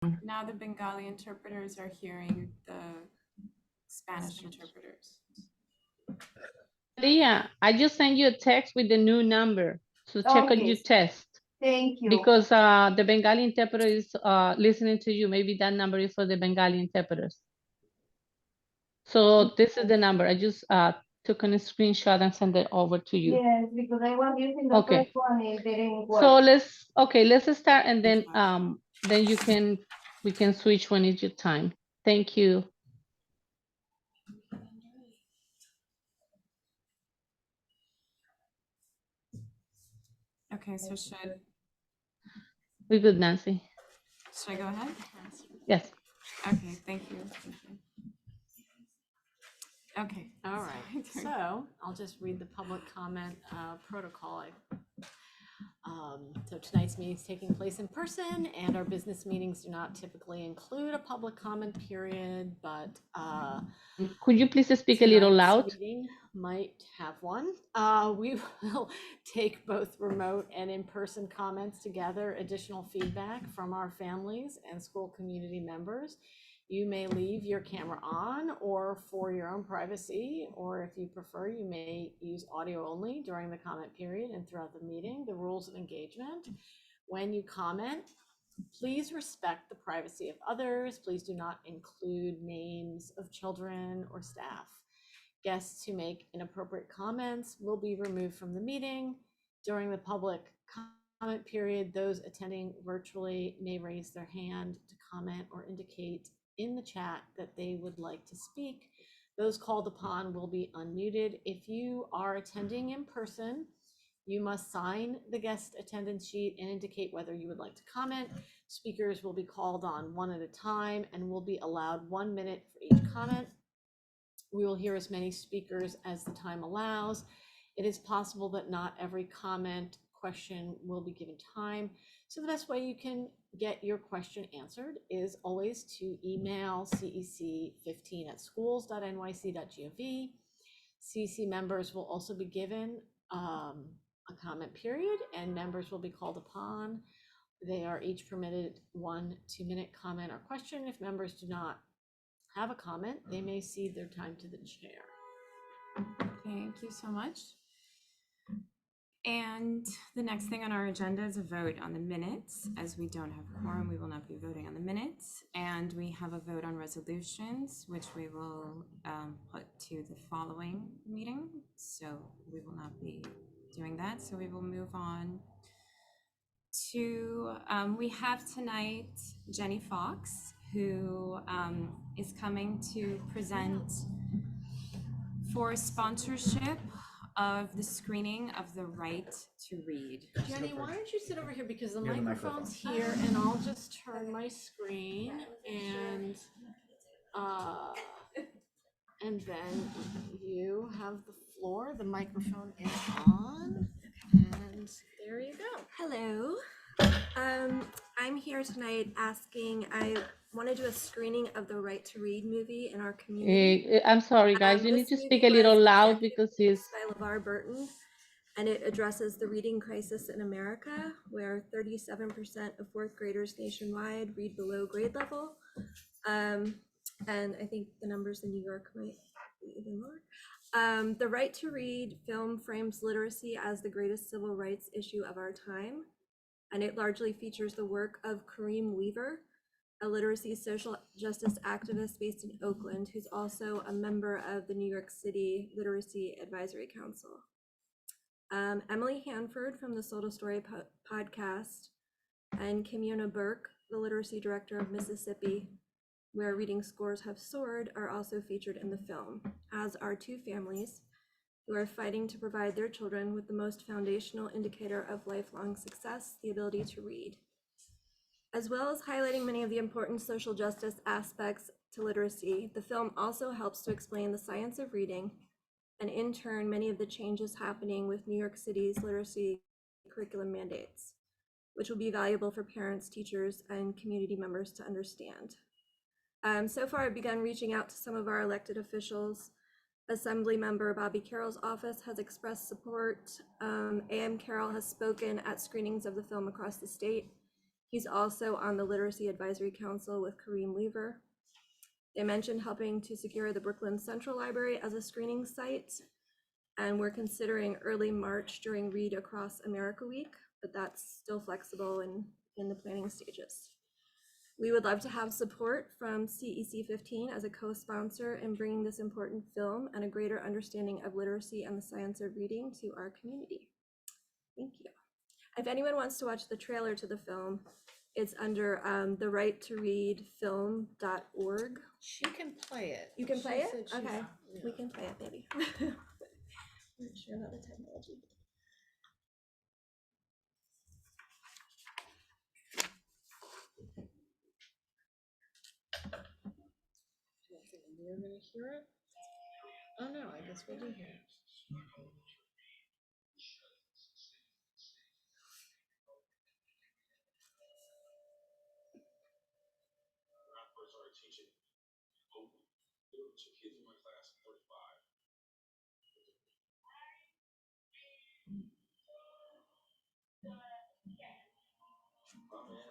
Now the Bengali interpreters are hearing the Spanish interpreters. Maria, I just sent you a text with the new number. So check out Okay, your test. thank you. Because the Bengali interpreter is listening to you. Maybe that number is for the Bengali interpreters. So this is the number. I just took a screenshot and sent it over to you. Yes, because I was using the Okay. first one, it didn't work. So let's start, and then we can switch when it's your time. Thank you. Okay, so We're good, Nancy. should I go ahead? Yes. Okay, thank you. Okay. All right, so I'll just read the public comment protocol. So tonight's meeting is taking place in person, and our business meetings do not typically include a public comment period, but Could you please speak a little tonight's loud? meeting might have one. We will take both remote and in-person comments together, additional feedback from our families and school community members. You may leave your camera on or for your own privacy, or if you prefer, you may use audio only during the comment period and throughout the meeting. The rules of engagement: when you comment, please respect the privacy of others. Please do not include names of children or staff. Guests who make inappropriate comments will be removed from the meeting. During the public comment period, those attending virtually may raise their hand to comment or indicate in the chat that they would like to speak. Those called upon will be unmuted. If you are attending in person, you must sign the guest attendance sheet and indicate whether you would like to comment. Speakers will be called on one at a time and will be allowed 1 minute for each comment. We will hear as many speakers as the time allows. It is possible that not every comment question will be given time. So the best way you can get your question answered is always to email cec15@schools.nyc.gov. CEC members will also be given a comment period, and members will be called upon. They are each permitted 1 2-minute comment or question. If members do not have a comment, they may cede their time to the chair. Thank you so much. And the next thing on our agenda is a vote on the minutes. As we don't have quorum, we will not be voting on the minutes. And we have a vote on resolutions, which we will put to the following meeting. So we will not be doing that. So we will move on to, we have tonight Jenny Fox, who is coming to present for sponsorship of the screening of The Right to Read. Jenny, why don't you sit over here, because the microphone's here, and I'll just turn my screen and then you have the floor. The microphone is on, and there you go. Hello. I'm here tonight I want to do a screening of the Right to Read movie in our community. I'm sorry, guys. You need This to speak movie a little was loud directed because by it's. LeVar Burton, and it addresses the reading crisis in America, where 37% of fourth graders nationwide read below grade level. And I think the numbers in New York might be even lower. The Right to Read film frames literacy as the greatest civil rights issue of our time, and it largely features the work of Kareem Weaver, a literacy social justice activist based in Oakland, who's also a member of the New York City Literacy Advisory Council. Emily Hanford from the Soul to Story podcast, and Kimiona Burke, the literacy director of Mississippi, where reading scores have soared, are also featured in the film, as are two families who are fighting to provide their children with the most foundational indicator of lifelong success, the ability to read. As well as highlighting many of the important social justice aspects to literacy, the film also helps to explain the science of reading, and in turn, many of the changes happening with New York City's literacy curriculum mandates, which will be valuable for parents, teachers, and community members to understand. So far, I've begun reaching out to some of our elected officials. Assemblymember Bobby Carroll's office has expressed support. A.M. Carroll has spoken at screenings of the film across the state. He's also on the Literacy Advisory Council with Kareem Weaver. They mentioned helping to secure the Brooklyn Central Library as a screening site. And we're considering early March during Read Across America Week, but that's still flexible and in the planning stages. We would love to have support from CEC 15 as a co-sponsor in bringing this important film and a greater understanding of literacy and the science of reading to our community. Thank you. If anyone wants to watch the trailer to the film, it's under the right to read film.org. She can play it. You can play She it? said she's- Okay, yeah. we can play it maybe. I'm not sure about the technology. We're gonna hear it? Oh, no, I guess we do hear it. When I first started teaching local literature, kids in my class, 35. My man,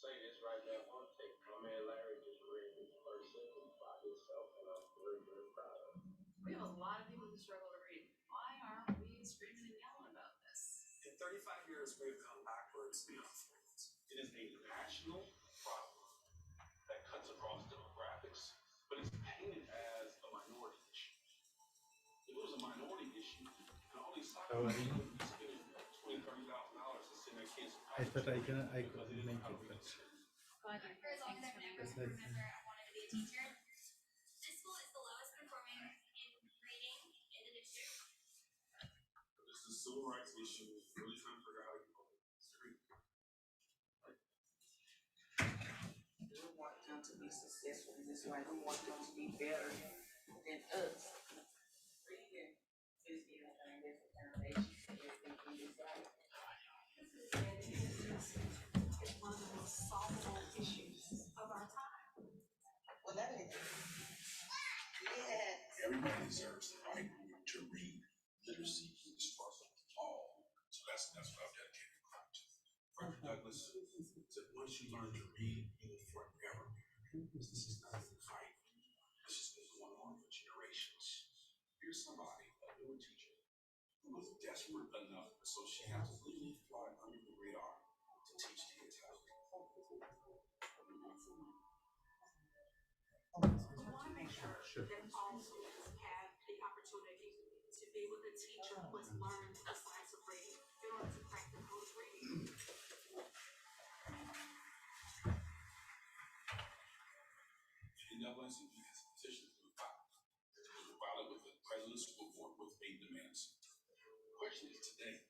say this right now, one take. My man Larry just read his first sentence by himself, and I'm very, very proud of him. We have a lot of people who struggle to read. Why aren't we screaming and yelling about this? In 35 years, we've come backwards beyond France. It is a national problem that cuts across demographics, but it's painted as a minority issue. If it was a minority issue, and all these soccer How are people you? would be spending $20,000, $30,000 to send their kids to I thought I college couldn't because they make didn't know how to it, read but and write. Glad you're For as long as I've been able Yes, to I remember, I wanted to be a teacher. This school is the lowest performing in reading in the dictionary. This is a civil rights issue. Really trying to figure out how you go to the street. We want them to be successful in this life. We want them to be better than us. Reading is the thing that's the foundation for everything in this life. It's one of the most solvable issues of our time. Well, that is. Yes. Everybody deserves the right to read. Literacy is for all. So that's what I've dedicated my life to. Frederick Douglass said, once you learn to read, you will forever read. This is not a fight. This has been going on for generations. Here's somebody, a new teacher, who was desperate enough so she had to literally fly under the radar to teach kids how to read. I want to make sure that all students have the opportunity to be with a teacher who has learned the science of reading in order to crack the code of reading. In Dublin, he has a petition to the file. It was filed with the president's school board with 8 demands. The question is today,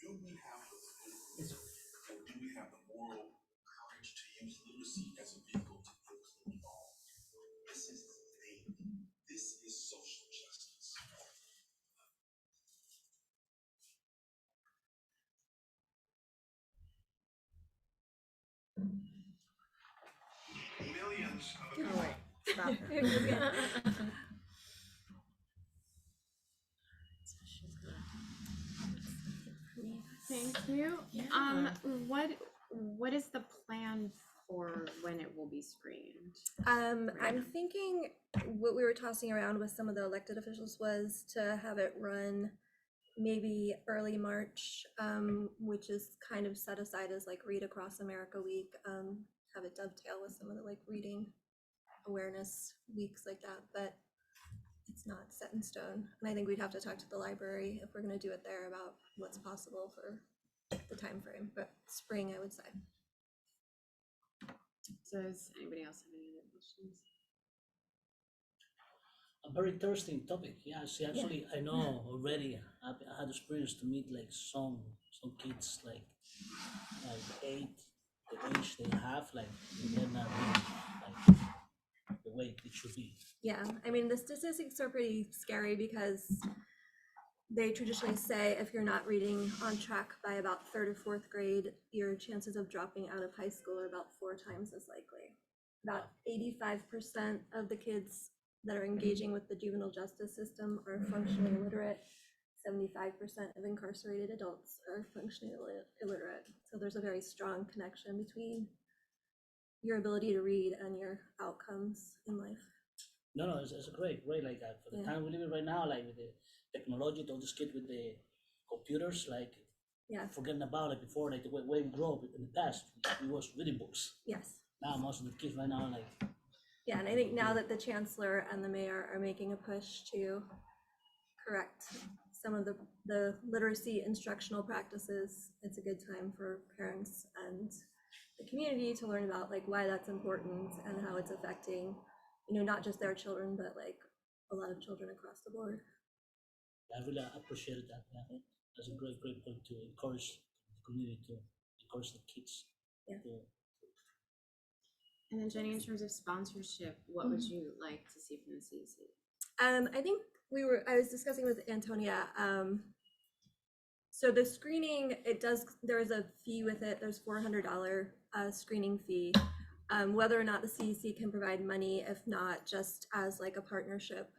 do we have the political or do we have the moral courage to use literacy as a vehicle to include all? This is the thing. This is social justice. Millions of Oh, wait, stop. It was good. Thank you. Yeah. What is the plan for when it will be screened? I'm thinking what we were tossing around with some of the elected officials was to have it run maybe early March, which is kind of set aside as like Read Across America Week, have it dovetail with some of the like reading awareness weeks like that, but it's not set in stone. And I think we'd have to talk to the library if we're gonna do it there about what's possible for the time frame, but spring, I would say. Does anybody else have any other questions? A very interesting topic. Yeah, see, actually, I know already. I had experience to meet like some kids like 8, the age they have, like they're not reading, like the way it should be. Yeah, I mean, the statistics are pretty scary because they traditionally say if you're not reading on track by about 3rd or 4th grade, your chances of dropping out of high school are about 4 times as likely. About 85% of the kids that are engaging with the juvenile justice system are functionally illiterate. 75% of incarcerated adults are functionally illiterate. So there's a very strong connection between your ability to read and your outcomes in life. No, it's great, like for the Yeah. time we live in right now, like with the technology, all these kids with the computers, like Yeah, forgetting about it before, like the way we grew up in the past, we was reading books. yes. Now most of the kids right now, like Yeah, and I think now that the chancellor and the mayor are making a push to correct some of the literacy instructional practices, it's a good time for parents and the community to learn about like why that's important and how it's affecting, you know, not just their children, but like a lot of children across the board. I really appreciated that. Yeah, that's a great point to encourage the community to encourage the kids. Yeah. And then Jenny, in terms of sponsorship, what would you like to see from the CEC? I think I was discussing with Antonia. So the screening, there is a fee with it. There's $400 screening fee. Whether or not the CEC can provide money, if not just as like a partnership.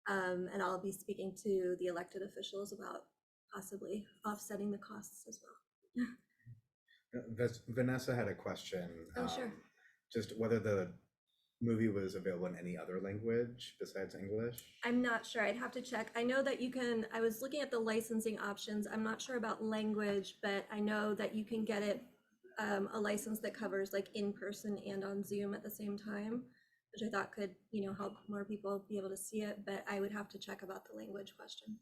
And I'll be speaking to the elected officials about possibly offsetting the costs as well. Vanessa had a question. Oh, sure. Just whether the movie was available in any other language besides English. I'm not sure. I'd have to check. I know that you can, I was looking at the licensing options. I'm not sure about language, but I know that you can get it a license that covers like in person and on Zoom at the same time, which I thought could, you know, help more people be able to see it, but I would have to check about the language question.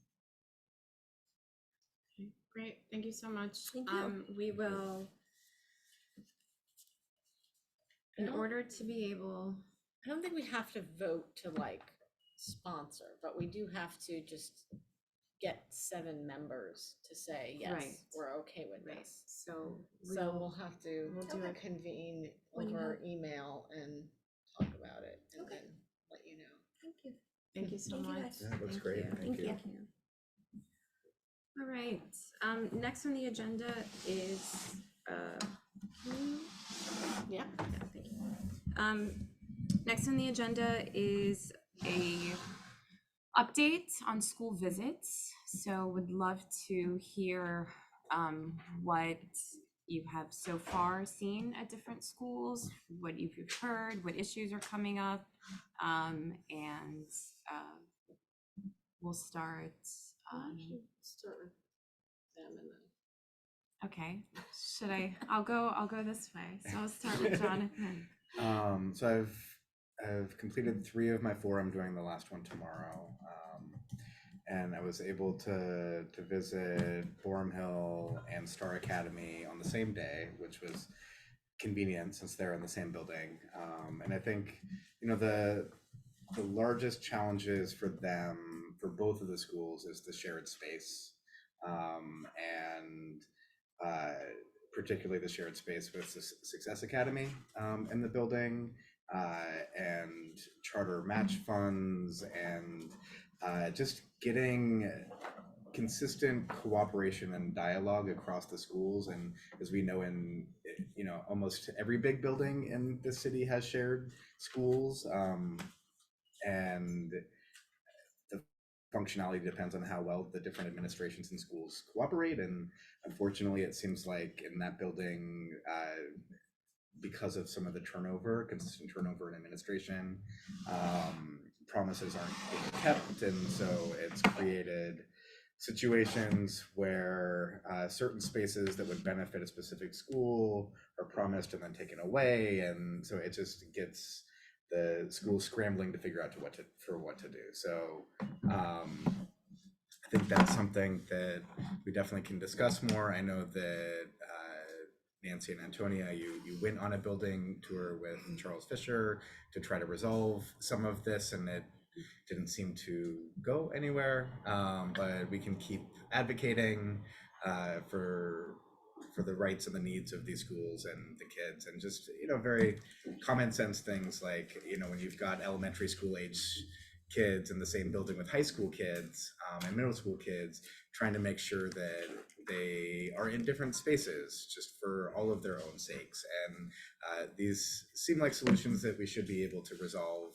Okay, great, thank you so much. Thank you. We will, in order to be able, I don't think we have to vote to like sponsor, but we do have to just get 7 members to say, yes, Right. we're okay with right, this. so So we'll have to we'll do it. convene When you over email and talk about it and Okay. then let you know. Thank you. Thank you so Thank you, much. guys. Yeah, it looks great. Thank you. All right, next on the agenda is, Yeah. thank you. Next on the agenda is a update on school visits. So would love to hear what you have so far seen at different schools, what you've heard, what issues are coming up, and we'll start. Start with them and then. Okay, should I'll go this way. So I'll start with Jonathan. So I've completed 3 of my 4. I'm doing the last one tomorrow. And I was able to visit Borum Hill and Star Academy on the same day, which was convenient since they're in the same building. And I think, you know, the largest challenges for them, for both of the schools, is the shared space. And particularly the shared space with the Success Academy in the building, and charter match funds, and just getting consistent cooperation and dialogue across the schools. And as we know, in almost every big building in the city has shared schools, and the functionality depends on how well the different administrations and schools cooperate. And unfortunately, it seems like in that building, because of some of the consistent turnover in administration, promises aren't being kept. And so it's created situations where certain spaces that would benefit a specific school are promised and then taken away. And so it just gets the school scrambling to figure out what to do. So I think that's something that we definitely can discuss more. I know that Nancy and Antonia, you went on a building tour with Charles Fisher to try to resolve some of this, and it didn't seem to go anywhere. But we can keep advocating for the rights and the needs of these schools and the kids, and just, very common sense things like, when you've got elementary school age kids in the same building with high school kids and middle school kids, trying to make sure that they are in different spaces just for all of their own sakes. And these seem like solutions that we should be able to resolve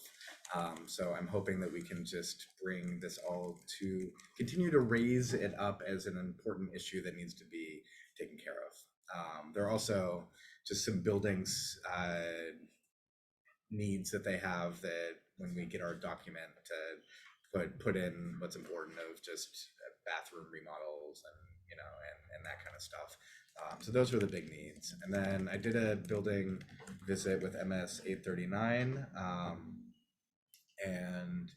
So I'm hoping that we can just bring this all to continue to raise it up as an important issue that needs to be taken care of. There are also just some buildings needs that they have that when we get our document to put in what's important of just bathroom remodels and that kind of stuff. So those were the big needs. And then I did a building visit with MS 839, and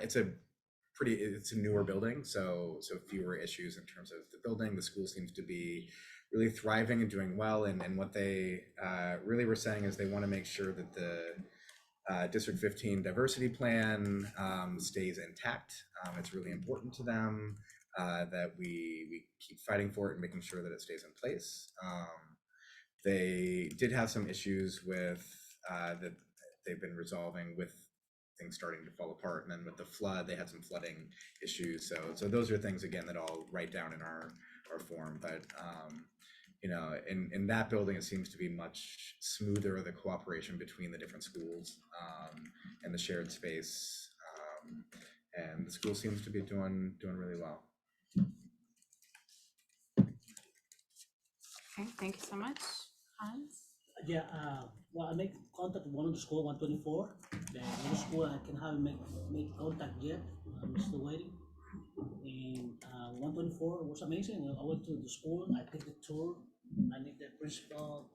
it's a newer building, so fewer issues in terms of the building. The school seems to be really thriving and doing well, and what they really were saying is they want to make sure that the District 15 diversity plan stays intact. It's really important to them that we keep fighting for it and making sure that it stays in place. They did have some issues with that they've been resolving with things starting to fall apart, and then with the flood, they had some flooding issues. So those are things again that I'll write down in our form. But in that building, it seems to be much smoother, the cooperation between the different schools and the shared space, and the school seems to be doing really well. Okay, thank you so much. Hans? Yeah, well, I make contact with one of the school, 124. The other school I can have make contact yet. I'm still waiting. And 124 was amazing. I went to the school, I took the tour. I met the principal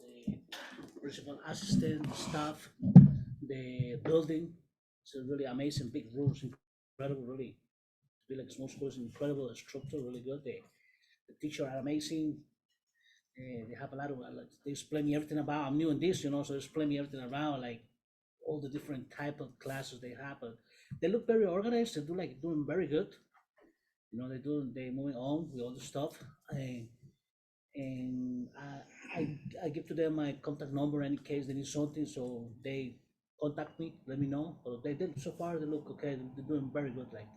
assistant, the staff, the building. It's a really amazing, big rooms, incredible, really. To be like a small school is incredible structure, really good. The teachers are amazing. They have a lot of they explain me everything about. I'm new in this, so they explain me everything around, like all the different type of classes they have. But they look very organized. They doing very good. They moving on with all the stuff. And I give to them my contact number in case they need something, so they contact me, let me know. But they did so far. They look okay. They're doing very good. Like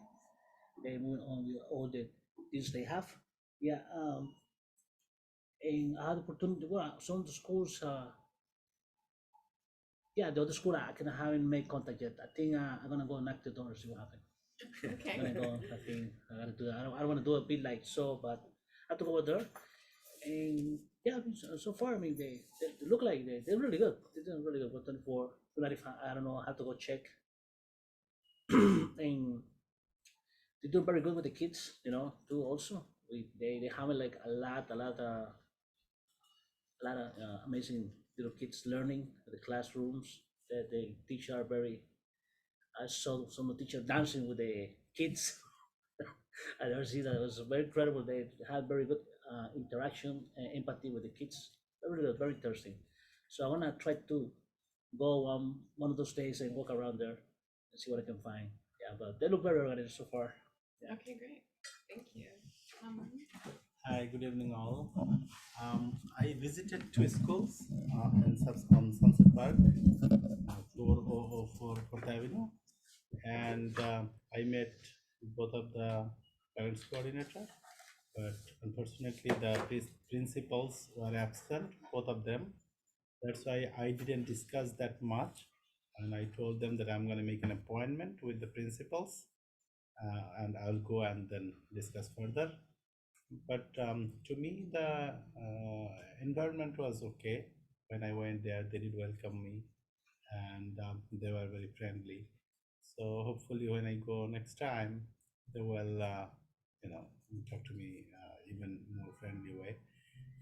they moving on with all the things they have. Yeah. And I had the opportunity. Well, some of the schools. Yeah, the other school I haven't made contact yet. I think I'm gonna go knock the door and see what happens. Okay. I'm gonna go. I think I gotta do that. I don't want to do a bit like so, but I have to go over there. And yeah, so far, I mean, they look like they're really good. They're doing really good. 24, 295. I don't know. I have to go check. And they're doing very good with the kids, too. Also, they have like a lot of amazing little kids learning at the classrooms. That the teachers are very. I saw some of the teachers dancing with the kids. I never see that. It was very incredible. They had very good interaction and empathy with the kids. Very good, very interesting. So I want to try to go one of those days and walk around there and see what I can find. Yeah, but they look very organized so far. Yeah. Okay, great. Thank you. Hi, good evening all. I visited two schools on Sunset Park, 404 Fourth Avenue, and I met both of the parents coordinator, but unfortunately the principals were absent, both of them. That's why I didn't discuss that much, and I told them that I'm going to make an appointment with the principals, and I'll go and then discuss further. But to me, the environment was okay. When I went there, they did welcome me, and they were very friendly. So hopefully, when I go next time, they will, talk to me even more friendly way.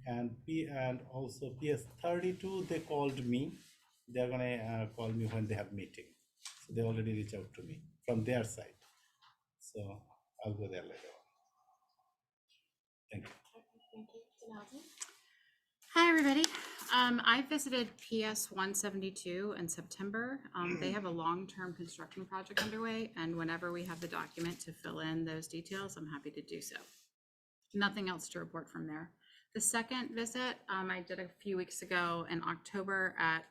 And also PS32, they called me. They're gonna call me when they have meeting. So they already reach out to me from their side. So I'll go there later on. Thank you. Thank you. Hi, everybody. I visited PS 172 in September. They have a long-term construction project underway, and whenever we have the document to fill in those details, I'm happy to do so. Nothing else to report from there. The second visit I did a few weeks ago in October at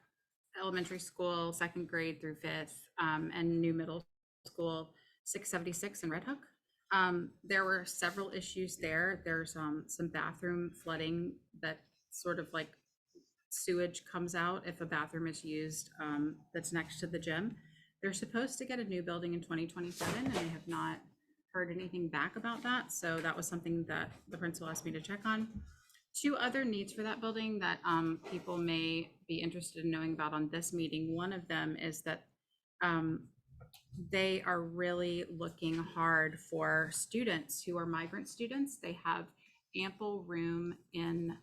elementary school, second grade through fifth, and new middle school, 676 in Red Hook. There were several issues there. There's some bathroom flooding that sort of like sewage comes out if a bathroom is used that's next to the gym. They're supposed to get a new building in 2027, and I have not heard anything back about that. So that was something that the principal asked me to check on. Two other needs for that building that people may be interested in knowing about on this meeting. One of them is that they are really looking hard for students who are migrant students. They have ample room in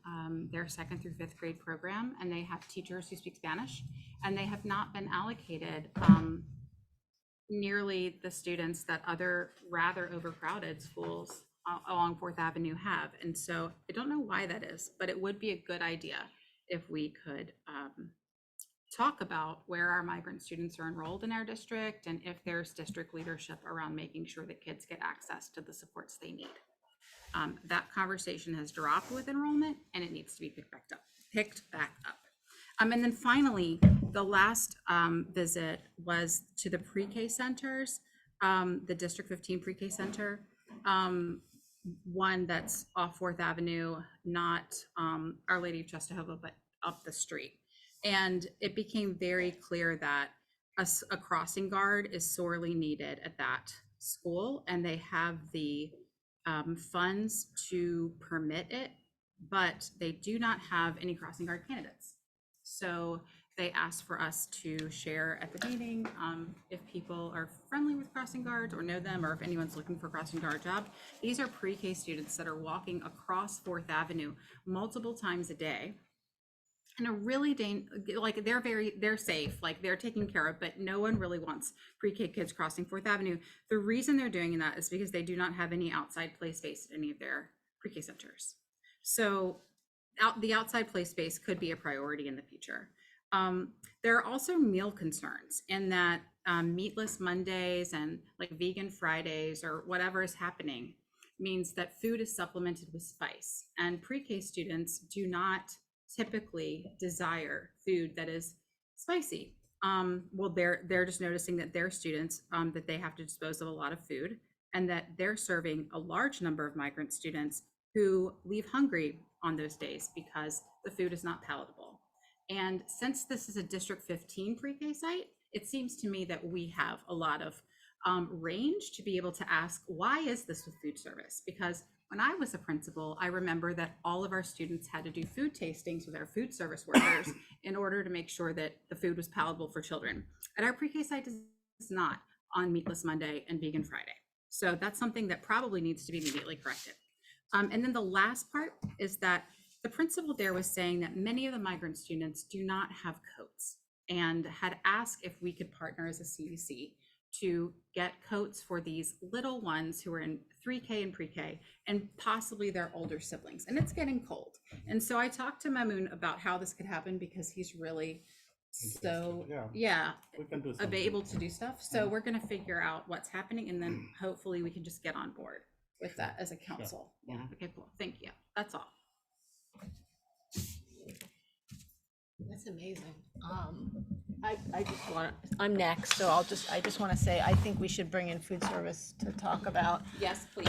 their 2nd through 5th grade program, and they have teachers who speak Spanish, and they have not been allocated nearly the students that other rather overcrowded schools along 4th Avenue have. And so I don't know why that is, but it would be a good idea if we could talk about where our migrant students are enrolled in our district and if there's district leadership around making sure that kids get access to the supports they need. That conversation has dropped with enrollment and it needs to be picked back up. And then finally, the last visit was to the pre-K centers, the District 15 pre-K center, one that's off 4th Avenue, not Our Lady of Czestochowa, but up the street. And it became very clear that a crossing guard is sorely needed at that school, and they have the funds to permit it, but they do not have any crossing guard candidates. So they asked for us to share at the meeting if people are friendly with crossing guards or know them, or if anyone's looking for a crossing guard job. These are pre-K students that are walking across 4th Avenue multiple times a day. And a really like they're safe, like they're taken care of, but no one really wants pre-K kids crossing 4th Avenue. The reason they're doing that is because they do not have any outside play space at any of their pre-K centers. So the outside play space could be a priority in the future. There are also meal concerns in that meatless Mondays and like vegan Fridays or whatever is happening means that food is supplemented with spice, and pre-K students do not typically desire food that is spicy. Well, they're just noticing that their students, that they have to dispose of a lot of food, and that they're serving a large number of migrant students who leave hungry on those days because the food is not palatable. And since this is a District 15 pre-K site, it seems to me that we have a lot of range to be able to ask, why is this with food service? Because when I was a principal, I remember that all of our students had to do food tastings with our food service workers in order to make sure that the food was palatable for children. At our pre-K site, it's not on Meatless Monday and Vegan Friday. So that's something that probably needs to be immediately corrected. And then the last part is that the principal there was saying that many of the migrant students do not have coats, and had asked if we could partner as a CEC to get coats for these little ones who are in 3K and pre-K, and possibly their older siblings. And it's getting cold. And so I talked to Mamoon about how this could happen, because he's really so we can do something. able to do stuff. So we're going to figure out what's happening, and then hopefully we can just get on board with that as a council. Yeah. Okay, cool. Thank you. That's all. That's amazing. I just want, I'm next, so I just want to say, I think we should bring in food service to talk about Yes, please.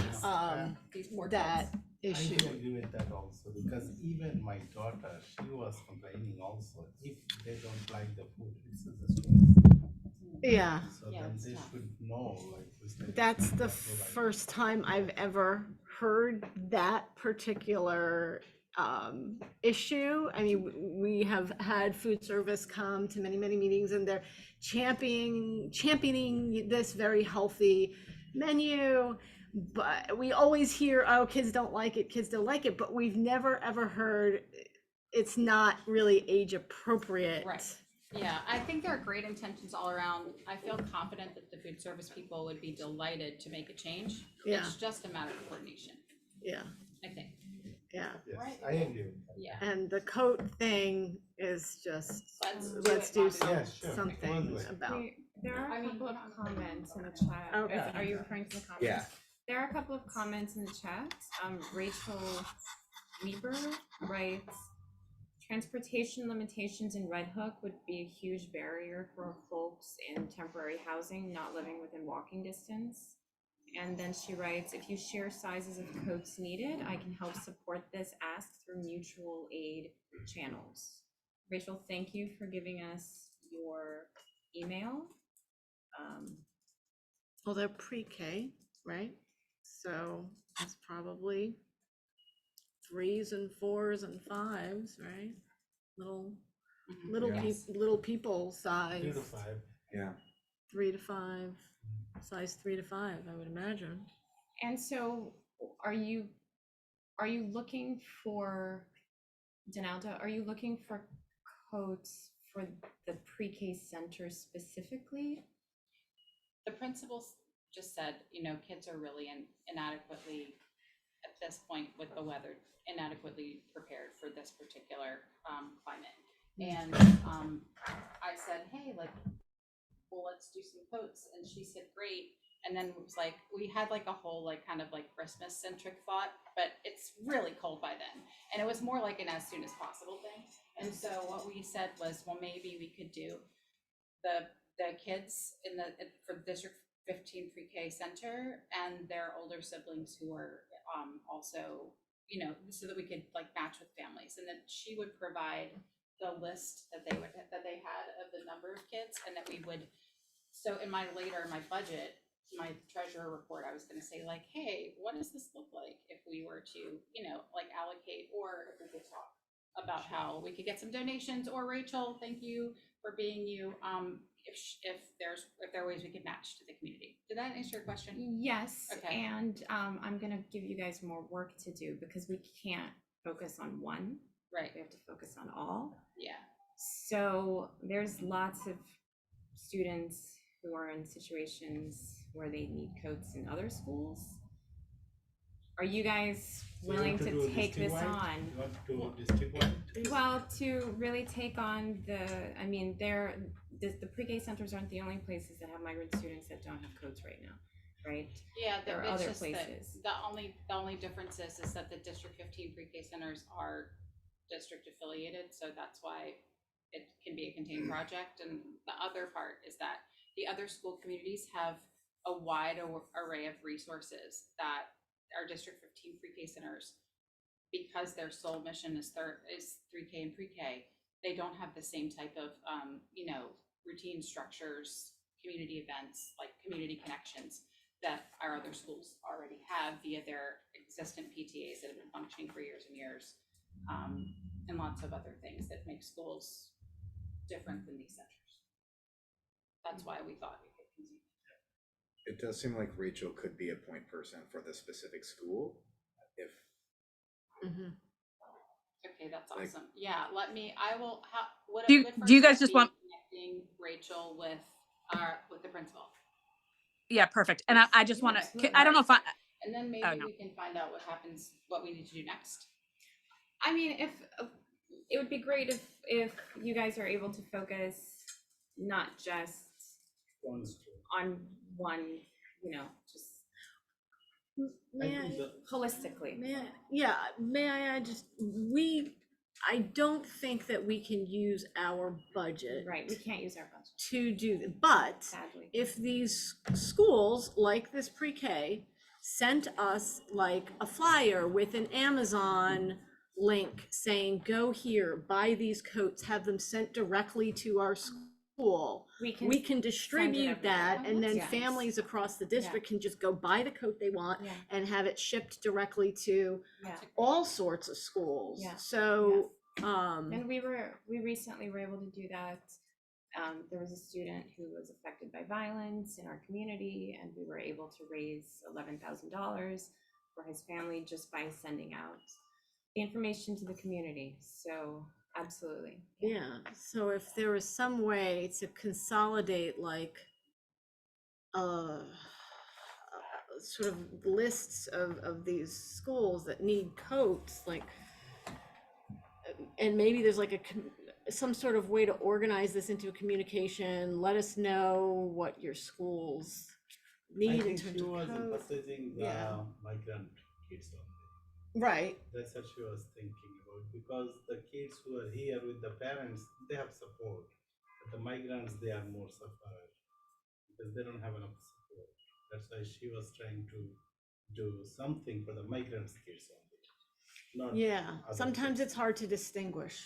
These more that I issue. do agree with that also, because even my daughter, she was complaining also, if they don't like the food, it's a choice. Yeah, So then they should know, like. that's the first time I've ever heard that particular issue. I mean, we have had food service come to many meetings, and they're championing this very healthy menu, but we always hear, oh, kids don't like it, but we've never ever heard it's not really age appropriate. Right. Yeah, I think there are great intentions all around. I feel confident that the food service people would be delighted to make a change. Yeah. It's just a matter of coordination, Yeah, I think. yeah. Yes, I agree with that. Yeah. And the coat thing is just, Let's do let's do it, some- Bobby. Yeah, sure. something Totally. about. There are I a mean, couple of comments in the chat. Okay. Are you referring to the comments? Yeah. There are a couple of comments in the chat. Rachel Weber writes, transportation limitations in Red Hook would be a huge barrier for folks in temporary housing not living within walking distance. And then she writes, if you share sizes of coats needed, I can help support this ask through mutual aid channels. Rachel, thank you for giving us your email. Well, they're pre-K, right? So it's probably 3s and 4s and 5s, right? Little, Yeah. little people 3 size, to 5. Yeah. 3 to 5, size 3 to 5, I would imagine. And so are you looking for, Donalda, are you looking for codes for the pre-K center specifically? The principals just said, you know, kids are really inadequately, at this point with the weather, inadequately prepared for this particular climate. And I said, hey, like, well, let's do some coats. And she said, great. And then it was like, we had like a whole like kind of like Christmas centric thought, but it's really cold by then. And it was more like an as soon as possible thing. And so what we said was, well, maybe we could do the kids in the for the District 15 pre-K center and their older siblings who are also, you know, so that we could like match with families. And then she would provide the list that they had of the number of kids, and that we would. So in my budget, my treasurer report, I was going to say like, hey, what does this look like if we were to, you know, like allocate, or if we could talk about how we could get some donations, or Rachel, thank you for being you. If there are ways we could match to the community. Did that answer your question? Yes, Okay. and I'm gonna give you guys more work to do because we can't focus on one. Right. We have to focus on all. Yeah. So there's lots of students who are in situations where they need coats in other schools. Are you guys So you willing want to do take this district-wide? on? You want to do district-wide? Well, to really take on I mean, the pre-K centers aren't the only places that have migrant students that don't have codes right now, right? Yeah, There are it's other just places. that the only difference is that the District 15 pre-K centers are district affiliated, so that's why it can be a contained project. And the other part is that the other school communities have a wide array of resources that our District 15 pre-K centers, because their sole mission is 3K and pre-K, they don't have the same type of you know, routine structures, community events, like community connections that our other schools already have via their existent PTAs that have been functioning for years and years, and lots of other things that make schools different than these centers. That's why we thought we could continue. It does seem like Rachel could be a point person for the specific school if Okay, that's Like- awesome. Yeah, I will, what Do a you- good do first you guys step just be want- connecting Rachel with the principal. Yeah, perfect. And I just want Absolutely. to, I don't know if I, And then maybe Oh, no. we can find out what happens, what we need to do next. I mean, if it would be great if you guys are able to focus not just One school. on one, you know, just May I think I, holistically. may I add just, I don't think that we can use our budget Right, we can't use our budget, to do that, but sadly. if these schools, like this pre-K, sent us like a flyer with an Amazon link saying, go here, buy these coats, have them sent directly to our school, we can distribute that, and then Yes. families across the district can just go buy the coat they want Yeah, and have it shipped directly to yeah. all sorts of schools. Yeah. So, And we recently were able to do that. There was a student who was affected by violence in our community, and we were able to raise $11,000 for his family just by sending out the information to the community. So absolutely. yeah, so if there was some way to consolidate like sort of lists of these schools that need coats, like, and maybe there's like some sort of way to organize this into a communication, let us know what your schools I need in think terms she of was coats. emphasizing the Yeah. migrant kids only. Right, That's what she was thinking about, because the kids who are here with the parents, they have support. But the migrants, they are more sufferer because they don't have enough support. That's why she was trying to do something for the migrants kids only. Not yeah, other sometimes kids. it's hard to distinguish,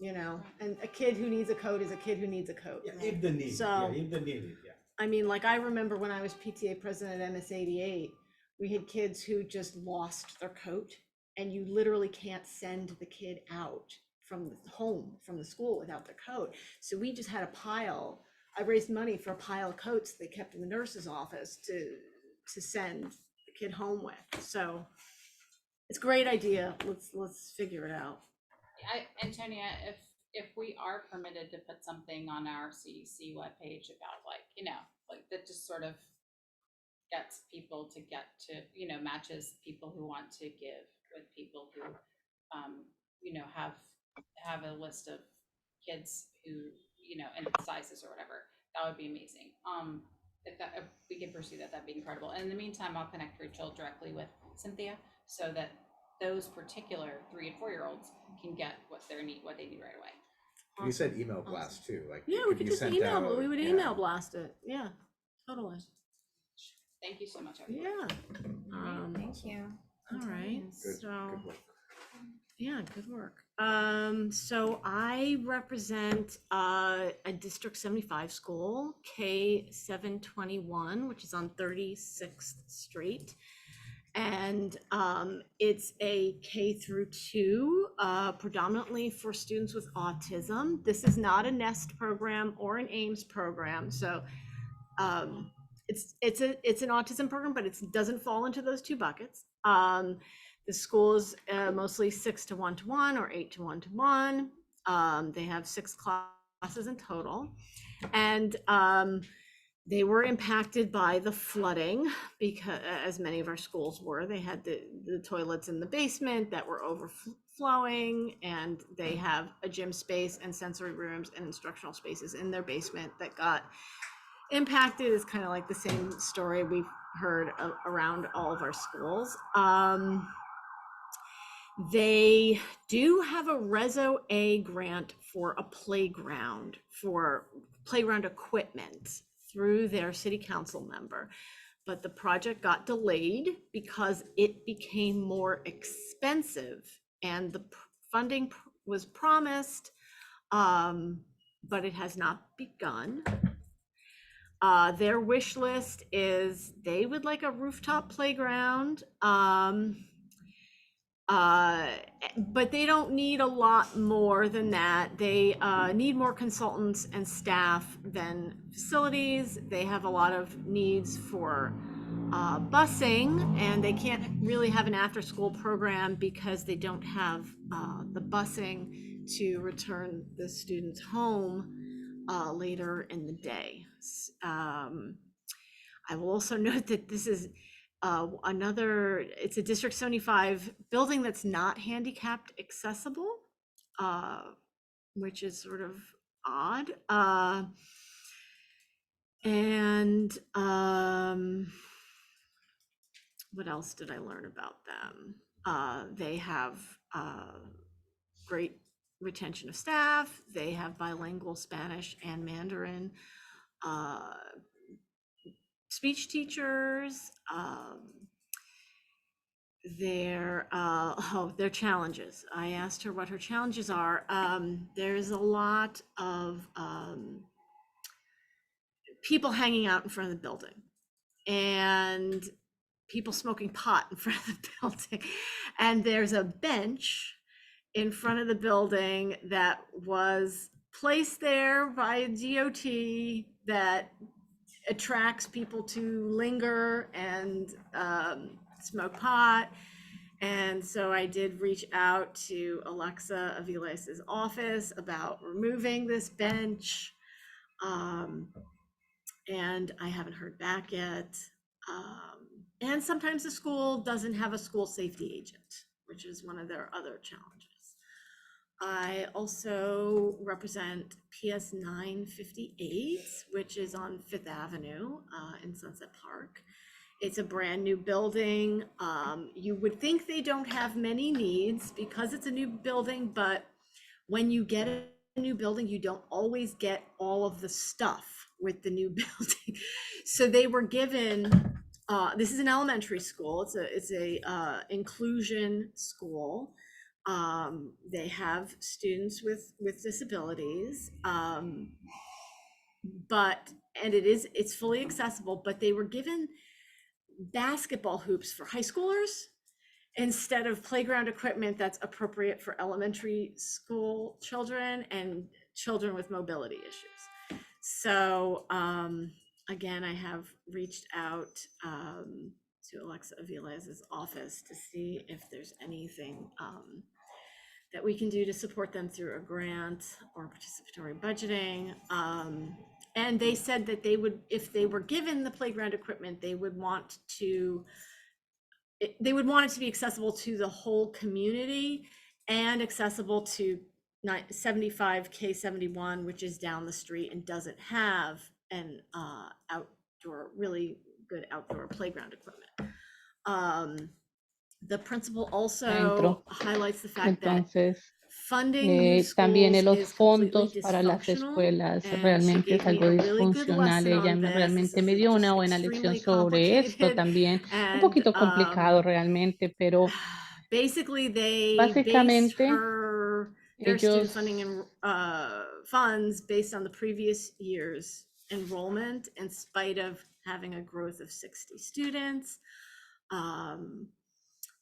you know, and a kid who needs a coat is a kid who needs a coat. Yeah, if they need, So- yeah, if they need it, yeah. I mean, like I remember when I was PTA president at MS88, we had kids who just lost their coat, and you literally can't send the kid out from the home, from the school without their coat. So we just had a pile. I raised money for a pile of coats they kept in the nurse's office to send the kid home with. So it's a great idea. Let's figure it out. Antonia, if we are permitted to put something on our CEC webpage about like, like that just sort of gets people to get to, matches people who want to give with people who, have a list of kids who, and sizes or whatever, that would be amazing. If we could pursue that, that'd be incredible. And in the meantime, I'll connect Rachel directly with Cynthia so that those particular 3 and 4-year-olds can get what they need right away. And you said email blast too, like Yeah, it we could could be just sent email, out, we would yeah. email blast it. Yeah, totally. Thank you so much, everyone. Yeah. Thank you. All right. Good, So good work. yeah, good work. So I represent a District 75 school, K721, which is on 36th Street. And it's a K-2, predominantly for students with autism. This is not a NEST program or an AIMS program. So it's an autism program, but it doesn't fall into those 2 buckets. The school is mostly 6 to 1-to-1 or 8 to 1-to-1. They have 6 classes in total, and they were impacted by the flooding because, as many of our schools were, they had the toilets in the basement that were overflowing, and they have a gym space and sensory rooms and instructional spaces in their basement that got impacted. Is kind of like the same story we've heard around all of our schools. They do have a Reso A grant for a playground, for playground equipment through their city council member, but the project got delayed because it became more expensive, and the funding was promised, but it has not begun. Their wish list is they would like a rooftop playground, but they don't need a lot more than that. They need more consultants and staff than facilities. They have a lot of needs for busing, and they can't really have an after-school program because they don't have the busing to return the students home later in the day. I will also note that this is it's a District 75 building that's not handicapped accessible, which is sort of odd. And what else did I learn about them? They have great retention of staff. They have bilingual Spanish and Mandarin speech teachers. Their challenges. I asked her what her challenges are. There's a lot of people hanging out in front of the building, and people smoking pot in front of the building. And there's a bench in front of the building that was placed there by DOT that attracts people to linger and smoke pot. And so I did reach out to Alexa Aviles' office about removing this bench. And I haven't heard back yet. And sometimes the school doesn't have a school safety agent, which is one of their other challenges. I also represent PS 958, which is on 5th Avenue in Sunset Park. It's a brand new building. You would think they don't have many needs because it's a new building, but when you get a new building, you don't always get all of the stuff with the new building. So they were given, this is an elementary school. It's a inclusion school. They have students with disabilities, but and it's fully accessible, but they were given basketball hoops for high schoolers instead of playground equipment that's appropriate for elementary school children and children with mobility issues. So again, I have reached out to Alexa Avila's office to see if there's anything that we can do to support them through a grant or participatory budgeting. And they said that they would, if they were given the playground equipment, they would want it to be accessible to the whole community and accessible to 75 K71, which is down the street and doesn't have an really good outdoor playground equipment. The principal also Centro. highlights the fact that Entonces, funding new también schools los is completely fondos para las dysfunctional, escuelas and she realmente es gave me algo a really good disfuncional. lesson Ella on this. This realmente is me dio just una buena lección extremely sobre esto complicated, también. Un and poquito complicado realmente, pero basically they based básicamente their student ellos funding and funds based on the previous year's enrollment in spite of having a growth of 60 students.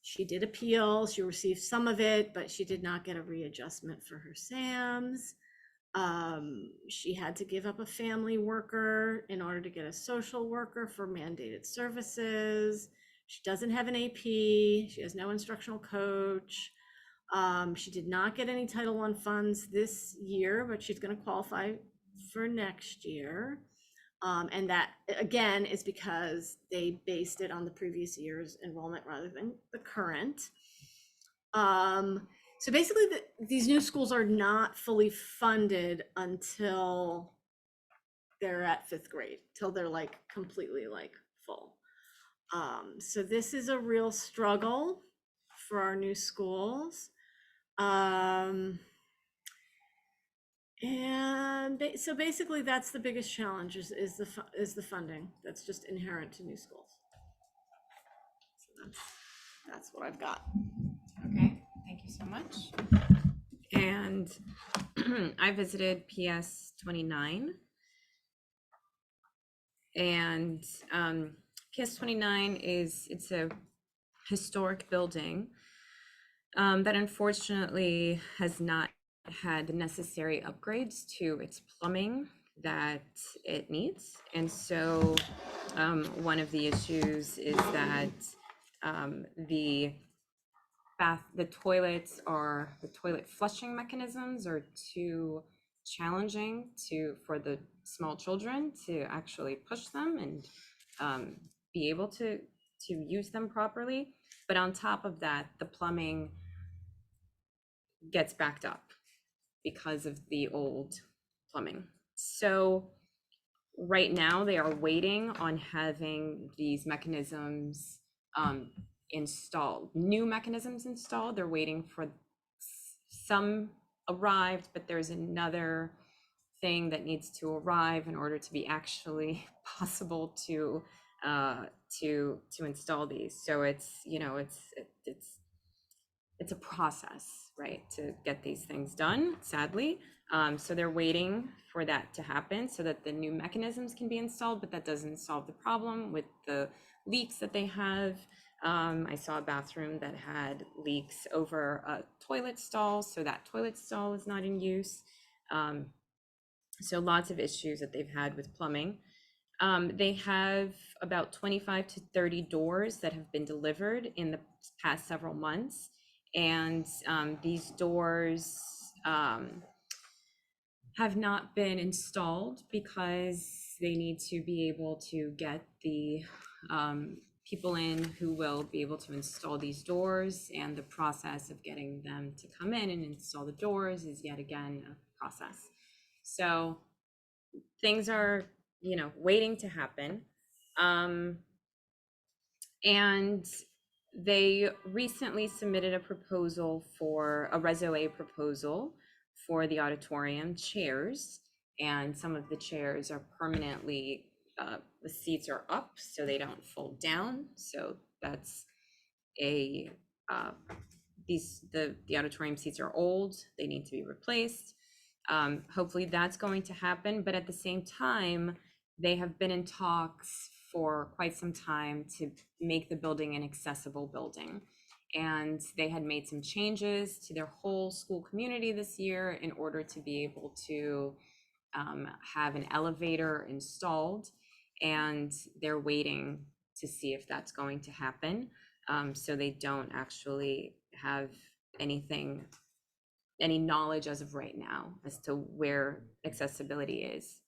She did appeal, she received some of it, but she did not get a readjustment for her SAMs. She had to give up a family worker in order to get a social worker for mandated services. She doesn't have an AP, she has no instructional coach. She did not get any Title I funds this year, but she's going to qualify for next year. And that, again, is because they based it on the previous year's enrollment rather than the current. So basically, these new schools are not fully funded until they're at 5th grade, till they're like completely like full. So this is a real struggle for our new schools. And so basically that's the biggest challenge is the funding that's just inherent to new schools. So that's what I've got. Okay, thank you so much. And I visited PS 29, and PS 29 it's a historic building that unfortunately has not had the necessary upgrades to its plumbing that it needs. And so one of the issues is that the toilet flushing mechanisms are too challenging for the small children to actually push them and be able to use them properly. But on top of that, the plumbing gets backed up because of the old plumbing. So right now they are waiting on having these mechanisms installed, new mechanisms installed. They're waiting for some arrived, but there's another thing that needs to arrive in order to be actually possible to install these. So it's, you know, it's a process, right, to get these things done, sadly. So they're waiting for that to happen so that the new mechanisms can be installed, but that doesn't solve the problem with the leaks that they have. I saw a bathroom that had leaks over a toilet stall, so that toilet stall is not in use. So lots of issues that they've had with plumbing. They have about 25 to 30 doors that have been delivered in the past several months. And these doors have not been installed because they need to be able to get the people in who will be able to install these doors, and the process of getting them to come in and install the doors is yet again a process. So things are, you know, waiting to happen. And they recently submitted a proposal for a Reso-A proposal for the auditorium chairs, and some of the chairs are permanently, the seats are up so they don't fold down. So that's the auditorium seats are old, they need to be replaced. Hopefully that's going to happen, but at the same time, they have been in talks for quite some time to make the building an accessible building. And they had made some changes to their whole school community this year in order to be able to have an elevator installed. And they're waiting to see if that's going to happen. So they don't actually have any knowledge as of right now as to where accessibility is.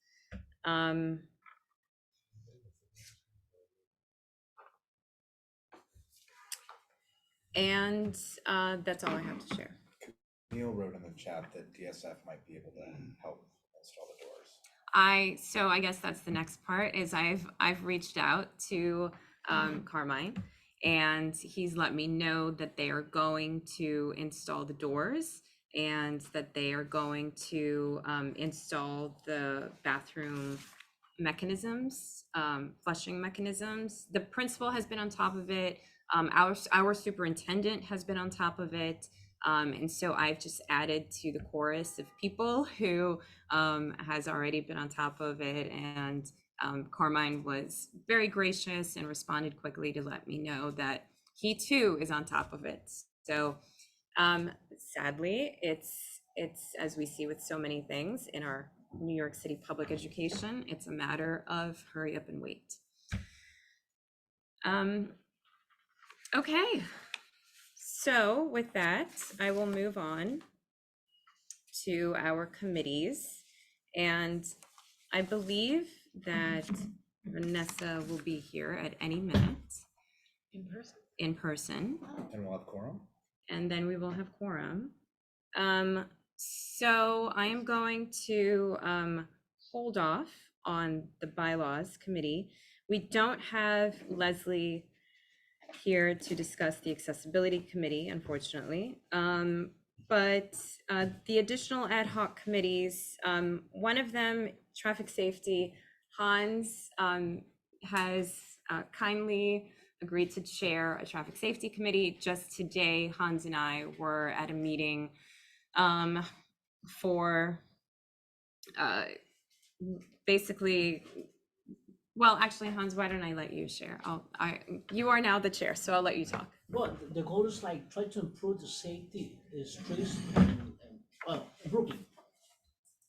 And that's all I have to share. Neil wrote in the chat that DSF might be able to help install the doors. So I guess that's the next part is I've reached out to Carmine, and he's let me know that they are going to install the doors and that they are going to install the bathroom mechanisms, flushing mechanisms. The principal has been on top of it. Our superintendent has been on top of it. And so I've just added to the chorus of people who has already been on top of it. And Carmine was very gracious and responded quickly to let me know that he too is on top of it. So sadly, it's as we see with so many things in our New York City public education, it's a matter of hurry up and wait. Okay, so with that, I will move on to our committees. And I believe that Vanessa will be here at any minute. In person. And we'll have quorum. And then we will have quorum. So I am going to hold off on the bylaws committee. We don't have Leslie here to discuss the accessibility committee, unfortunately. But the additional ad hoc committees, one of them, traffic safety, Hans has kindly agreed to chair a traffic safety committee. Just today, Hans and I were at a meeting for basically, well, actually, Hans, why don't I let you share? You are now the chair, so I'll let you talk. Well, the goal is like try to improve the safety streets and well, in Brooklyn.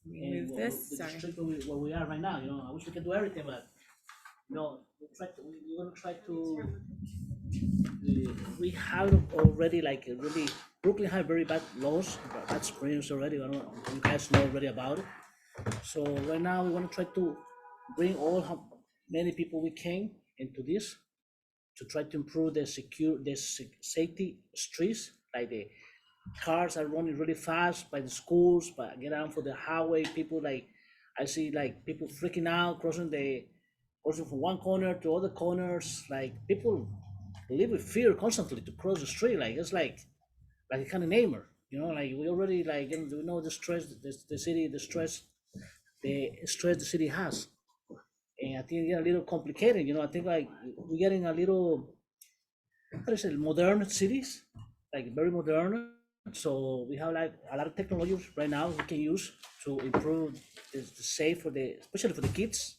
Remove this, the sorry. district where we are right now, you know, I wish we could do everything, but you know, we're gonna try to. We have already like really Brooklyn have very bad laws, bad experience already. I don't know, you guys know already about it. So right now we want to try to bring all how many people we can into this to try to improve the safety streets, like the cars are running really fast by the schools, but get out for the highway. People like I see like people freaking out crossing from one corner to other corners. Like people live with fear constantly to cross the street. Like it's like a kind of neighbor, you know. Like we already like we know the stress the stress the city has, and I think it's a little complicated. You know, I think like we're getting a little what is it, modern cities, like very modern. So we have like a lot of technologies right now we can use to improve the safe for especially for the kids.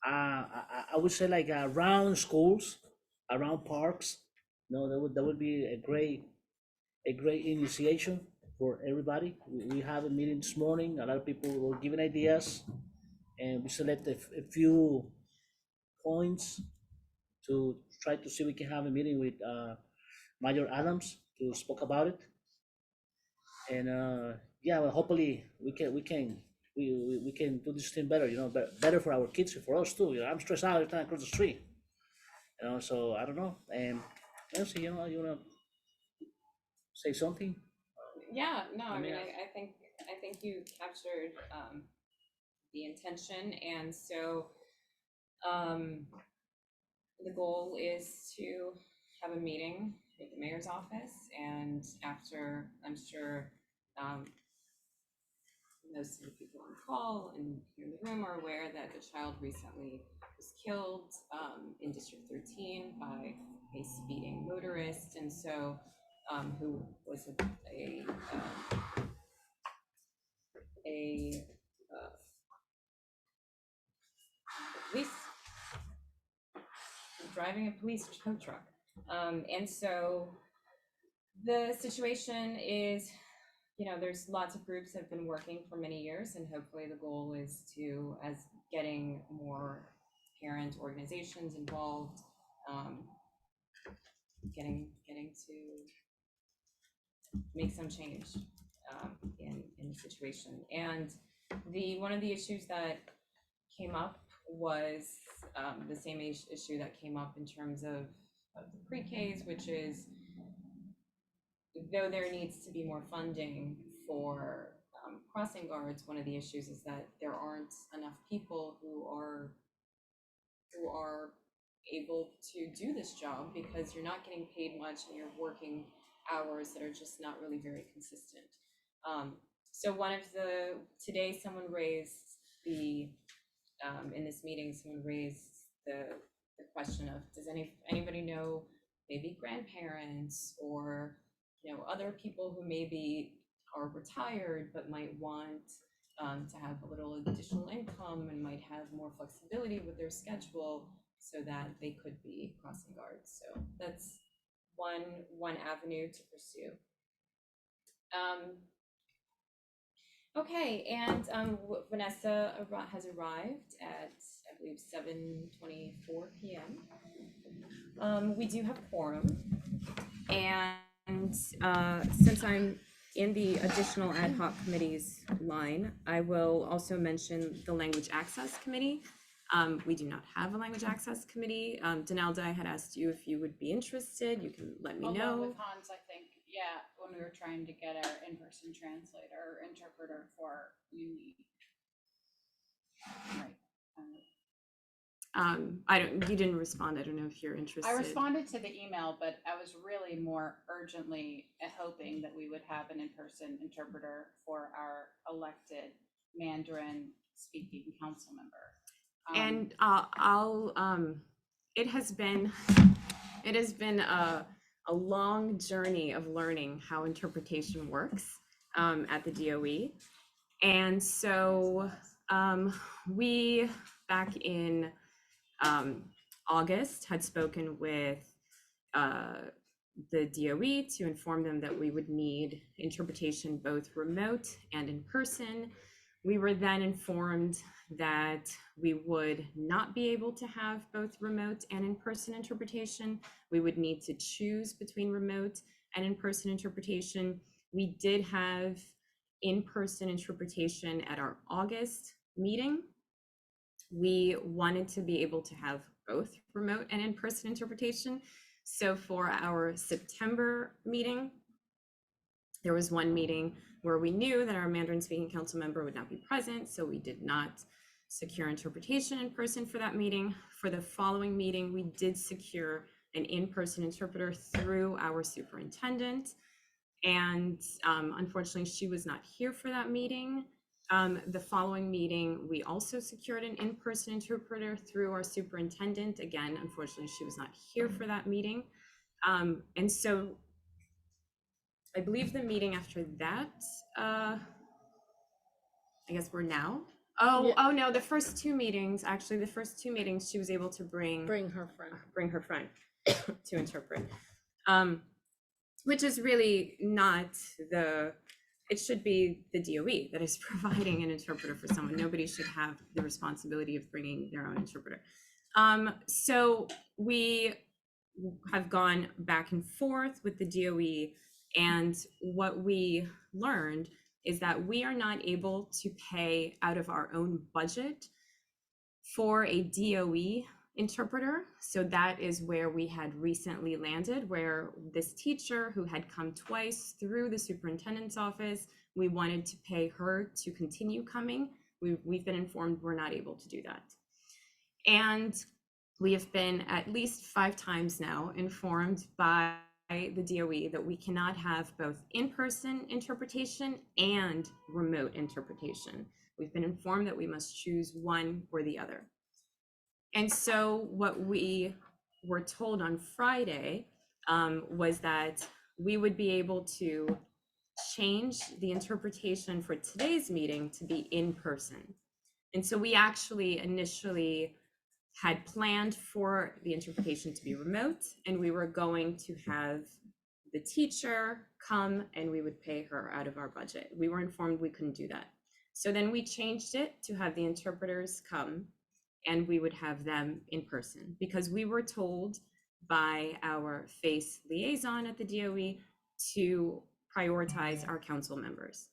I would say like around schools, around parks. No, that would be a great initiation for everybody. We have a meeting this morning. A lot of people were giving ideas, and we select a few points to try to see we can have a meeting with Major Adams to spoke about it. And yeah, well, hopefully we can do this thing better. You know, better for our kids and for us too. You know, I'm stressed out every time I cross the street. You know, so I don't know. And Nancy, you know, you wanna say something? Yeah, no, I mean, I think you captured the intention, and so the goal is to have a meeting with the mayor's office, and after, I'm sure most of the people on the call and here in the room are aware that a child recently was killed in District 13 by a speeding motorist, and so who was police, driving a police tow truck. And so the situation is, you know, there's lots of groups that have been working for many years, and hopefully the goal is to, as getting more parent organizations involved, getting to make some change in the situation. And one of the issues that came up was the same issue that came up in terms of the pre-Ks, which is, though there needs to be more funding for crossing guards, one of the issues is that there aren't enough people who are able to do this job, because you're not getting paid much and you're working hours that are just not really very consistent. So today someone raised in this meeting, someone raised the question of, does anybody know maybe grandparents or, you know, other people who maybe are retired but might want to have a little additional income and might have more flexibility with their schedule so that they could be crossing guards. So that's one avenue to pursue. Okay, and Vanessa has arrived at, I believe, 7:24 p.m. We do have quorum, and since I'm in the additional ad hoc committees line, I will also mention the Language Access Committee. We do not have a Language Access Committee. Donalda, I had asked you if you would be interested. You can let me Along know. with Hans, I think, yeah, when we were trying to get our in-person translator or interpreter for uni. Right. You didn't respond. I don't know if you're interested. I responded to the email, but I was really more urgently hoping that we would have an in-person interpreter for our elected Mandarin speaking council member. And it has been a long journey of learning how interpretation works at the DOE. And so we, back in August, had spoken with the DOE to inform them that we would need interpretation both remote and in person. We were then informed that we would not be able to have both remote and in-person interpretation. We would need to choose between remote and in-person interpretation. We did have in-person interpretation at our August meeting. We wanted to be able to have both remote and in-person interpretation. So for our September meeting, there was one meeting where we knew that our Mandarin speaking council member would not be present, so we did not secure interpretation in person for that meeting. For the following meeting, we did secure an in-person interpreter through our superintendent. And unfortunately, she was not here for that meeting. The following meeting, we also secured an in-person interpreter through our superintendent. Again, unfortunately, she was not here for that meeting. And so I believe the meeting after that, I guess we're now. Oh no, the first two meetings, she was able to bring her friend to interpret. Which is really not it should be the DOE that is providing an interpreter for someone. Nobody should have the responsibility of bringing their own interpreter. So we have gone back and forth with the DOE, and what we learned is that we are not able to pay out of our own budget for a DOE interpreter. So that is where we had recently landed, where this teacher who had come twice through the superintendent's office, we wanted to pay her to continue coming. We've been informed we're not able to do that. And we have been at least 5 times now informed by the DOE that we cannot have both in-person interpretation and remote interpretation. We've been informed that we must choose one or the other. And so what we were told on Friday was that we would be able to change the interpretation for today's meeting to be in person. And so we actually initially had planned for the interpretation to be remote, and we were going to have the teacher come and we would pay her out of our budget. We were informed we couldn't do that. So then we changed it to have the interpreters come and we would have them in person, because we were told by our FACE liaison at the DOE to prioritize our council members.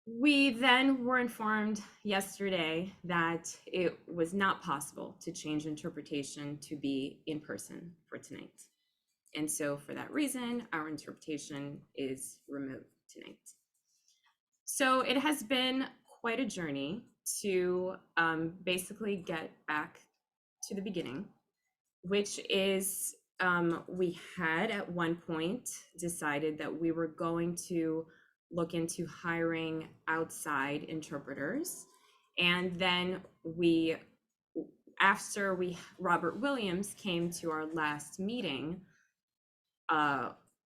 We then were informed yesterday that it was not possible to change interpretation to be in person for tonight. And so for that reason, our interpretation is remote tonight. So it has been quite a journey to basically get back to the beginning, which is we had at one point decided that we were going to look into hiring outside interpreters. And then after Robert Williams came to our last meeting,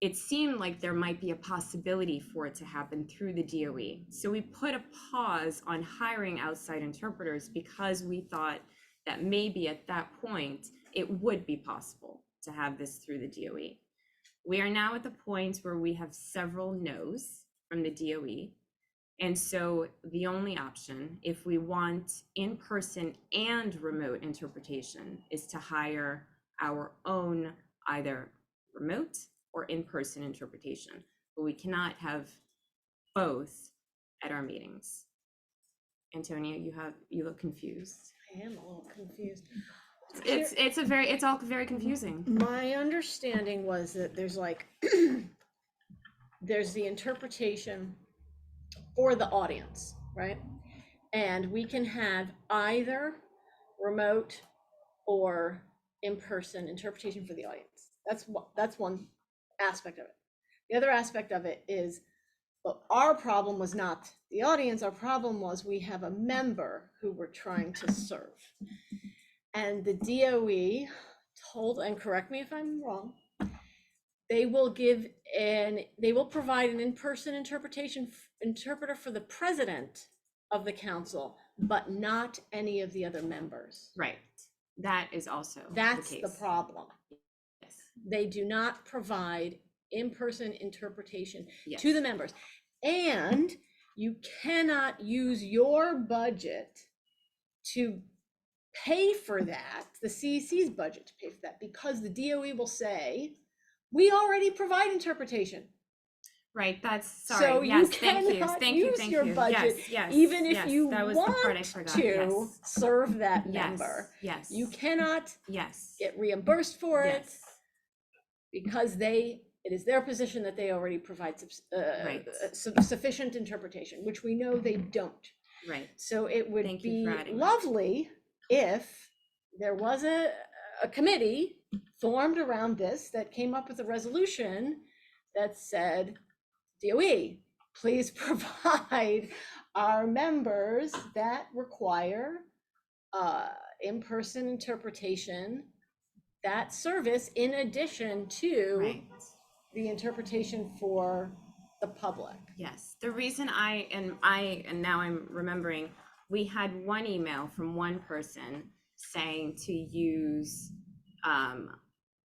it seemed like there might be a possibility for it to happen through the DOE. So we put a pause on hiring outside interpreters because we thought that maybe at that point it would be possible to have this through the DOE. We are now at the point where we have several no's from the DOE. And so the only option, if we want in-person and remote interpretation, is to hire our own either remote or in-person interpretation, but we cannot have both at our meetings. Antonia, you look confused. I am a little confused. It's all very confusing. My understanding was that there's like, there's the interpretation for the audience, right? And we can have either remote or in-person interpretation for the audience. That's one aspect of it. The other aspect of it is, well, our problem was not the audience. Our problem was we have a member who we're trying to serve. And the DOE told, and correct me if I'm wrong, they will provide an in-person interpreter for the president of the council, but not any of the other members. Right. That is also That's the the case. problem. Yes. They do not provide in-person interpretation Yes. to the members. And you cannot use your budget to pay for that, the CEC's budget to pay for that, because the DOE will say, we already provide interpretation. Right, that's, So sorry, you yes, thank you, cannot thank you, use thank your you. budget, Yes, yes, even if yes, you that was the part I want forgot. to Yes. serve that Yes, member. yes. You cannot Yes. get reimbursed for it Yes. because it is their position that they already provide Right. sufficient interpretation, which we know they don't. Right. So it would Thank you be for adding that. lovely if there was a committee formed around this that came up with a resolution that said, DOE, please provide our members that require in-person interpretation, that service, in addition to Right. the interpretation for the public. Yes, the reason and now I'm remembering, we had one email from one person saying to use,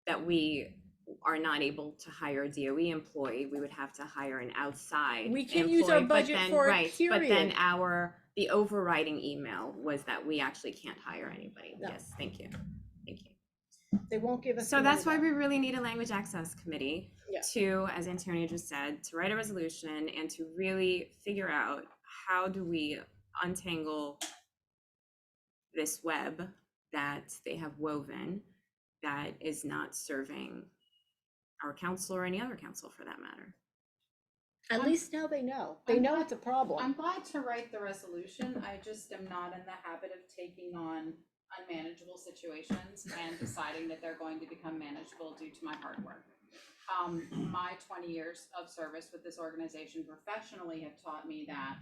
that we are not able to hire a DOE employee, we would have to hire an outside We can use our employee, but budget then- for it, right, But then period. the overriding email was that we actually can't hire anybody. No. Yes, thank you, thank you. They won't give us. So the money that's why back. we really need a language access committee Yeah. to, as Antonia just said, to write a resolution and to really figure out how do we untangle this web that they have woven that is not serving our council or any other council for that matter. At least now they know. They know it's a problem. I'm glad to write the resolution. I just am not in the habit of taking on unmanageable situations and deciding that they're going to become manageable due to my hard work. My 20 years of service with this organization professionally have taught me that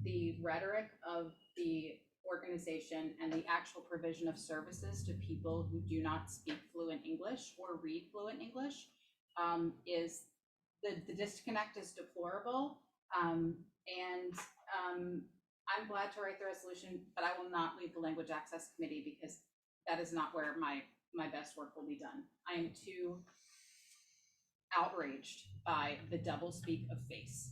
the rhetoric of the organization and the actual provision of services to people who do not speak fluent English or read fluent English is the disconnect is deplorable. I'm glad to write the resolution, but I will not lead the language access committee because that is not where my best work will be done. I am too outraged by the doublespeak of face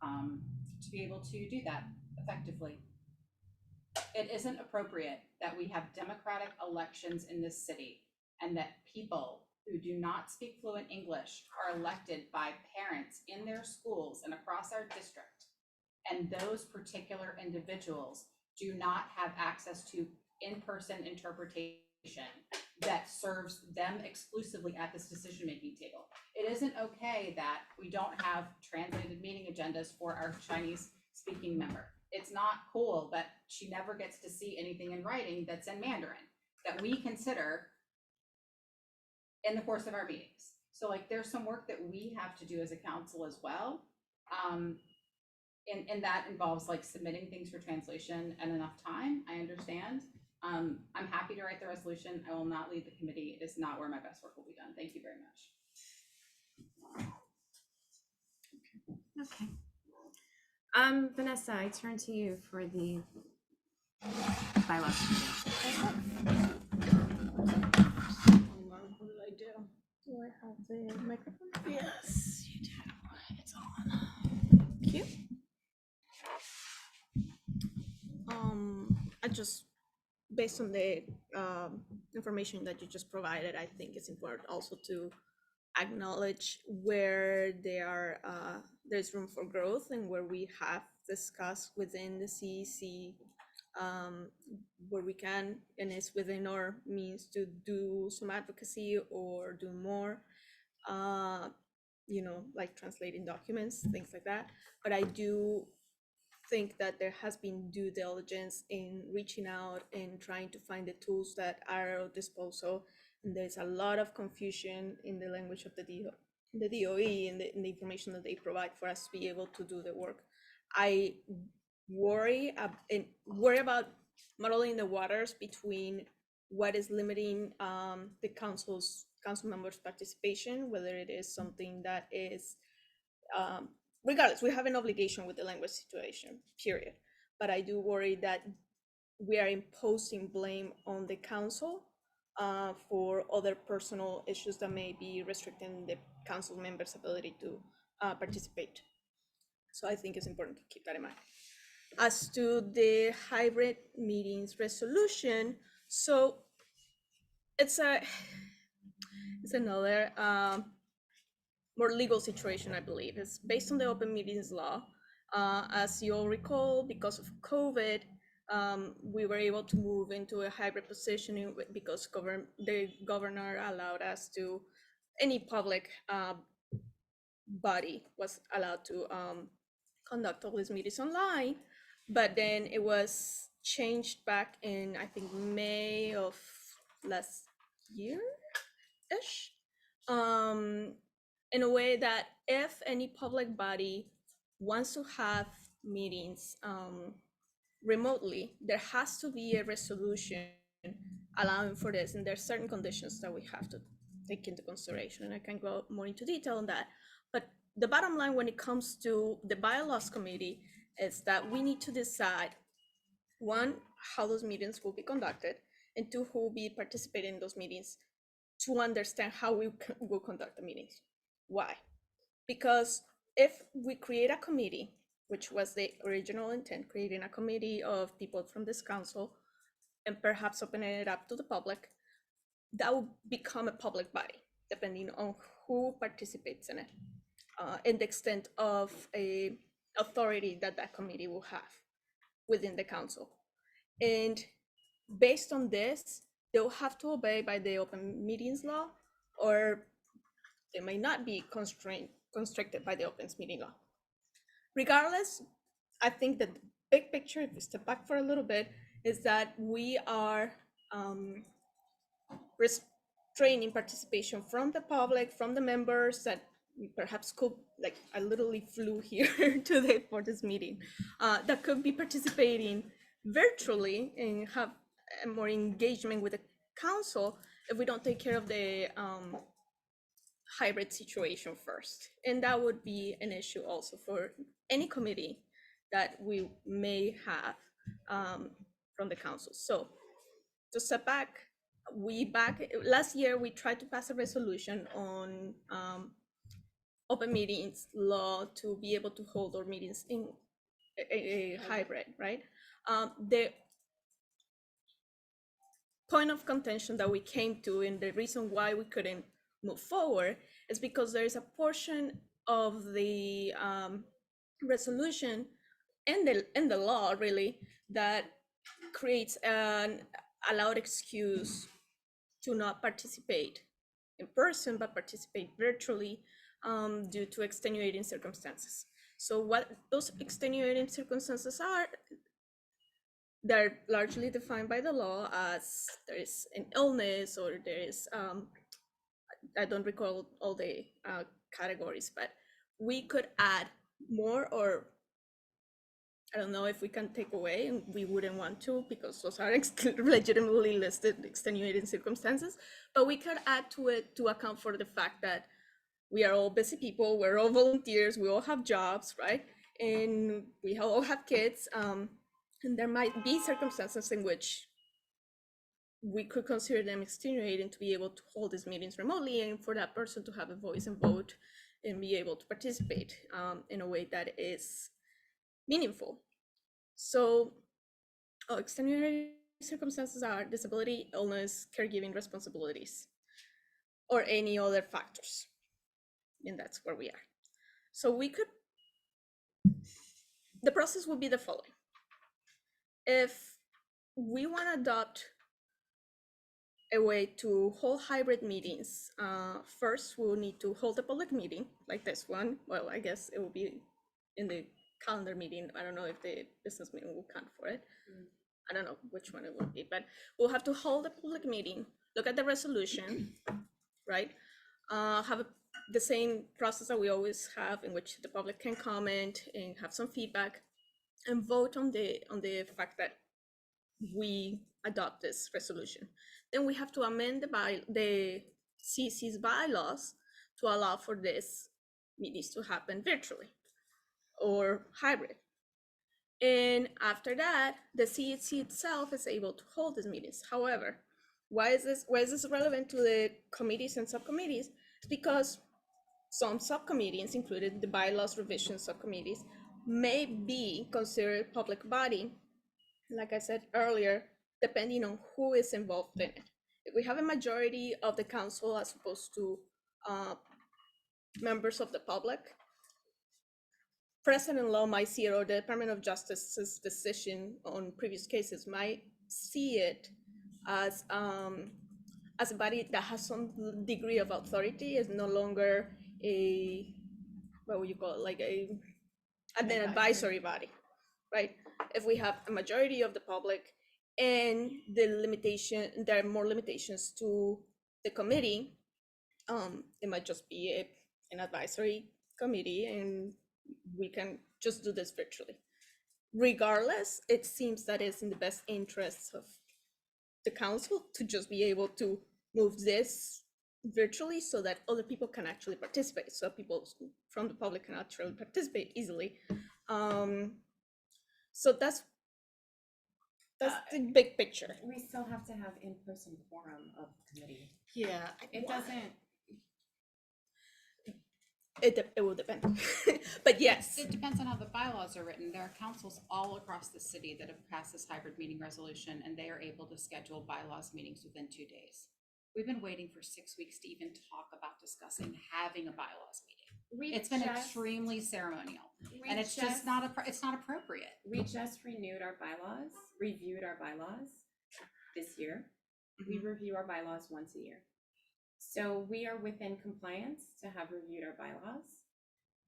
to be able to do that effectively. It isn't appropriate that we have democratic elections in this city and that people who do not speak fluent English are elected by parents in their schools and across our district. And those particular individuals do not have access to in-person interpretation that serves them exclusively at this decision-making table. It isn't okay that we don't have translated meeting agendas for our Chinese-speaking member. It's not cool that she never gets to see anything in writing that's in Mandarin that we consider in the course of our meetings. So like there's some work that we have to do as a council as well. And that involves like submitting things for translation and enough time, I understand. I'm happy to write the resolution. I will not lead the committee. It is not where my best work will be done. Thank you very much. Okay. Vanessa, I turn to you for the bylaws. What did I do? Do I have the microphone? Yes, you do. It's on. Thank you. I just, based on the information that you just provided, I think it's important also to acknowledge where there's room for growth and where we have discussed within the CEC where we can and it's within our means to do some advocacy or do more, like translating documents, things like that. But I do think that there has been due diligence in reaching out and trying to find the tools that are at our disposal. And there's a lot of confusion in the language of the DOE and the information that they provide for us to be able to do the work. I worry about muddling the waters between what is limiting the council members' participation, whether it is something that is regardless, we have an obligation with the language situation, period. But I do worry that we are imposing blame on the council for other personal issues that may be restricting the council members' ability to participate. So I think it's important to keep that in mind. As to the hybrid meetings resolution, so it's another more legal situation, I believe. It's based on the open meetings law. As you all recall, because of COVID, we were able to move into a hybrid positioning because the governor allowed us to, any public body was allowed to conduct all these meetings online, but then it was changed back in, I think, May of last year-ish. In a way that if any public body wants to have meetings remotely, there has to be a resolution allowing for this, and there's certain conditions that we have to take into consideration, and I can go more into detail on that. But the bottom line when it comes to the bylaws committee is that we need to decide, one, how those meetings will be conducted, and two, who will be participating in those meetings, to understand how we will conduct the meetings. Why? Because if we create a committee, which was the original intent, creating a committee of people from this council and perhaps opening it up to the public, that will become a public body, depending on who participates in it and the extent of a authority that that committee will have within the council. And based on this, they'll have to obey by the open meetings law, or they may not be constricted by the open meeting law. Regardless, I think that the big picture, if we step back for a little bit, is that we are restraining participation from the public, from the members that perhaps could, like I literally flew here today for this meeting, that could be participating virtually and have more engagement with the council if we don't take care of the hybrid situation first. And that would be an issue also for any committee that we may have from the council. So to step back, last year we tried to pass a resolution on open meetings law to be able to hold our meetings in a hybrid, right? The point of contention that we came to, and the reason why we couldn't move forward, is because there is a portion of the resolution and the law really that creates an allowed excuse to not participate in person but participate virtually due to extenuating circumstances. So what those extenuating circumstances are, they're largely defined by the law as there is an illness or there is I don't recall all the categories, but we could add more, or I don't know if we can take away, and we wouldn't want to because those are legitimately listed extenuating circumstances, but we could add to it to account for the fact that we are all busy people, we're all volunteers, we all have jobs, right? And we all have kids, and there might be circumstances in which we could consider them extenuating to be able to hold these meetings remotely and for that person to have a voice and vote and be able to participate in a way that is meaningful. So extenuating circumstances are disability, illness, caregiving responsibilities, or any other factors. And that's where we are. So the process would be the following. If we want to adopt a way to hold hybrid meetings, first we'll need to hold a public meeting like this one. Well, I guess it will be in the calendar meeting. I don't know if the business meeting will count for it. I don't know which one it will be, but we'll have to hold a public meeting, look at the resolution, right? Have the same process that we always have, in which the public can comment and have some feedback, and vote on the fact that we adopt this resolution. Then we have to amend the CEC's bylaws to allow for this meetings to happen virtually or hybrid. And after that, the CEC itself is able to hold these meetings. However, why is this relevant to the committees and subcommittees? It's because some subcommittees, including the bylaws revision subcommittees, may be considered public body, like I said earlier, depending on who is involved in it. If we have a majority of the council as opposed to members of the public, President-in-law might see it, or the Department of Justice's decision on previous cases might see it as a body that has some degree of authority, is no longer a, what would you call it, like an advisory body, right? If we have a majority of the public and there are more limitations to the committee, it might just be an advisory committee and we can just do this virtually. Regardless, it seems that it's in the best interests of the council to just be able to move this virtually so that other people can actually participate. So people from the public can actually participate easily. So that's the big picture. We still have to have in-person quorum of the committee. Yeah. It doesn't. It will depend, but yes. It depends on how the bylaws are written. There are councils all across the city that have passed this hybrid meeting resolution, and they are able to schedule bylaws meetings within 2 days. We've been waiting for 6 weeks to even talk about discussing having a bylaws meeting. It's been extremely ceremonial, and it's just not appropriate. We just reviewed our bylaws this year. We review our bylaws once a year. So we are within compliance to have reviewed our bylaws.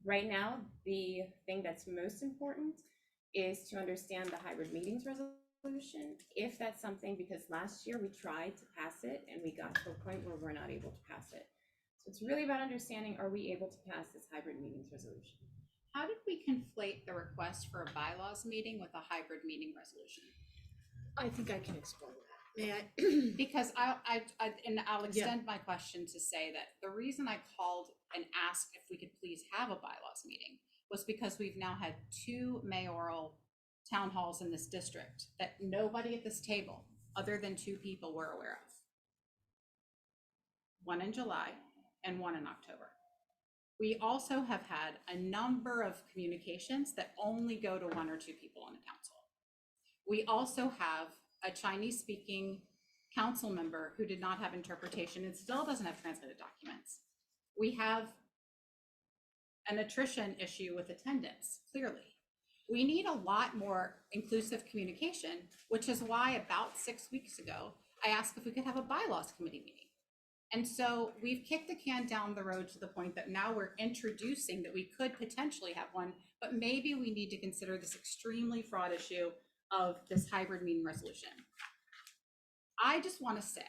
Right now, the thing that's most important is to understand the hybrid meetings resolution. If that's something, because last year we tried to pass it and we got to a point where we're not able to pass it. So it's really about understanding, are we able to pass this hybrid meetings resolution? How did we conflate the request for a bylaws meeting with a hybrid meeting resolution? I think I can explain that. May I? Because I'll extend my question to say that the reason I called and asked if we could please have a bylaws meeting was because we've now had 2 mayoral town halls in this district that nobody at this table, other than 2 people, were aware of. One in July and one in October. We also have had a number of communications that only go to 1 or 2 people on the council. We also have a Chinese-speaking council member who did not have interpretation and still doesn't have translated documents. We have an attrition issue with attendance, clearly. We need a lot more inclusive communication, which is why about 6 weeks ago, I asked if we could have a bylaws committee meeting. And so we've kicked the can down the road to the point that now we're introducing that we could potentially have one, but maybe we need to consider this extremely fraught issue of this hybrid meeting resolution. I just want to say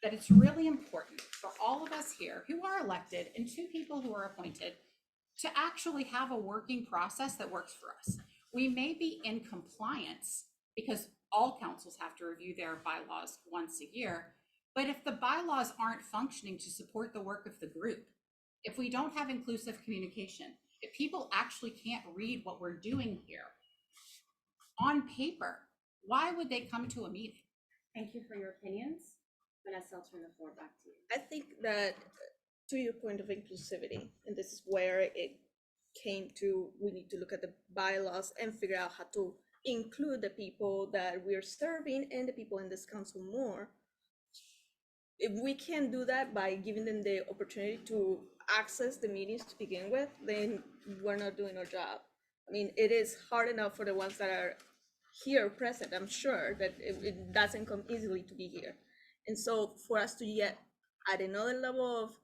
that it's really important for all of us here who are elected and 2 people who are appointed to actually have a working process that works for us. We may be in compliance because all councils have to review their bylaws once a year, but if the bylaws aren't functioning to support the work of the group, if we don't have inclusive communication, if people actually can't read what we're doing here on paper, why would they come to a meeting? Thank you for your opinions. Vanessa, I'll turn the floor back to you. I think that to your point of inclusivity, and this is where it came to, we need to look at the bylaws and figure out how to include the people that we're serving and the people in this council more. If we can do that by giving them the opportunity to access the meetings to begin with, then we're not doing our job. I mean, it is hard enough for the ones that are here present. I'm sure that it doesn't come easily to be here. And so for us to yet add another level of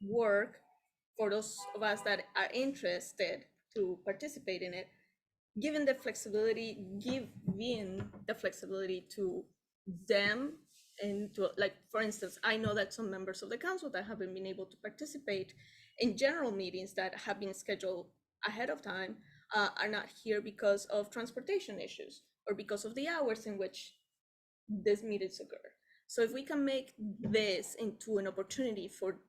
work for those of us that are interested to participate in it, giving the flexibility to them. And to, like, for instance, I know that some members of the council that haven't been able to participate in general meetings that have been scheduled ahead of time are not here because of transportation issues or because of the hours in which these meetings occur. So if we can make this into an opportunity for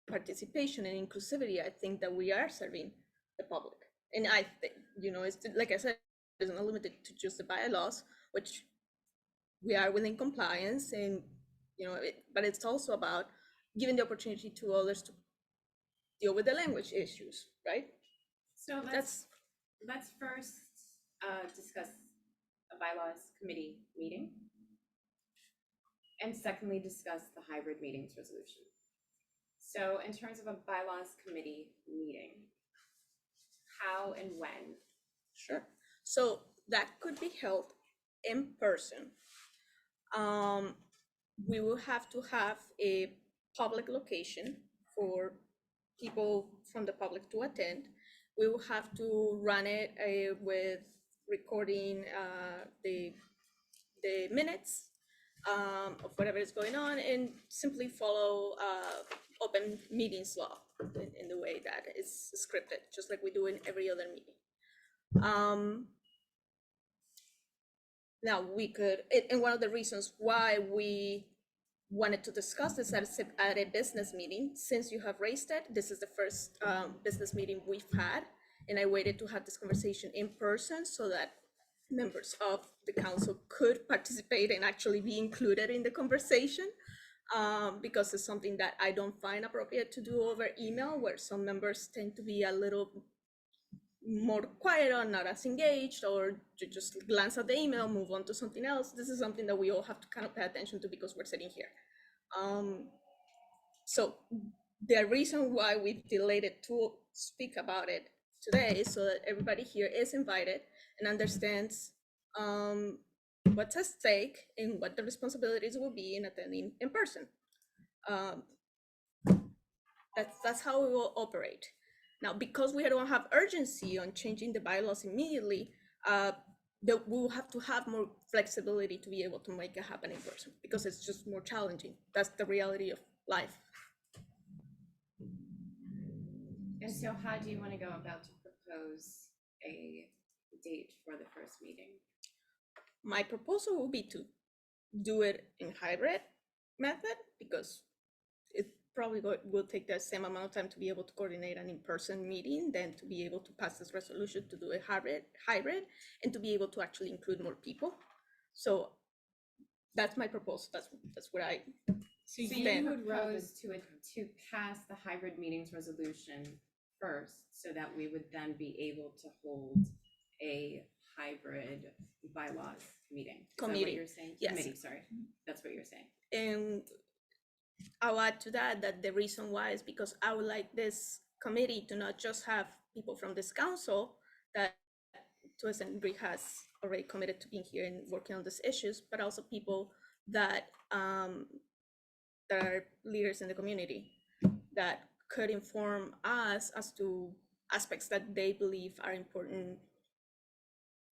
participation and inclusivity, I think that we are serving the public. And I think, it's like I said, it's not limited to just the bylaws, which we are within compliance, and but it's also about giving the opportunity to others to deal with the language issues, right? So let's first discuss a bylaws committee meeting, and secondly discuss the hybrid meetings resolution. So in terms of a bylaws committee meeting, how and when? Sure. So that could be held in person. We will have to have a public location for people from the public to attend. We will have to run it with recording the minutes of whatever is going on, and simply follow open meetings law in the way that is scripted, just like we do in every other meeting. Now we could, and one of the reasons why we wanted to discuss this at a business meeting, since you have raised it, this is the first business meeting we've had, and I waited to have this conversation in person so that members of the council could participate and actually be included in the conversation, because it's something that I don't find appropriate to do over email, where some members tend to be a little more quiet or not as engaged, or to just glance at the email, move on to something else. This is something that we all have to kind of pay attention to because we're sitting here. So the reason why we delayed it to speak about it today is so that everybody here is invited and understands what's at stake and what the responsibilities will be in attending in person. That's how we will operate. Now, because we don't have urgency on changing the bylaws immediately, that we'll have to have more flexibility to be able to make it happen in person, because it's just more challenging. That's the reality of life. And so how do you want to go about to propose a date for the first meeting? My proposal will be to do it in hybrid method, because probably will take the same amount of time to be able to coordinate an in-person meeting than to be able to pass this resolution to do a hybrid and to be able to actually include more people. So that's my proposal. That's what I So you stand. would propose to pass the hybrid meetings resolution first, so that we would then be able to hold a hybrid bylaws meeting. Is that what Committee. you're saying? Yes. Committee, sorry. That's what you're saying. And I'll add to that the reason why is because I would like this committee to not just have people from this council that to us and Rick has already committed to being here and working on these issues, but also people that that are leaders in the community that could inform us as to aspects that they believe are important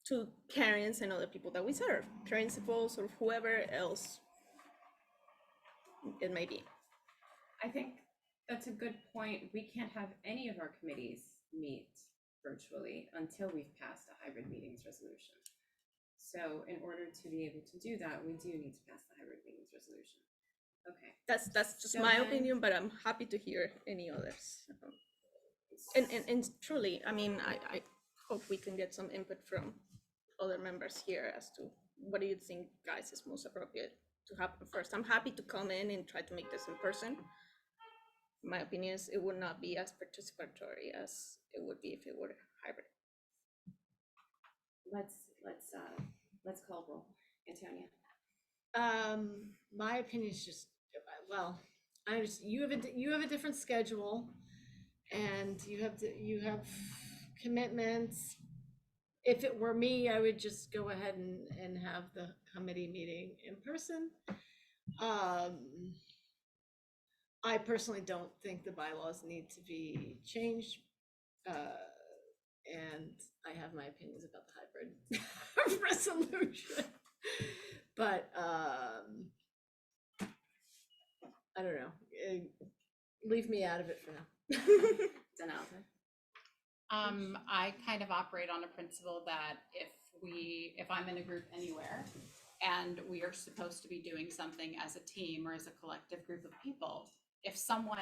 to parents and other people that we serve, principals or whoever else it may be. I think that's a good point. We can't have any of our committees meet virtually until we've passed a hybrid meetings resolution. So in order to be able to do that, we do need to pass the hybrid meetings resolution. Okay. That's just So my then- opinion, but I'm happy to hear any others. And truly, I mean, I hope we can get some input from other members here as to what do you think, guys, is most appropriate to happen first. I'm happy to come in and try to make this in person. My opinion is it would not be as participatory as it would be if it were hybrid. Let's call roll. Antonia. My opinion is just, well, I understand you have a different schedule and you have commitments. If it were me, I would just go ahead and have the committee meeting in person. I personally don't think the bylaws need to be changed. And I have my opinions about the hybrid resolution. But I don't know. Leave me out of it for now. Donalda. I kind of operate on a principle that if I'm in a group anywhere and we are supposed to be doing something as a team or as a collective group of people, if someone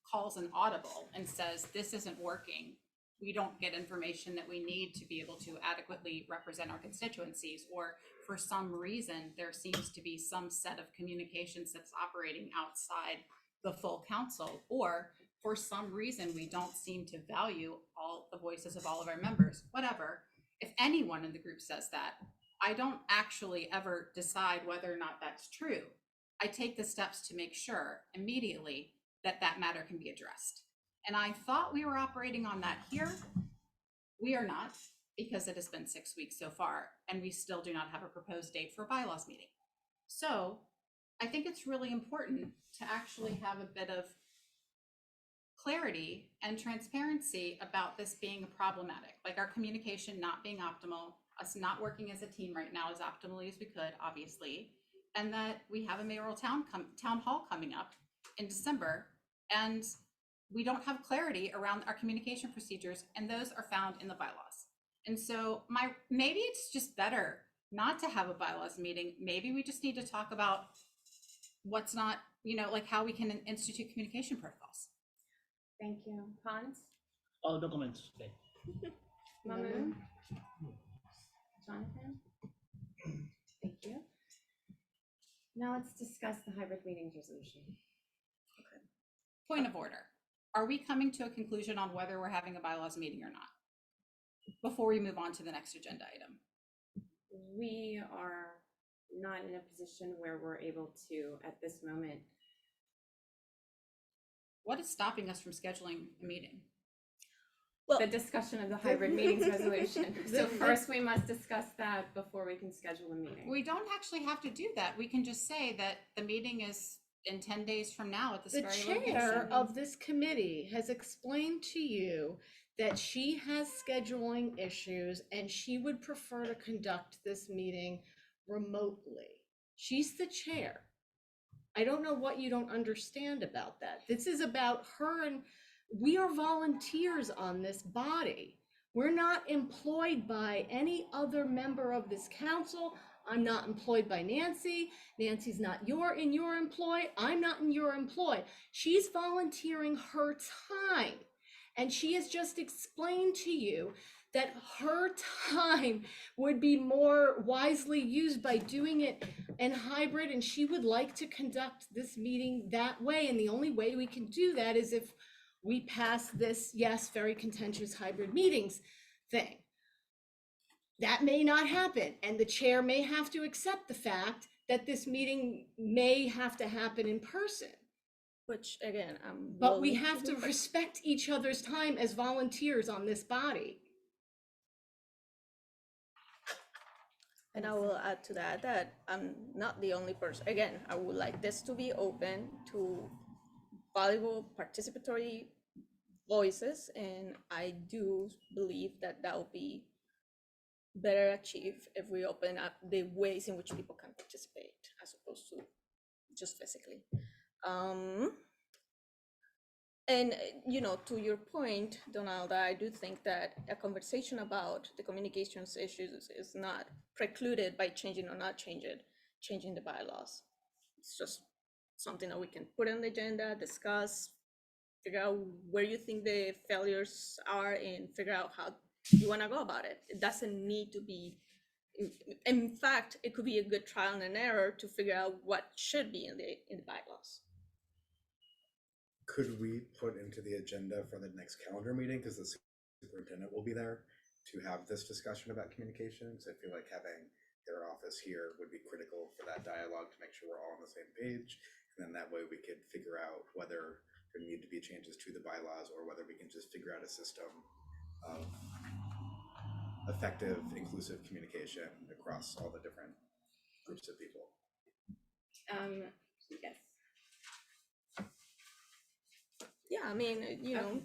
calls an audible and says, this isn't working, we don't get information that we need to be able to adequately represent our constituencies, or for some reason, there seems to be some set of communications that's operating outside the full council, or for some reason, we don't seem to value all the voices of all of our members, whatever. If anyone in the group says that, I don't actually ever decide whether or not that's true. I take the steps to make sure immediately that that matter can be addressed. And I thought we were operating on that here. We are not, because it has been 6 weeks so far, and we still do not have a proposed date for a bylaws meeting. So I think it's really important to actually have a bit of clarity and transparency about this being problematic, like our communication not being optimal, us not working as a team right now as optimally as we could, obviously, and that we have a mayoral town hall coming up in December, and we don't have clarity around our communication procedures, and those are found in the bylaws. And so maybe it's just better not to have a bylaws meeting. Maybe we just need to talk about what's not, like how we can institute communication protocols. Thank you. Hans? All documents, okay. Mamoon? Jonathan? Thank you. Now let's discuss the hybrid meetings resolution. Okay. Point of order. Are we coming to a conclusion on whether we're having a bylaws meeting or not before we move on to the next agenda item? We are not in a position where we're able to, at this moment. What is stopping us from scheduling a meeting? Well, the discussion of the hybrid meetings resolution. So first we must discuss that before we can schedule a meeting. We don't actually have to do that. We can just say that the meeting is in 10 days from now at this The very chair location. of this committee has explained to you that she has scheduling issues and she would prefer to conduct this meeting remotely. She's the chair. I don't know what you don't understand about that. This is about her, and we are volunteers on this body. We're not employed by any other member of this council, I'm not employed by Nancy. Nancy's not in your employ. I'm not in your employ. She's volunteering her time. And she has just explained to you that her time would be more wisely used by doing it in hybrid, and she would like to conduct this meeting that way. And the only way we can do that is if we pass this, yes, very contentious hybrid meetings thing. That may not happen, and the chair may have to accept the fact that this meeting may have to happen in person. Which again, I'm. But we willing have to do. respect each other's time as volunteers on this body. And I will add to that that I'm not the only person. Again, I would like this to be open to valuable participatory voices, and I do believe that that will be better achieved if we open up the ways in which people can participate as opposed to just physically. And you know, to your point, Donalda, I do think that a conversation about the communications issues is not precluded by changing or not changing the bylaws. It's just something that we can put on the agenda, discuss, figure out where you think the failures are, and figure out how you want to go about it. It doesn't need to be. In fact, it could be a good trial and error to figure out what should be in the bylaws. Could we put into the agenda for the next calendar meeting, because the superintendent will be there, to have this discussion about communications? I feel like having their office here would be critical for that dialogue to make sure we're all on the same page. And then that way we could figure out whether there need to be changes to the bylaws or whether we can just figure out a system of effective, inclusive communication across all the different groups of people. Yes. Yeah, I mean, you know,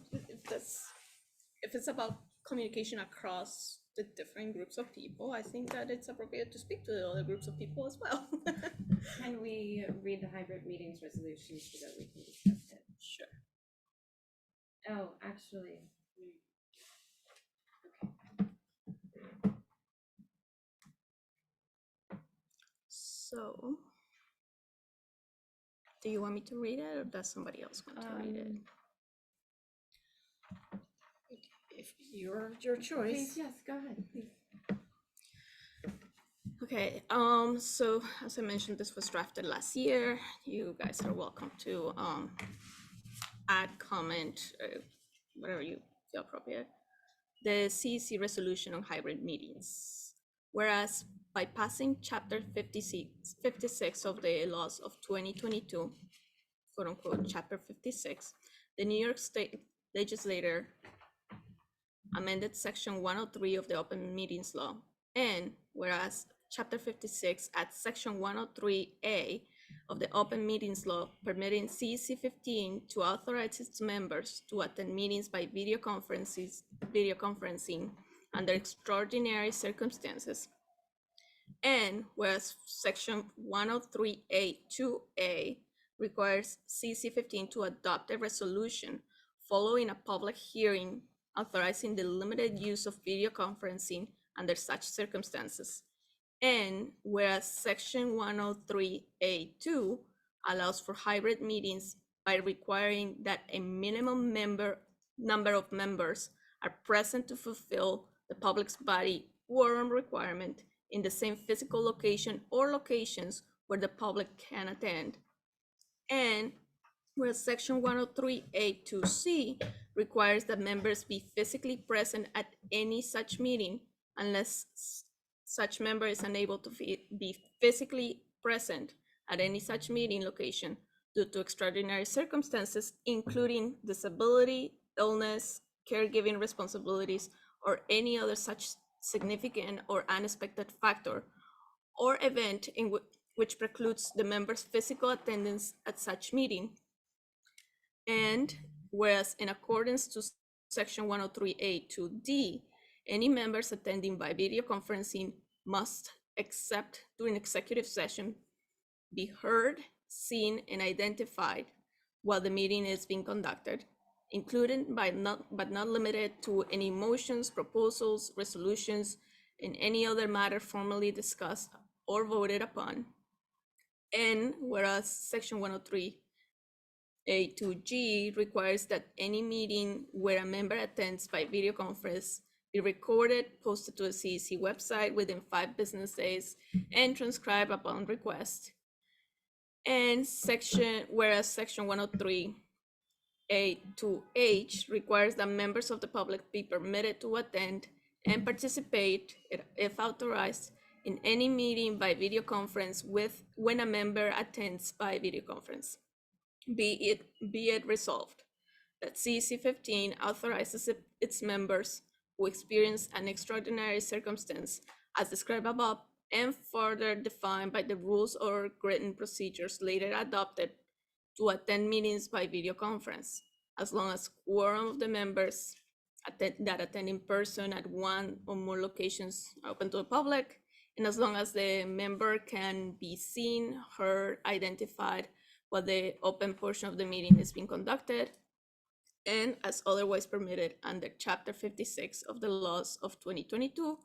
if it's about communication across the different groups of people, I think that it's appropriate to speak to the other groups of people as well. Can we read the hybrid meetings resolution so that we can discuss it? Sure. Oh, actually. So, do you want me to read it, or does somebody else want to read it? If your choice. Please, yes, go ahead, please. Okay, so as I mentioned, this was drafted last year. You guys are welcome to add, comment, whatever you feel appropriate. The CEC resolution on hybrid meetings. Whereas by passing chapter 56 of the laws of 2022, quote unquote, chapter 56, the New York State legislature amended section 103 of the open meetings law. And whereas chapter 56 adds section 103A of the open meetings law, permitting CEC 15 to authorize its members to attend meetings by video conferencing under extraordinary circumstances. And whereas section 103A2A requires CEC 15 to adopt a resolution following a public hearing authorizing the limited use of video conferencing under such circumstances. And whereas section 103A2 allows for hybrid meetings by requiring that a minimum number of members are present to fulfill the public's body quorum requirement in the same physical location or locations where the public can attend. And whereas section 103A2C requires that members be physically present at any such meeting unless such member is unable to be physically present at any such meeting location due to extraordinary circumstances, including disability, illness, caregiving responsibilities, or any other such significant or unexpected factor or event in which precludes the member's physical attendance at such meeting. And whereas in accordance to section 103A2D, any members attending by video conferencing must, except during executive session, be heard, seen, and identified while the meeting is being conducted, including but not limited to any motions, proposals, resolutions, and any other matter formally discussed or voted upon. And whereas section 103A2G requires that any meeting where a member attends by video conference be recorded, posted to the CEC website within 5 business days, and transcribed upon request. And whereas section 103A2H requires that members of the public be permitted to attend and participate, if authorized, in any meeting by video conference when a member attends by video conference. Be it resolved that CEC 15 authorizes its members who experience an extraordinary circumstance as described above and further defined by the rules or written procedures later adopted to attend meetings by video conference, as long as quorum of the members that attend in person at one or more locations open to the public, and as long as the member can be seen, heard, identified while the open portion of the meeting is being conducted, and as otherwise permitted under Chapter 56 of the laws of 2022,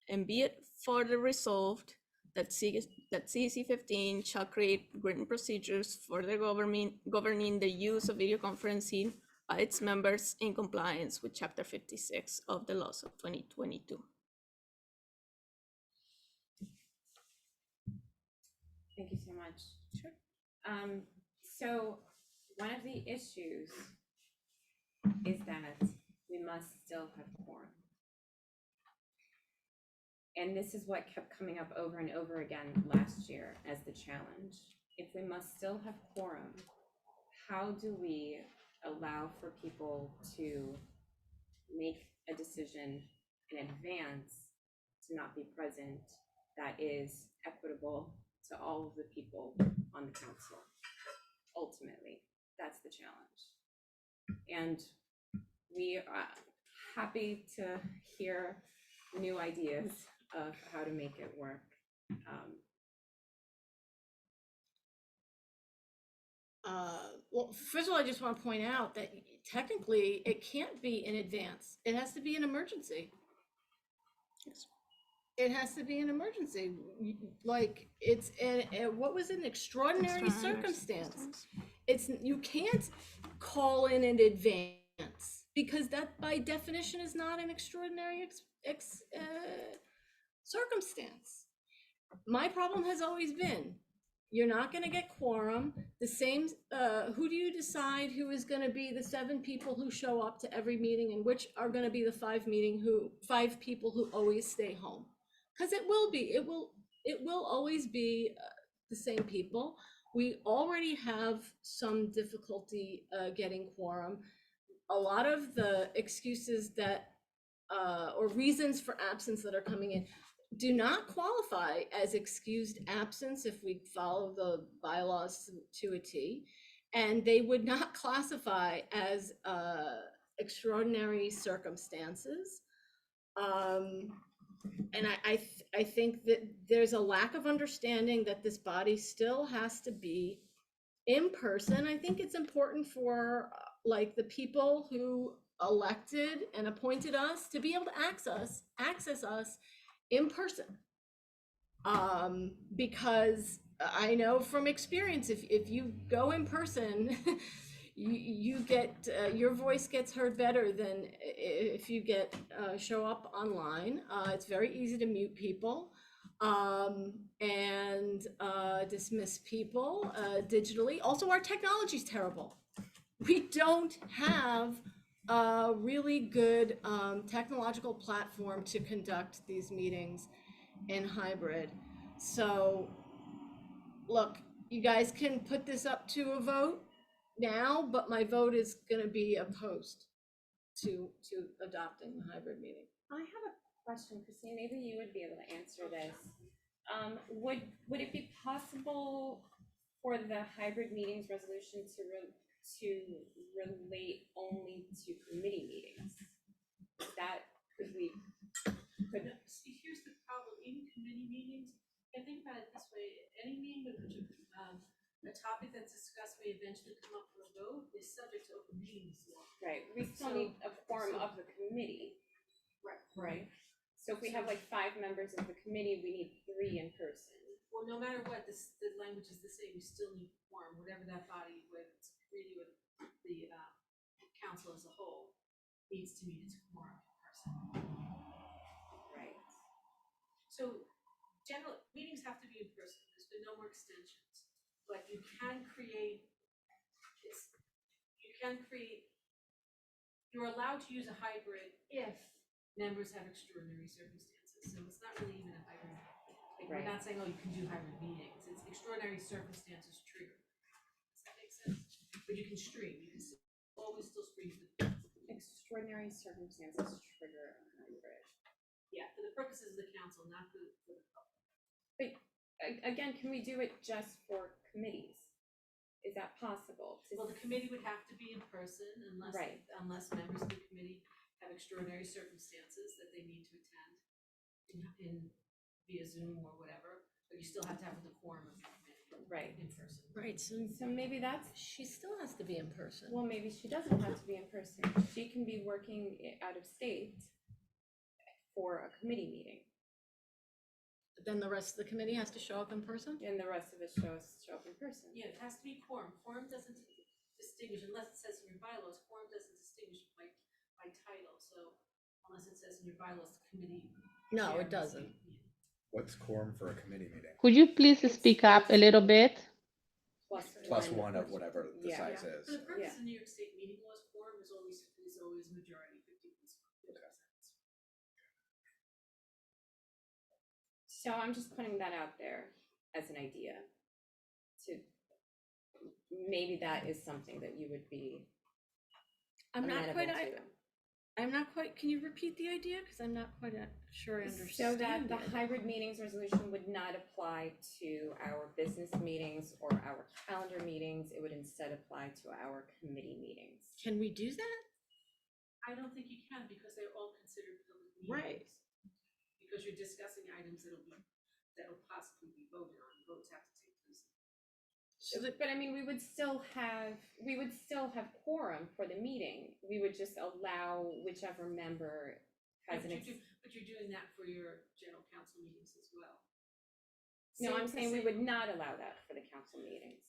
and be it further resolved that CEC 15 shall create written procedures for the governing the use of video conferencing by its members in compliance with Chapter 56 of the laws of 2022. Thank you so much. Sure. So one of the issues is that we must still have quorum. And this is what kept coming up over and over again last year as the challenge. If we must still have quorum, how do we allow for people to make a decision in advance to not be present that is equitable to all of the people on the council? Ultimately, that's the challenge. And we are happy to hear new ideas of how to make it work. Well, first of all, I just want to point out that technically it can't be in advance. It has to be an emergency. It has to be an emergency. Like it's what was an extraordinary circumstance. You can't call in advance because that by definition is not an extraordinary circumstance. My problem has always been, you're not going to get quorum. The same, who do you decide who is going to be the 7 people who show up to every meeting and which are going to be the 5 people who always stay home? Because it will always be the same people. We already have some difficulty getting quorum. A lot of the excuses that or reasons for absence that are coming in do not qualify as excused absence if we follow the bylaws to a T, and they would not classify as extraordinary circumstances. And I think that there's a lack of understanding that this body still has to be in person. I think it's important for like the people who elected and appointed us to be able to access us in person. Because I know from experience, if you go in person, you get your voice gets heard better than if you show up online. It's very easy to mute people and dismiss people digitally. Also, our technology is terrible. We don't have a really good technological platform to conduct these meetings in hybrid. So look, you guys can put this up to a vote now, but my vote is going to be opposed to adopting the hybrid meeting. I have a question, Christine. Maybe you would be able to answer this. Would it be possible for the hybrid meetings resolution to relate only to committee meetings? Could we? See, here's the problem. In committee meetings, I think about it this way: any meeting in which a topic that's discussed may eventually come up for a vote is subject to open meetings law. Right. We still need a quorum of the committee. Right. So if we have like 5 members of the committee, we need 3 in person. Well, no matter what, the language is the same, you still need quorum, whatever that body, whether it's a committee or the council as a whole, needs to meet its quorum in person. Right. So general, meetings have to be in person, there's been no more extensions, but you can create, you're allowed to use a hybrid if members have extraordinary circumstances, so it's not really even a hybrid. Like, we're Right. not saying, oh, you can do hybrid meetings, it's extraordinary circumstances trigger. Does that make sense? But you can stream, you can always still stream the. Extraordinary circumstances trigger a hybrid. Yeah, for the purposes of the council, not for the public. But again, can we do it just for committees? Is that possible? Well, the committee would have to be in person unless, Right. unless members of the committee have extraordinary circumstances that they need to attend in via Zoom or whatever, but you still have to have the quorum of the committee. Right. In person. Right, So maybe that's, she still has to be in person. well, maybe she doesn't have to be in person. She can be working out of state for a committee meeting. But then the rest of the committee has to show up in person? And the rest of us show up in person. Yeah, it has to be quorum. Quorum doesn't distinguish, unless it says in your bylaws, quorum doesn't distinguish by title, so unless it says in your bylaws, the committee. No, chair it doesn't. must be- What's quorum for a committee meeting? Could you please speak up a little bit? Plus one of whatever the Yeah. size For is. the purpose of New York State meeting laws, quorum is always majority, 50%. So I'm just putting that out there as an idea. To maybe that is something that you would be I'm not quite, amenable to. I'm not quite, can you repeat the idea? Because I'm not quite sure I So understand. that the it. hybrid meetings resolution would not apply to our business meetings or our calendar meetings. It would instead apply to our committee meetings. Can we do that? I don't think you can because they're all considered public meetings. Right. Because you're discussing items that'll possibly be voted on, votes have to take place. But I mean, we would still have quorum for the meeting. We would just allow whichever member has an. But you're doing that for your general council meetings as well. No, I'm saying we would not allow that for the council meetings.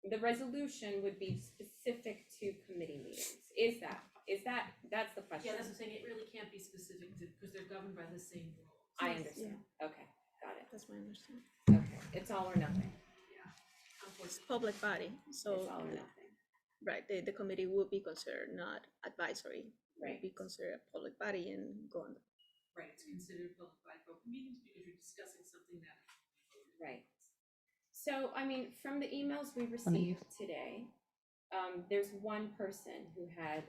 The resolution would be specific to committee meetings. That's the question? Yeah, that's what I'm saying, it really can't be specific to, because they're governed by the same rules. I understand. Okay, got it. That's my understanding. Okay, it's all or nothing. It's public body, so, It's all or nothing. right, the committee will be considered not advisory. Right. Will be considered a public body and go on. Right, it's considered public by open meetings because you're discussing something that. Right. So, I mean, from the emails we received today, there's one person who had,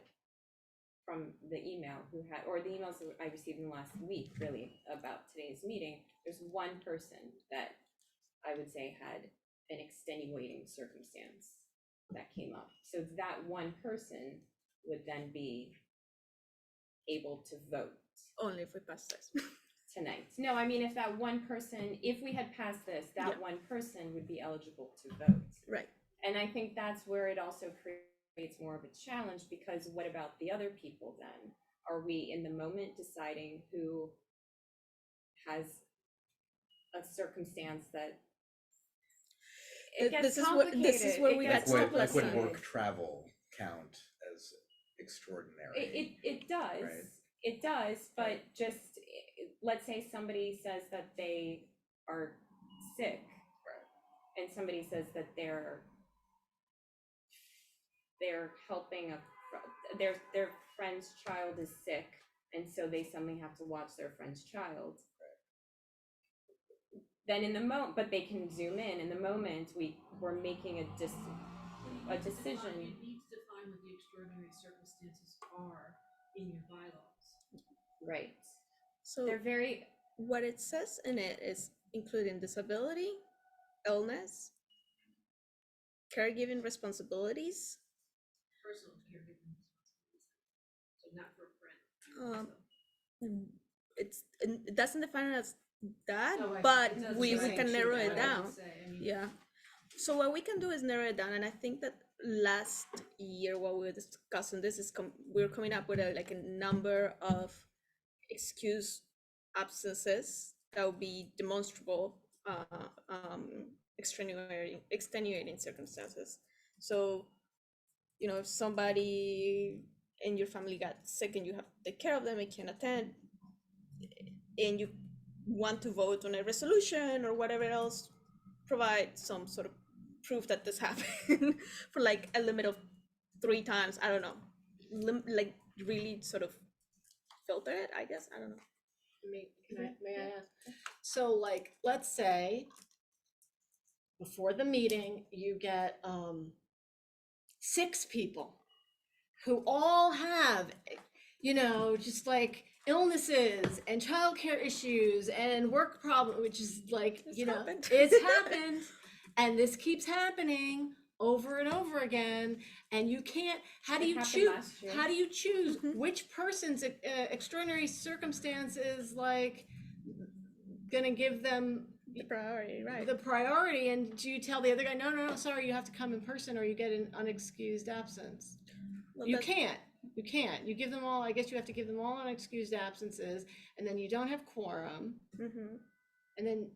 from the email, or the emails that I received in the last week, really, about today's meeting, there's one person that I would say had an extenuating circumstance that came up. So that one person would then be able to vote Only if we pass this. tonight. No, I mean, if that one person, if we had passed this, that Yeah. one person would be eligible to vote. Right. And I think that's where it also creates more of a challenge, because what about the other people then? Are we in the moment deciding who has a circumstance that it gets This is complicated? where It we gets got Like would complicated. work travel count as extraordinary? It does, Right. it does, but just, let's say somebody says that they are sick. Right. And somebody says that they're helping their friend's child is sick, and so they suddenly have to watch their friend's child. Then in the moment, but they can zoom in the moment we're making a decision. You need to define what the extraordinary circumstances are in your bylaws. Right. So They're very, what it says in it is including disability, illness, caregiving responsibilities. Personal caregiving responsibilities. So not for a friend. It doesn't define it as that, No, but it doesn't we say can choose narrow that, it I would down. say. I mean, Yeah. So what we can do is narrow it down, and I think that last year while we were discussing this is we're coming up with like a number of excuse absences that would be demonstrable extenuating circumstances. So, you know, if somebody in your family got sick and you have to take care of them and can't attend, and you want to vote on a resolution or whatever else, provide some sort of proof that this happened for like a limit of 3 times. I don't know. Like really sort of filter it, I guess. I don't know. May I ask? So like, let's say before the meeting, you get 6 people who all have, you know, just like illnesses and childcare issues and work problem, which is like, It's you know, happened. it's happened. And this keeps happening over and over again. And you can't, how do It you happened choose? last year. How do you choose Mhm. which person's extraordinary circumstances like gonna give them The priority, right? the priority? And do you tell the other guy, no, no, no, sorry, you have to come in person or you get an unexcused absence? Well, You that- can't. You can't. You give them all, I guess you have to give them all unexcused absences, and then you don't have quorum. Mhm. And then,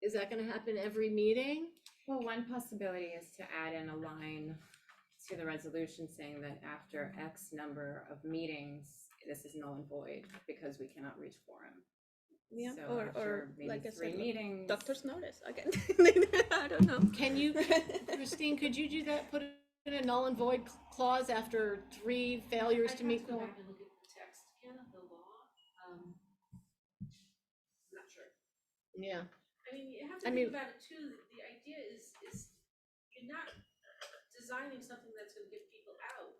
is that gonna happen every meeting? Well, one possibility is to add in a line to the resolution saying that after X number of meetings, this is null and void because we cannot reach quorum. Yeah, So or after maybe like I 3 said, meetings. doctor's notice again. I don't know. Can you, Christine, could you do that? Put in a null and void clause after 3 failures I'd to have meet to go quorum? back and look at the text again of the law. I'm not sure. Yeah. I mean, you have I to mean- think about it too. The idea is you're not designing something that's gonna get people out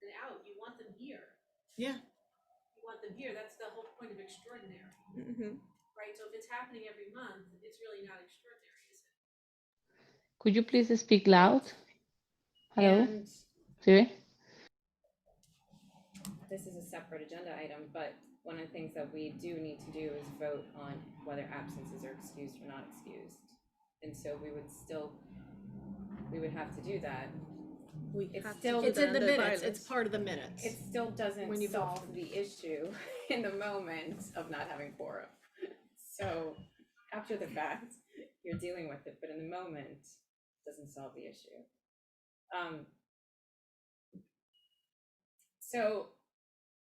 and out. You want them here. Yeah. You want them here. That's the whole point of extraordinary, Mhm. right? So if it's happening every month, it's really not extraordinary, is it? Could you please speak loud? Hello, And Siri? this is a separate agenda item, but one of the things that we do need to do is vote on whether absences are excused or not excused. And so we would have to do that. We It's have to still- do It's that in the under minutes. bylaws. It's part of the minutes. It still doesn't When you vote solve for- the issue in the moment of not having quorum. So after the fact, you're dealing with it, but in the moment, it doesn't solve the issue. So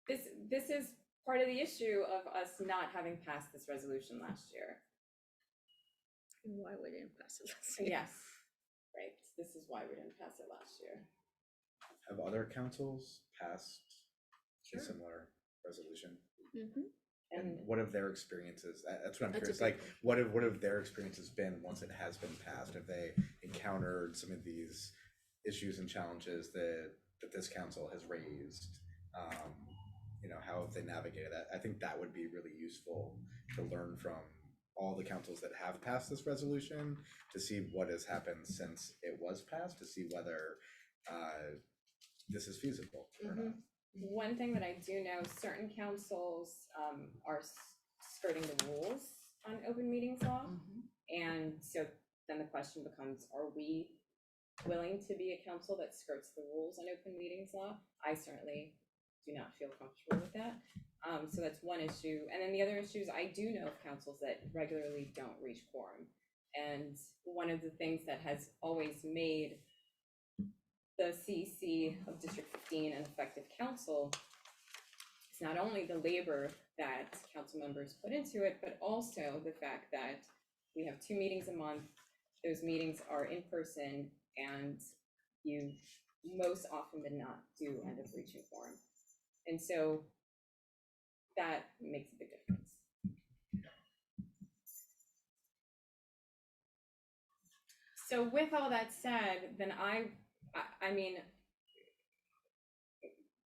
this is part of the issue of us not having passed this resolution last year. Why we didn't pass it last year? Yes, right. This is why we didn't pass it last year. Have other councils passed Sure. a similar resolution? Mhm. And And what have their experiences, that's what I'm That's a curious, good like, what have their experiences been once it has been passed? Have they encountered some of these issues and challenges that this council has raised? You know, how have they navigated that? I think that would be really useful to learn from all the councils that have passed this resolution, to see what has happened since it was passed, to see whether this is feasible or not. one thing that I do know, certain councils are skirting the rules on open meetings law. And so then the question becomes, are we willing to be a council that skirts the rules on open meetings law? I certainly do not feel comfortable with that. So that's one issue. And then the other issue is I do know of councils that regularly don't reach quorum. And one of the things that has always made the CEC of District 15 an effective council is not only the labor that council members put into it, but also the fact that we have 2 meetings a month. Those meetings are in person, and you most often than not do end up reaching quorum. And so that makes a big difference. So with all that said, then I mean,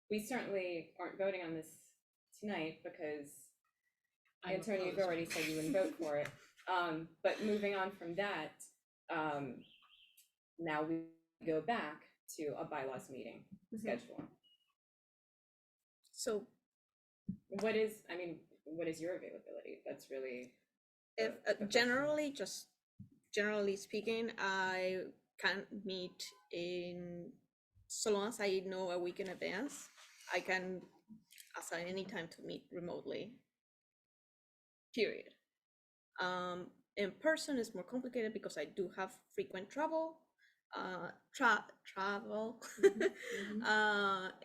we certainly aren't voting on this tonight because I'm Antonio, you've opposed. already said you wouldn't vote for it. But moving on from that, now we go back to a bylaws meeting schedule. So What is your availability? That's really if the question. generally speaking, I can meet so long as I know a week in advance, I can assign any time to meet remotely. Period. In person is more complicated because I do have frequent travel, travel,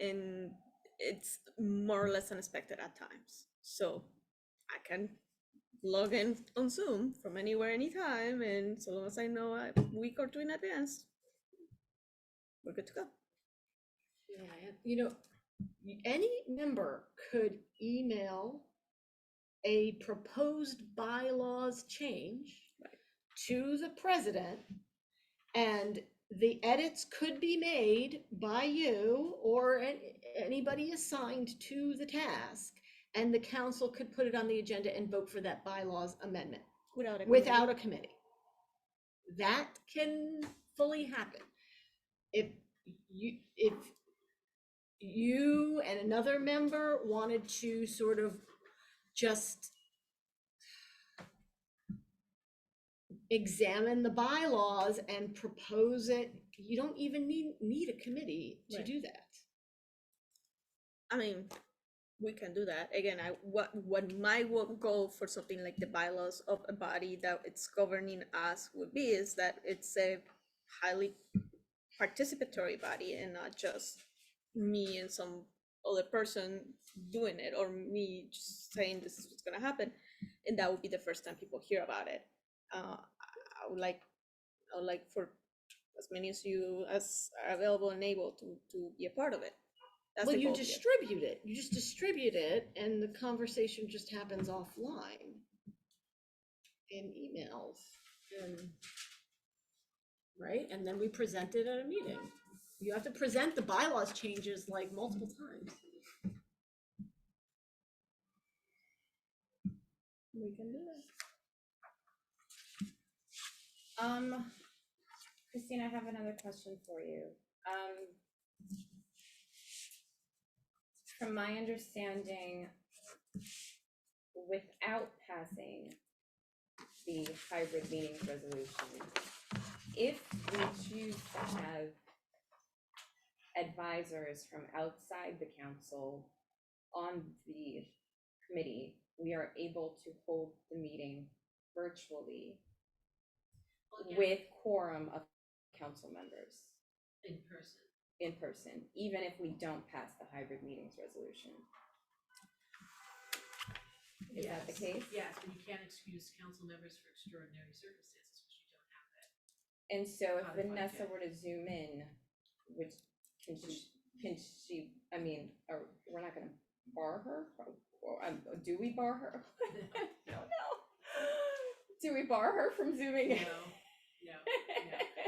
and it's more or less unexpected at times. So I can log in on Zoom from anywhere, anytime, and so long as I know a week or two in advance, we're good to go. Yeah, you know, any member could email a proposed bylaws change to the president, and the edits could be made by you or anybody assigned to the task, and the council could put it on the agenda and vote for that bylaws amendment without a committee. That can fully happen. If you and another member wanted to sort of just examine the bylaws and propose it, you don't even need a committee to do that. I mean, we can do that. Again, what my goal for something like the bylaws of a body that it's governing us would be is that it's a highly participatory body and not just me and some other person doing it, or me just saying this is what's gonna happen, and that would be the first time people hear about it. I would like for as many as you as are available and able to be a part of it. That's Well, the you goal here. distribute it. You just distribute it, and the conversation just happens offline in emails, and right, and then we present it at a meeting. You have to present the bylaws changes like multiple times. We can do that. Christine, I have another question for you. From my understanding, without passing the hybrid meetings resolution, if we choose to have advisors from outside the council on the committee, we are able to hold the meeting virtually with quorum of council members in person, even if we don't pass the hybrid meetings resolution. Is that the case? Yes, but you can't excuse council members for extraordinary circumstances, which you don't have that. And so if Codified Vanessa yet. were to zoom in, which can she, I mean, we're not gonna bar her? Do we bar her? I don't know. Do we bar her from zooming in? No,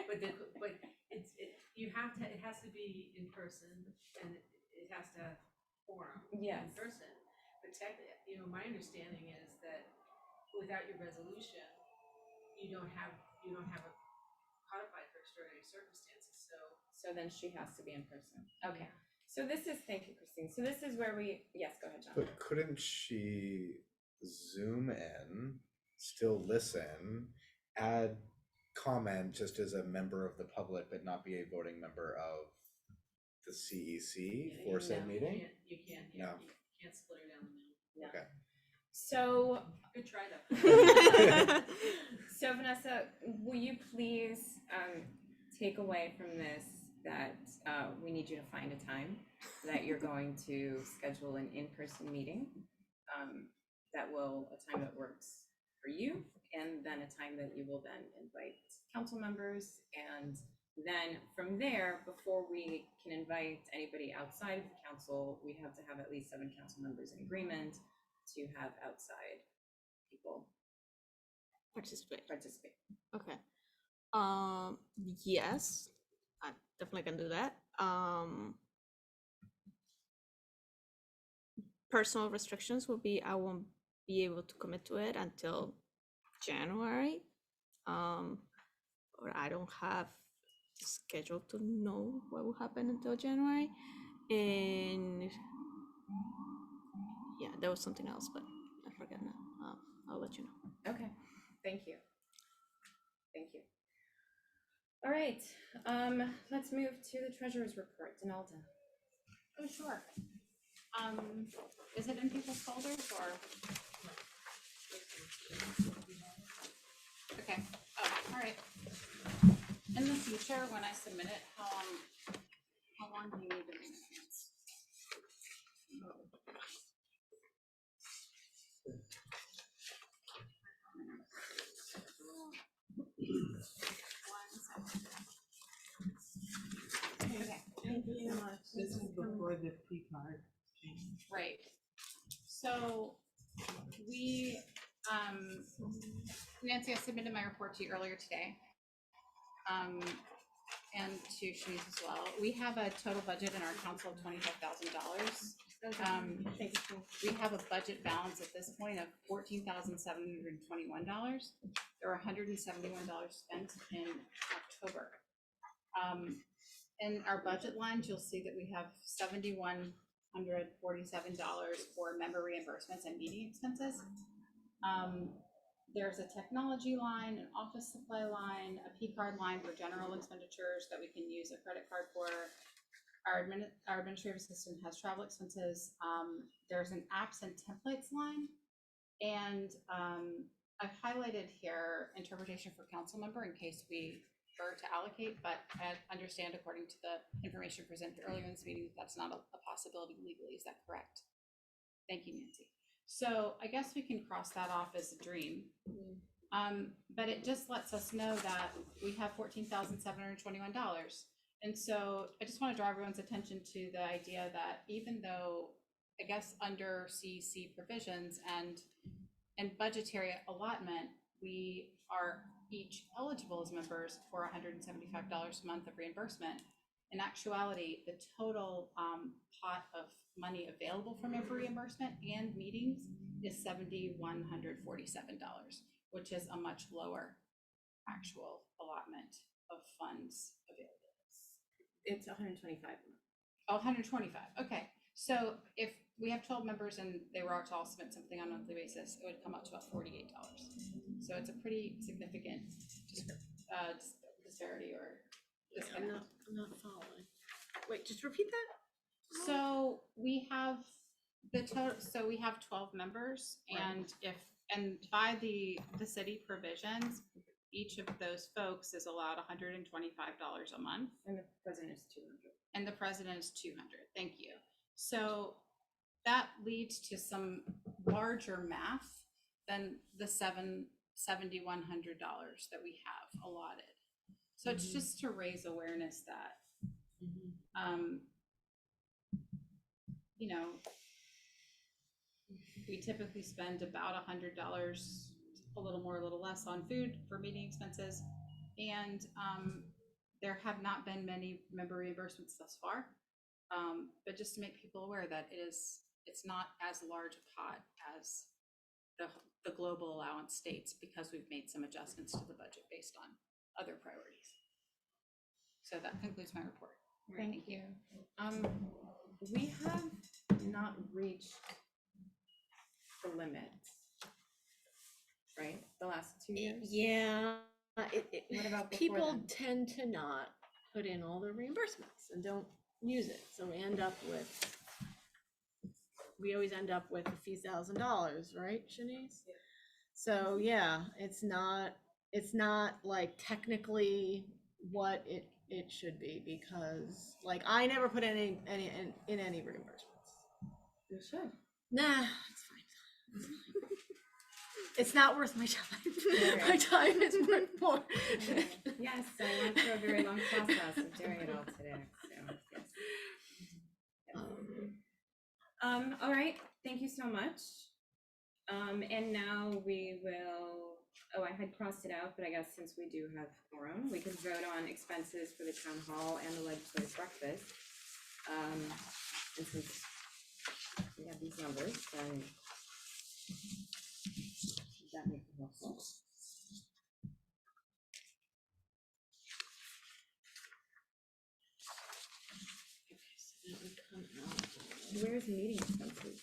but it has to be in person, and it has to have quorum Yes. in person. But technically, my understanding is that without your resolution, you don't have a codified for extraordinary circumstances, So then she has to be in person. Okay. So this is, thank you, Christine. So this is where yes, go ahead, John. But couldn't she zoom in, still listen, add comment just as a member of the public, but not be a voting member of the CEC for said meeting? You can't split her down the middle. No. Okay. So Good try though. So Vanessa, will you please take away from this that we need you to find a time that you're going to schedule an in-person meeting, a time that works for you, and then a time that you will then invite council members, and then from there, before we can invite anybody outside of the council, we have to have at least 7 council members in agreement to have outside people Participate. Okay. Yes, I definitely can do that. Personal restrictions will be I won't be able to commit to it until January. Or I don't have the schedule to know what will happen until January. And yeah, there was something else, but I forget now. I'll let you know. Okay, thank you. Thank you. All right, let's move to the treasurer's report. Donalda. Oh, sure. Is it in people's folders or? Okay, oh, all right. In the future, when I submit it, how long do you need in advance? Okay. Thank you so much. This is before the P-card. Right. So we, Nancy, I submitted my report to you earlier today. And to Shanice as well. We have a total budget in our council of $25,000. We have a budget balance at this point of $14,721. There are $171 spent in October. In our budget lines, you'll see that we have $7,147 for member reimbursements and meeting expenses. There's a technology line, an office supply line, a P-card line for general expenditures that we can use a credit card for. Our administrative assistant has travel expenses. There's an apps and templates line. And I've highlighted here interpretation for council member in case we were to allocate, but I understand according to the information presented earlier in this meeting, that's not a possibility legally. Is that correct? Thank you, Nancy. So I guess we can cross that off as a dream. But it just lets us know that we have $14,721. And so I just want to draw everyone's attention to the idea that even though, I guess under CEC provisions and budgetary allotment, we are each eligible as members for $175 a month of reimbursement. In actuality, the total pot of money available for member reimbursement and meetings is $7,147, which is a much lower actual allotment of funds available. It's 125. Oh, 125. Okay. So if we have 12 members and they were to all submit something on a monthly basis, it would come up to about $48. So it's a pretty significant disparity or disconnect. I'm not following. Wait, just repeat that? So we have the total, so we have 12 members and and by the city provisions, each of those folks is allowed $125 a month. And the president is 200. And the president is 200. Thank you. So that leads to some larger math than the $7,100 that we have allotted. So it's just to raise awareness that, you know, we typically spend about $100, a little more, a little less on food for meeting expenses. And there have not been many member reimbursements thus far. But just to make people aware that it's not as large a pot as the global allowance states, because we've made some adjustments to the budget based on other priorities. So that concludes my report. Thank you. We have not reached the limit, right? The last 2 years? Yeah. What about before people then? tend to not put in all their reimbursements and don't use it. So we always end up with a few $1,000, right, Shanice? Yeah. So yeah, it's not like technically what it should be, because like I never put in any reimbursements. You should. Nah, it's fine. It's not worth my time. Okay. My time is worth more. Yes, I went through a very long process of doing it all today. So yes. All right, thank you so much. And now we will, I had crossed it out, but I guess since we do have quorum, we can vote on expenses for the town hall and the legislative breakfast. And since we have these numbers, then that makes it helpful. Where's meeting expenses?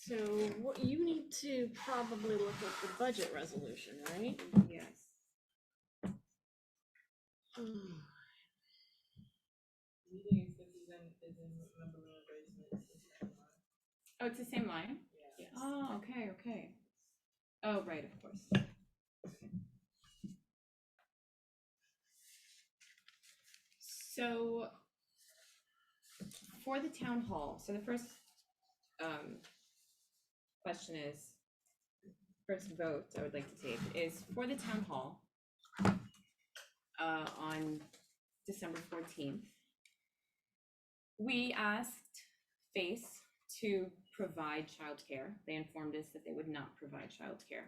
So what you need to probably look at the budget resolution, right? Yes. Meeting expenses is in member reimbursement. Oh, it's the same line? Yes. Oh, okay. Oh, right, of course. So for the town hall, so the first question is, first vote I would like to take is for the town hall on December 14th. We asked FACE to provide childcare. They informed us that they would not provide childcare.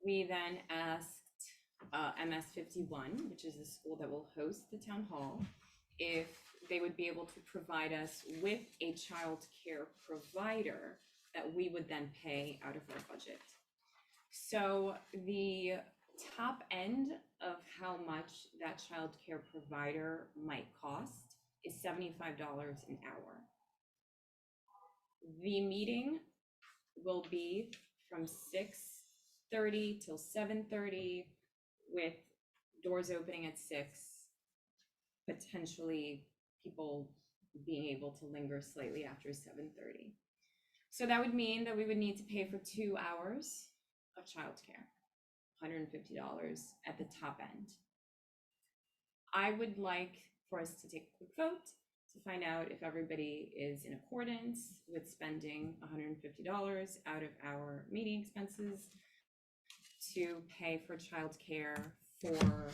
We then asked MS 51, which is the school that will host the town hall, if they would be able to provide us with a childcare provider that we would then pay out of our budget. So the top end of how much that childcare provider might cost is $75 an hour. The meeting will be from 6:30 till 7:30, with doors opening at 6, potentially people being able to linger slightly after 7:30. So that would mean that we would need to pay for 2 hours of childcare, $150 at the top end. I would like for us to take a quick vote to find out if everybody is in accordance with spending $150 out of our meeting expenses to pay for childcare for,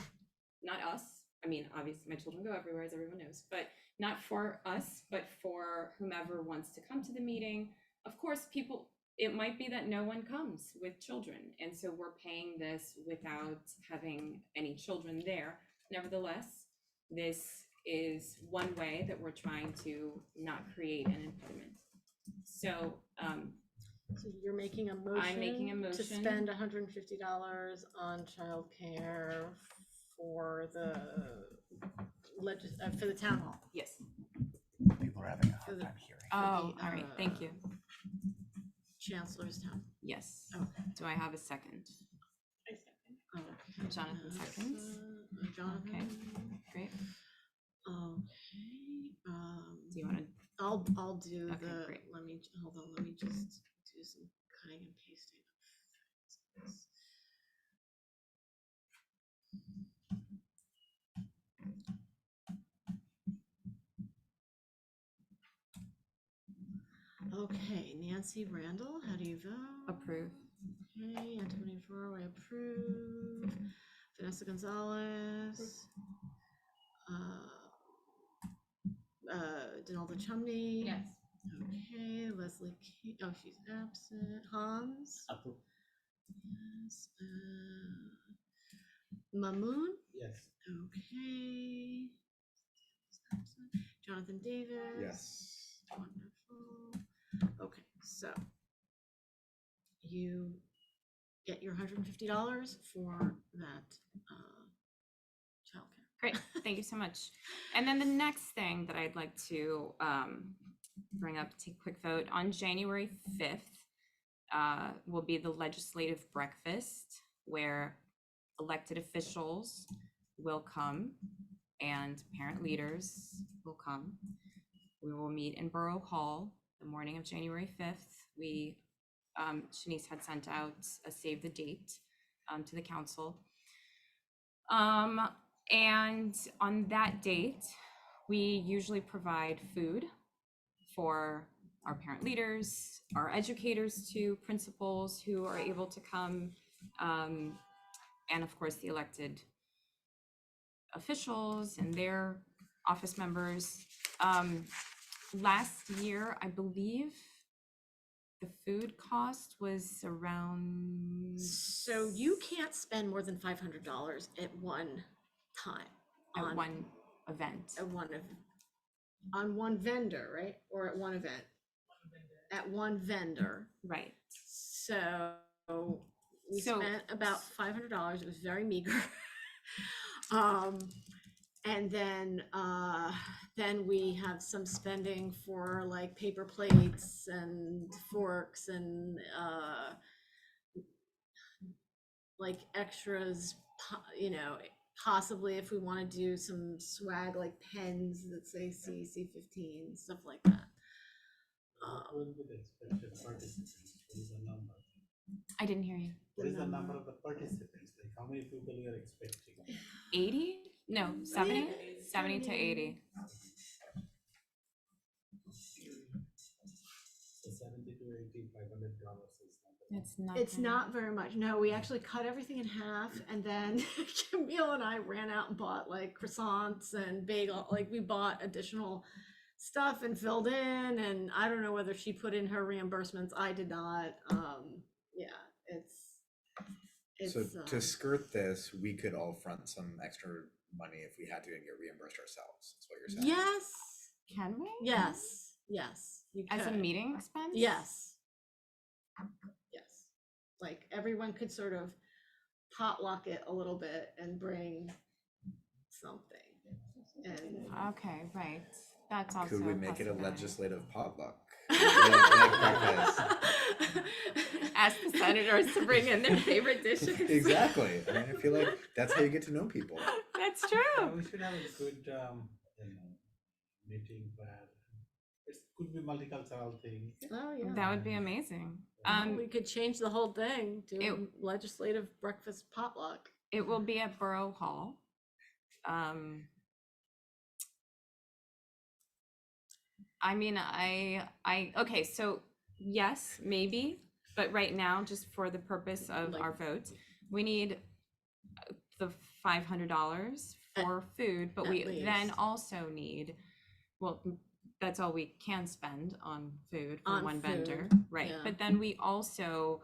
not us, I mean, obviously my children go everywhere, as everyone knows, but not for us, but for whomever wants to come to the meeting. Of course, people, it might be that no one comes with children, and so we're paying this without having any children there. Nevertheless, this is one way that we're trying to not create an impediment. So, So you're making a motion. I'm making a motion to spend $150 on childcare for for the town hall. Yes. People are having a hard time hearing. Oh, all right, thank you. Chancellor's town. Yes. Okay. Do I have a second? Okay. Jonathan seconds. Jonathan. Okay, great. Okay. Do you want to? I'll do Okay, the. great. Let me hold on. Let me just do some cutting and pasting. Okay, Nancy Randall, how do you vote? Approve. Okay, Antonio Ferraro, I approve. Vanessa Gonzalez. Donalda Chumney. Yes. Okay, Leslie King, oh, she's absent. Hans? Approve. Yes. Mamoon? Yes. Okay. Jonathan Davis? Yes. Wonderful. Okay, so you get your $150 for that childcare. Great, thank you so much. And then the next thing that I'd like to bring up, take a quick vote, on January 5th will be the legislative breakfast, where elected officials will come and parent leaders will come. We will meet in Borough Hall the morning of January 5th. We, Shanice had sent out a save the date to the council. And on that date, we usually provide food for our parent leaders, our educators too, principals who are able to come, and of course the elected officials and their office members. Last year, I believe the food cost was around. So you can't spend more than $500 at one time. At one event. On one vendor, right? Or at one event? At one vendor. Right. So we spent about $500. It was very meager. And then we have some spending for like paper plates and forks and like extras, you know, possibly if we want to do some swag like pens that say CEC 15, stuff like that. What will be the expected participants? What is the number? I didn't hear you. What is the number of the participants? Like how many people you are expecting? 80? No, 70? 70 to 80. So 70 to 80, $500 is not. It's not. It's not very much. No, we actually cut everything in half, and then Camille and I ran out and bought like croissants and bagel. Like we bought additional stuff and filled in, and I don't know whether she put in her reimbursements. I did not. Yeah, it's So to skirt this, we could all front some extra money if we had to and get reimbursed ourselves. That's what you're saying. yes, Can we? yes, yes. You As a could. meeting expense? Yes. Yes. Like everyone could sort of potluck it a little bit and bring something. And Okay, right. That's also. Could we make it a possibility. legislative potluck? Like breakfast. Ask the senators to bring in their favorite dishes. Exactly. I mean, I feel like that's how you get to know people. That's Yeah, true. we should have a good meeting where it could be multicultural thing. oh yeah. That would be amazing. We could change the whole thing to a legislative breakfast potluck. It will be at Borough Hall. I mean, okay, so yes, maybe, but right now, just for the purpose of Like- our vote, we need the $500 for food, but at we then least. also need, well, that's all we can spend on food for On one vendor, food, right? yeah. But then we also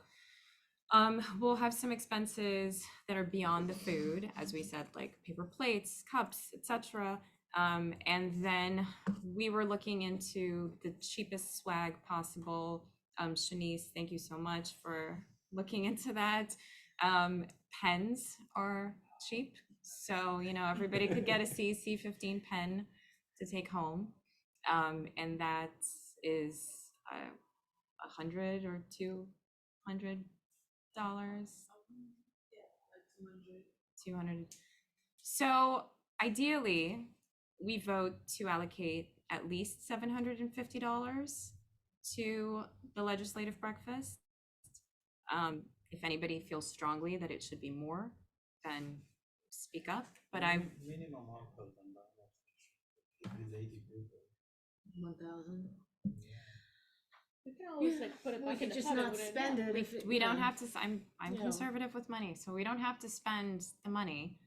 we'll have some expenses that are beyond the food, as we said, like paper plates, cups, etc. And then we were looking into the cheapest swag possible. Shanice, thank you so much for looking into that. Pens are cheap, so everybody could get a CEC 15 pen to take home, and that is $100 or $200. 200. So ideally, we vote to allocate at least $750 to the legislative breakfast. If anybody feels strongly that it should be more, then speak up. But Minimum $1,000. It is 80 people. 1,000. We can always like put it We back in could the just pot, not wouldn't it? spend it if we don't yeah. have to. I'm Yeah. conservative with money, so we don't have to spend the money.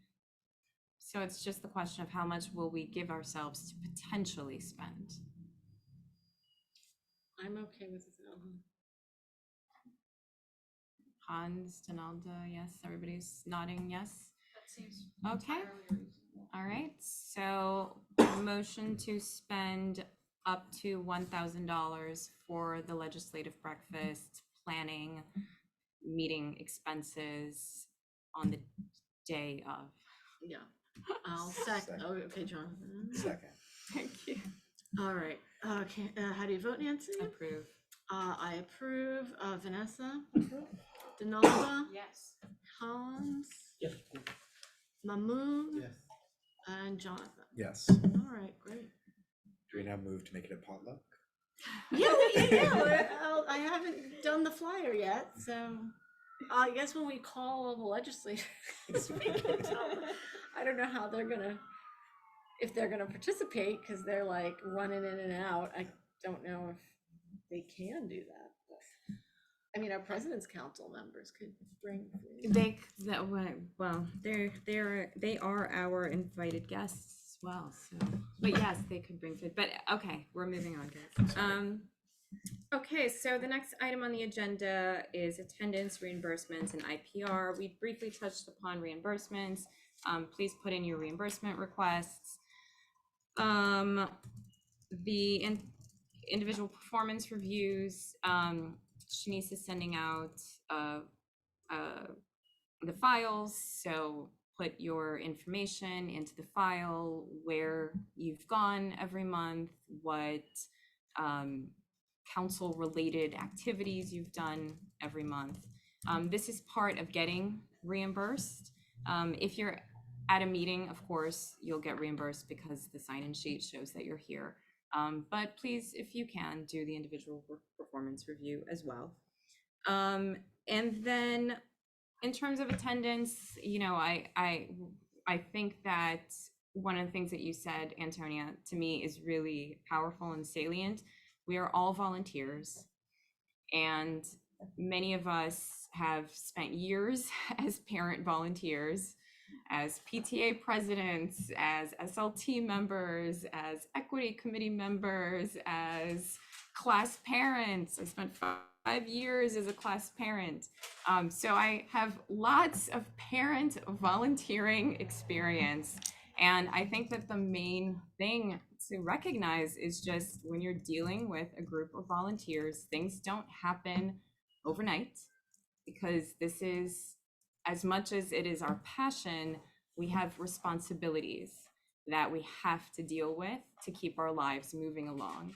So it's just the question of how much will we give ourselves to potentially spend. I'm okay with 1,000. Hans, Donalda, yes. Everybody's nodding yes. That seems Okay. entirely reasonable. All right. So motion to spend up to $1,000 for the legislative breakfast, planning, meeting expenses on the day of. Yeah. I'll second. Second. Oh, okay, Jonathan. Second. Thank you. All right. Okay. How do you vote, Nancy? Approve. I approve. Vanessa. Donalda. Yes. Hans. Yes. Mahmood. Yes. And Jonathan. Yes. All right. Great. Do we now move to make it a potluck? Yeah. I haven't done the flyer yet, so I guess when we call all the legislators, we can tell them. I don't know how they're gonna, if they're gonna participate, because they're like running in and out. I don't know if they can do that. But, I mean, our president's council members could bring food. They are our invited guests as well. So, but yes, they could bring food. But okay, we're moving on, guys. Okay, so the next item on the agenda is attendance, reimbursements, and IPR. We briefly touched upon reimbursements. Please put in your reimbursement requests. The individual performance reviews, Shanice is sending out the files, so put your information into the file, where you've gone every month, what council-related activities you've done every month. This is part of getting reimbursed. If you're at a meeting, of course, you'll get reimbursed because the sign-in sheet shows that you're here. But please, if you can, do the individual performance review as well. And then in terms of attendance, I think that one of the things that you said, Antonia, to me is really powerful and salient. We are all volunteers, and many of us have spent years as parent volunteers, as PTA presidents, as SLT members, as equity committee members, as class parents. I spent 5 years as a class parent. So I have lots of parent volunteering experience. And I think that the main thing to recognize is just when you're dealing with a group of volunteers, things don't happen overnight, because this is, as much as it is our passion, we have responsibilities that we have to deal with to keep our lives moving along.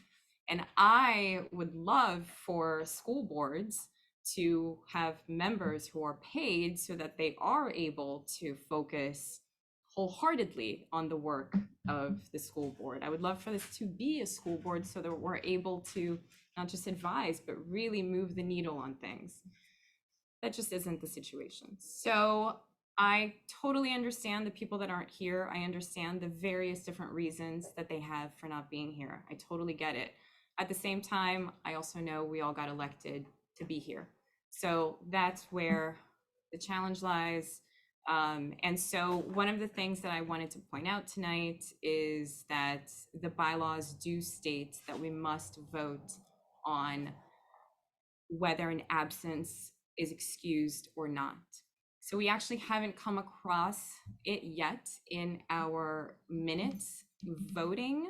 And I would love for school boards to have members who are paid so that they are able to focus wholeheartedly on the work of the school board. I would love for this to be a school board so that we're able to not just advise, but really move the needle on things. That just isn't the situation. So I totally understand the people that aren't here. I understand the various different reasons that they have for not being here. I totally get it. At the same time, I also know we all got elected to be here. So that's where the challenge lies. And so one of the things that I wanted to point out tonight is that the bylaws do state that we must vote on whether an absence is excused or not. So we actually haven't come across it yet in our minutes voting,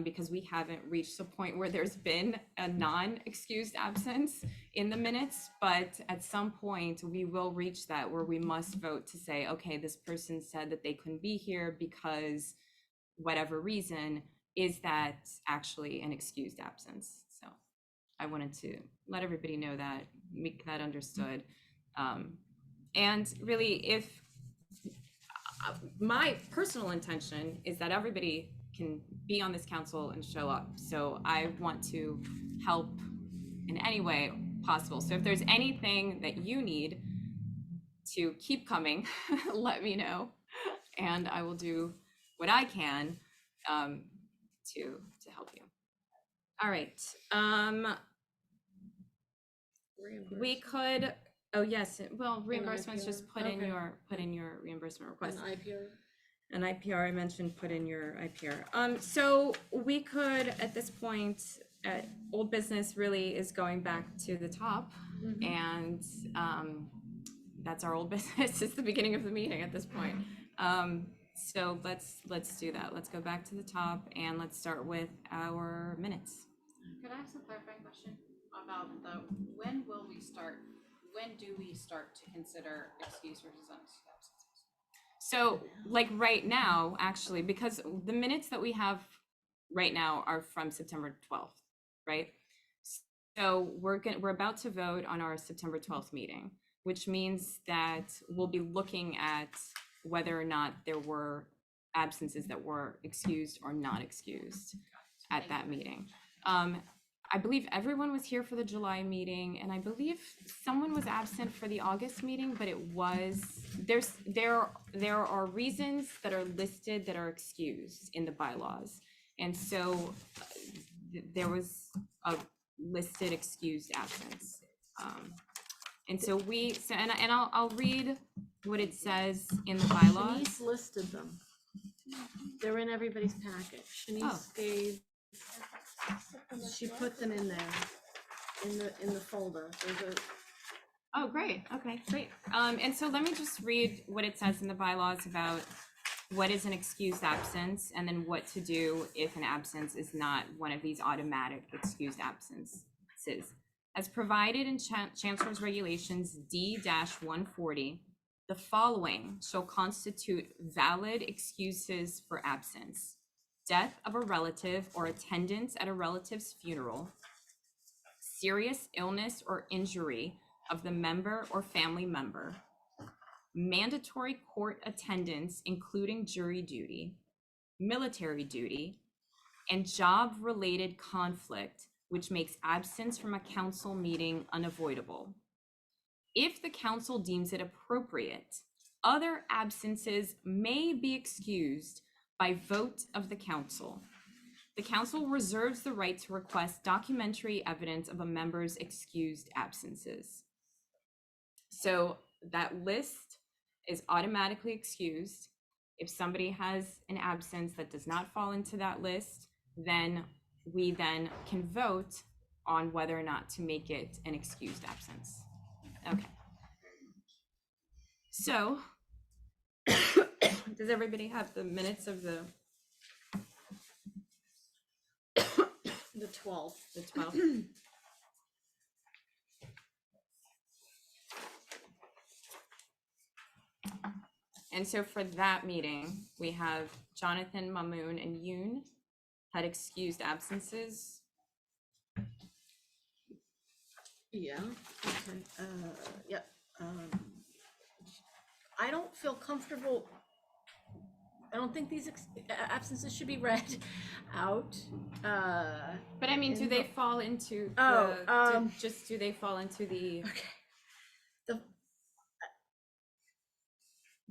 because we haven't reached the point where there's been a non-excused absence in the minutes, but at some point we will reach that where we must vote to say, okay, this person said that they couldn't be here because whatever reason, is that actually an excused absence? So I wanted to let everybody know that, make that understood. And really, if my personal intention is that everybody can be on this council and show up. So I want to help in any way possible. So if there's anything that you need to keep coming, let me know, and I will do what I can to help you. All right. We could, oh yes, well, reimbursements, just put in your reimbursement request. An IPR, I mentioned, put in your IPR. So we could, at this point, old business really is going back to the top, and that's our old business. It's the beginning of the meeting at this point. So let's do that. Let's go back to the top and let's start with our minutes. Could I ask a clarifying question about when do we start to consider excuse versus unexcused absences? So like right now, actually, because the minutes that we have right now are from September 12th, right? So we're about to vote on our September 12th meeting, which means that we'll be looking at whether or not there were absences that were excused or not excused at that meeting. I believe everyone was here for the July meeting, and I believe someone was absent for the August meeting, but it was, there are reasons that are listed that are excused in the bylaws. And so there was a listed excused absence. And so I'll read what it says in the bylaws. Shanice listed them. They're in everybody's packet. Shanice gave, she put them in there, in the folder. Oh, great. Okay, great. And so let me just read what it says in the bylaws about what is an excused absence, and then what to do if an absence is not one of these automatic excused absences. As provided in Chancellor's Regulations D-140, the following shall constitute valid excuses for absence: death of a relative or attendance at a relative's funeral, serious illness or injury of the member or family member, mandatory court attendance, including jury duty, military duty, and job-related conflict, which makes absence from a council meeting unavoidable. If the council deems it appropriate, other absences may be excused by vote of the council. The council reserves the right to request documentary evidence of a member's excused absences. So that list is automatically excused. If somebody has an absence that does not fall into that list, then we then can vote on whether or not to make it an excused absence. Okay. So, does everybody have the minutes of the 12th. the 12th? And so for that meeting, we have Jonathan, Mamoon, and Yoon had excused absences. Yeah, okay, yep. I don't feel comfortable, I don't think these absences should be read out. But I mean, do in they the- fall into Oh, do they fall into the Okay.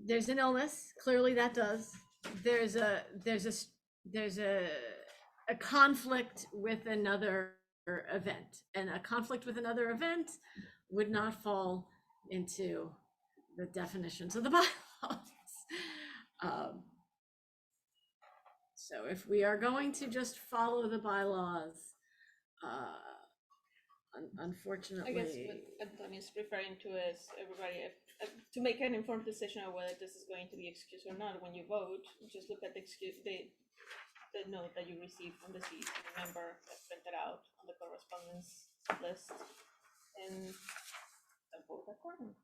There's an illness, clearly that does. There's a conflict with another event, and a conflict with another event would not fall into the definitions of the bylaws. So if we are going to just follow the bylaws, unfortunately. I guess what Antonio's referring to is everybody, to make an informed decision on whether this is going to be excused or not, when you vote, just look at the note that you received from the seat, remember, that's printed out on the correspondence list, and vote accordingly.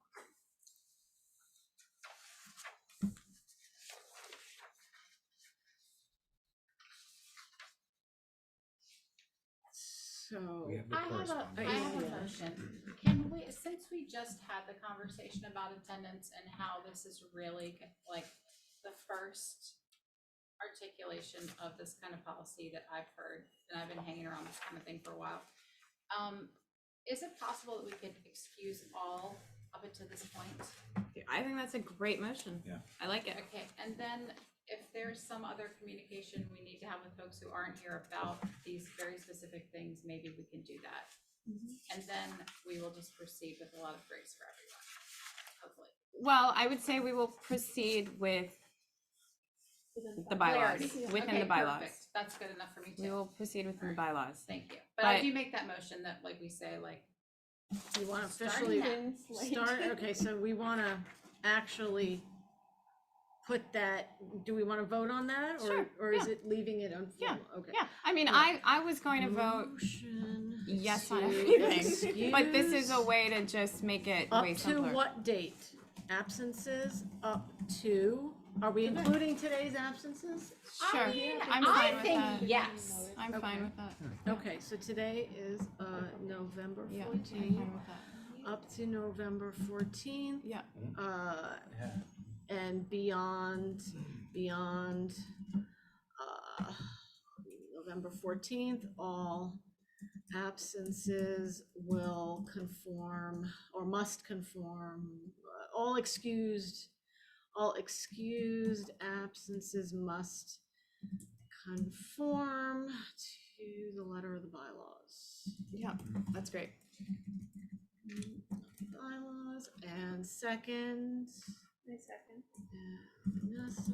So. We have the I have correspondence. a Yeah. motion. Can we, since we just had the conversation about attendance and how this is really like the first articulation of this kind of policy that I've heard, and I've been hanging around this kind of thing for a while. Is it possible that we could excuse all up until this point? I think that's a great motion. Yeah. I like it. Okay, and then if there's some other communication we need to have with folks who aren't here about these very specific things, maybe we can do that. And then we will just proceed with a lot of grace for everyone, hopefully. Well, I would say we will proceed with the bylaws, Clarity. within Okay, the bylaws. perfect. That's good enough for me We too. will proceed within the bylaws. Thank you. But I But- do make that motion that, like we say, like, You want to Starting officially now. start, okay, so we want to actually put that, do we want to vote on that? Sure, Or is yeah. it leaving it informal? Okay. Yeah, I mean, Yeah. I was going to vote Motion yes on to everything, but this is a excuse way to just make it Up way to simpler. what date? Absences up to, are we including today's absences? Sure, I'm I fine with think that. yes. I'm Okay. fine with that. Okay, so today is November Yeah, I'm 14th, fine with that. up to November 14th. Yeah. And beyond November 14th, all absences will conform or must conform, all excused absences must conform to the letter of the bylaws. Yeah, that's great. Bylaws, and second. My second. Vanessa.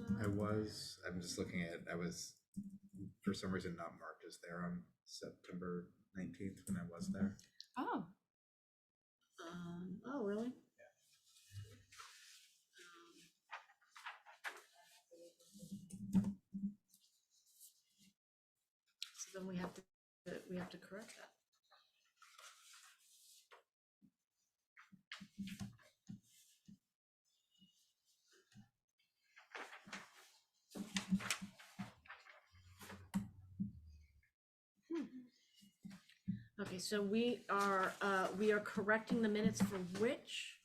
I'm just looking at, I was, for some reason, not marked as there on September 19th when I was there. Oh, Oh, really? So then we have to correct that. Okay, so we are correcting the minutes for which?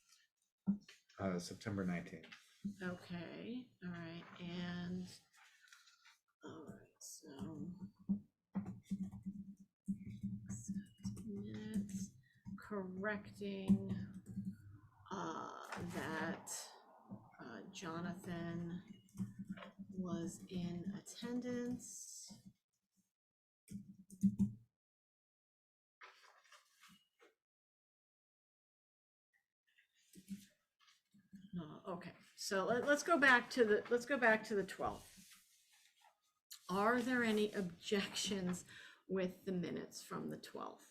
September 19th. Okay, all right, and, all right, so. Accept minutes, correcting, that, Jonathan was in attendance. Okay, so let's go back to the 12th. Are there any objections with the minutes from the 12th?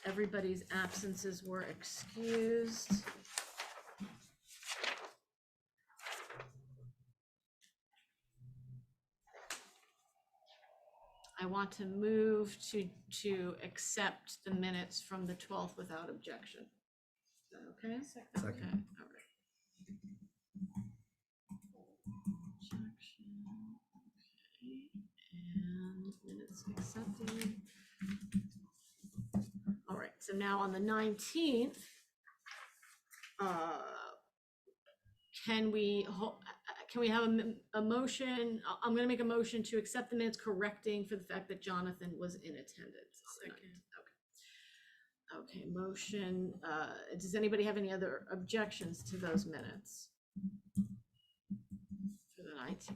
Everybody's absences were excused. I want to move to accept the minutes from the 12th without objection. Is that okay? Second. Okay, all right. Objection, okay, and minutes accepted. All right, so now on the 19th, can we have a motion? I'm gonna make a motion to accept the minutes correcting for the fact that Jonathan was in attendance. Okay, motion, does anybody have any other objections to those minutes? For the 19th.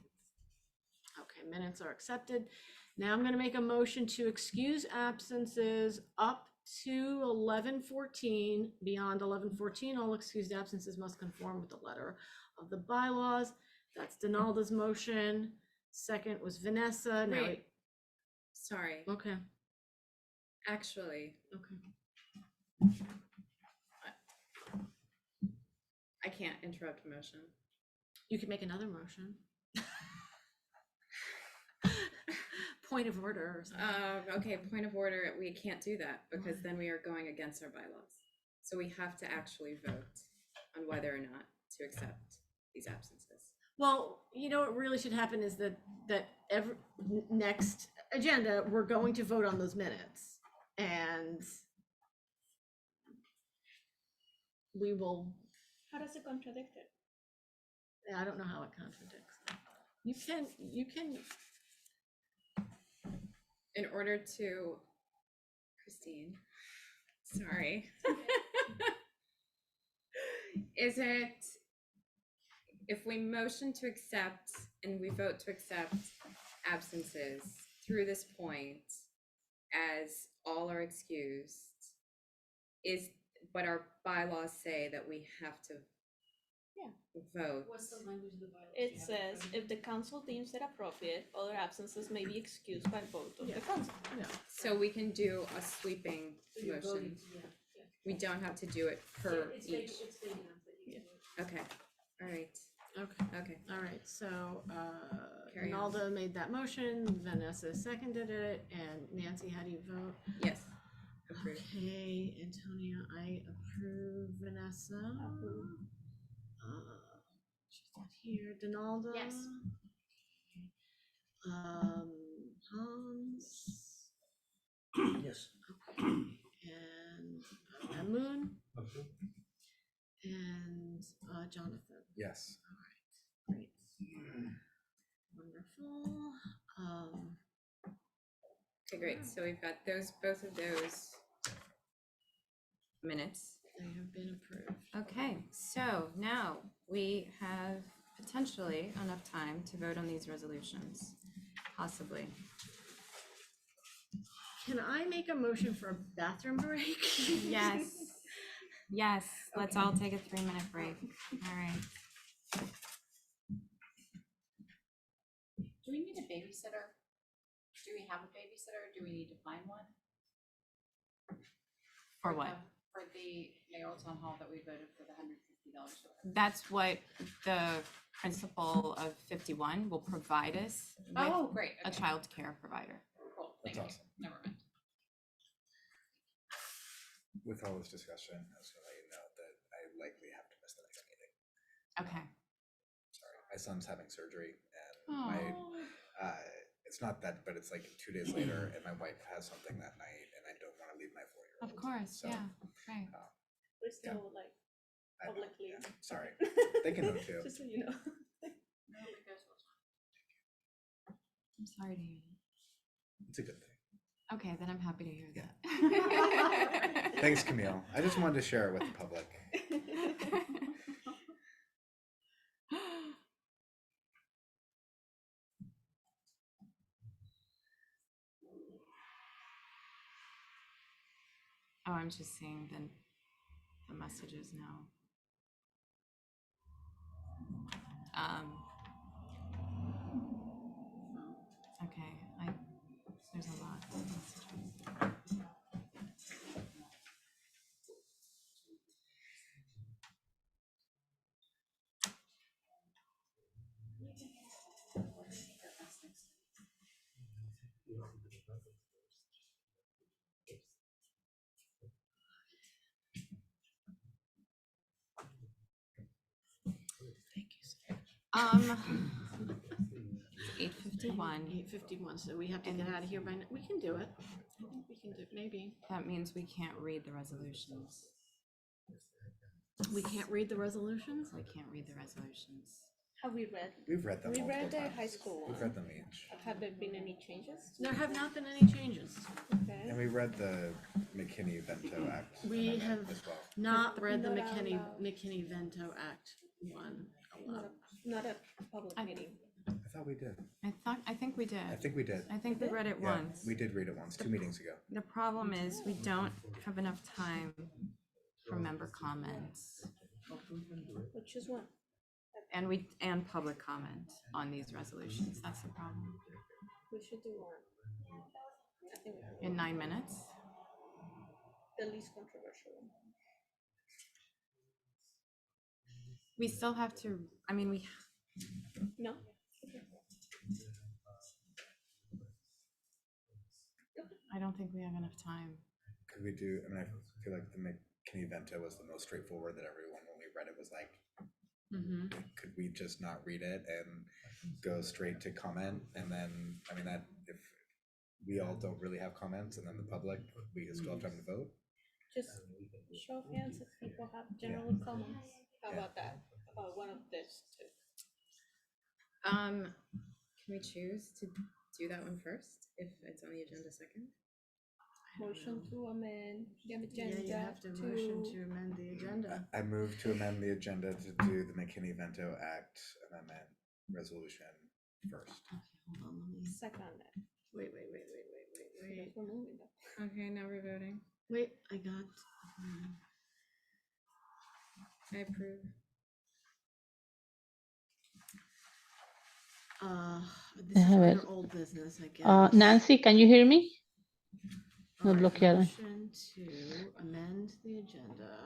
Okay, minutes are accepted. Now I'm gonna make a motion to excuse absences up to 11:14. Beyond 11:14, all excused absences must conform with the letter of the bylaws. That's Donalda's motion. Second was Vanessa. Now Wait. Sorry, okay, actually, okay. I can't interrupt a motion. You could make another motion. Point of order or something. Okay, point of order, we can't do that because then we are going against our bylaws. So we have to actually vote on whether or not to accept these absences. Well, you know what really should happen is that every next agenda, we're going to vote on those minutes. And we will, How does it contradict it? I don't know how it contradicts. You can, In order to, Christine, sorry. Is it, if we motion to accept and we vote to accept absences through this point as all are excused, but our bylaws say that we have to vote. What's the language of the bylaws? It says, if the council deems it appropriate, other absences may be excused by vote of the council. yeah. So we can do a sweeping So you're motion. voting, yeah. We don't have to do it per It's each. big enough that you can vote. Okay, all right, Okay. okay. All right, so Carry on. Ronaldo made that motion, Vanessa seconded it, and Nancy, how do you vote? Yes, approved. Okay, Antonia, I approve. Vanessa? She's not here. Donalda? Yes. Hans? Yes. And Moon? And Jonathan? Yes. Great. Wonderful. Okay, great, so we've got both of those minutes. They have been approved. Okay, so now we have potentially enough time to vote on these resolutions, possibly. Can I make a motion for a bathroom break? Yes, yes, let's all take a 3-minute break. All right. Do we need a babysitter? Do we have a babysitter? Do we need to find one? For what? For the mayoral town hall that we voted for the $150. That's what the principal of 51 will provide us with Oh, great. a Okay. child care provider. Cool. That's Thank you. awesome. Never mind. With all this discussion, I was gonna let you know that I likely have to miss the next meeting. Okay. Sorry, my son's having surgery and it's not that, but it's like 2 days later and my wife has something that night and I don't want to leave my 4-year-old. Of course, So, yeah, right. We're still like I know, publicly. yeah, sorry. They can know too. Just so you know. No, because I'm sorry to hear that. It's a good thing. Okay, then I'm happy to hear Yeah. that. Thanks, Camille. I just wanted to share it with the public. Oh, I'm just seeing the messages now. Okay, there's a lot of messages. It's 8:51. 8:51, so we have to get out of here by, we can do it. I think we can do, maybe. That means we can't read the resolutions. We can't read the resolutions? We can't read the resolutions. Have we read? We've read them We multiple read the times. high school We've one. read them each. Have there been any changes? There have not been any changes. Okay. And we read the McKinney-Vento Act. We amendment have as well. not read the Not McKinney-Vento Act one. Not a public meeting. I thought we did. I think we did. I think we did. I think we read it Yeah, once. we did read it once, 2 meetings ago. The problem is we don't have enough time for member comments. Which is one? And public comment on these resolutions. That's the problem. We should do one. I think we can In do 9 minutes. the least controversial one. We still have to, I mean, No? I don't think we have enough time. Could we do, I mean, I feel like the McKinney-Vento was the most straightforward that everyone, when we read it, was like, could we just not read it and go straight to comment? And then, I mean, that if we all don't really have comments and then the public, we still have time to vote. Just show of hands if people have general comments. How about that? About one of this two? Can we choose to do that one first, if it's on the agenda second? Motion to amend the Yeah, agenda you have to motion to amend the agenda. I move to amend the agenda to do the McKinney-Vento Act Amendment Resolution first. Okay, hold on, let me, Second it. wait. We're moving that. Okay, now we're voting. Wait, I got, I approve. this I is have under it. old business, I guess. Nancy, can you hear me? All No right, bloqueada. motion to amend the agenda.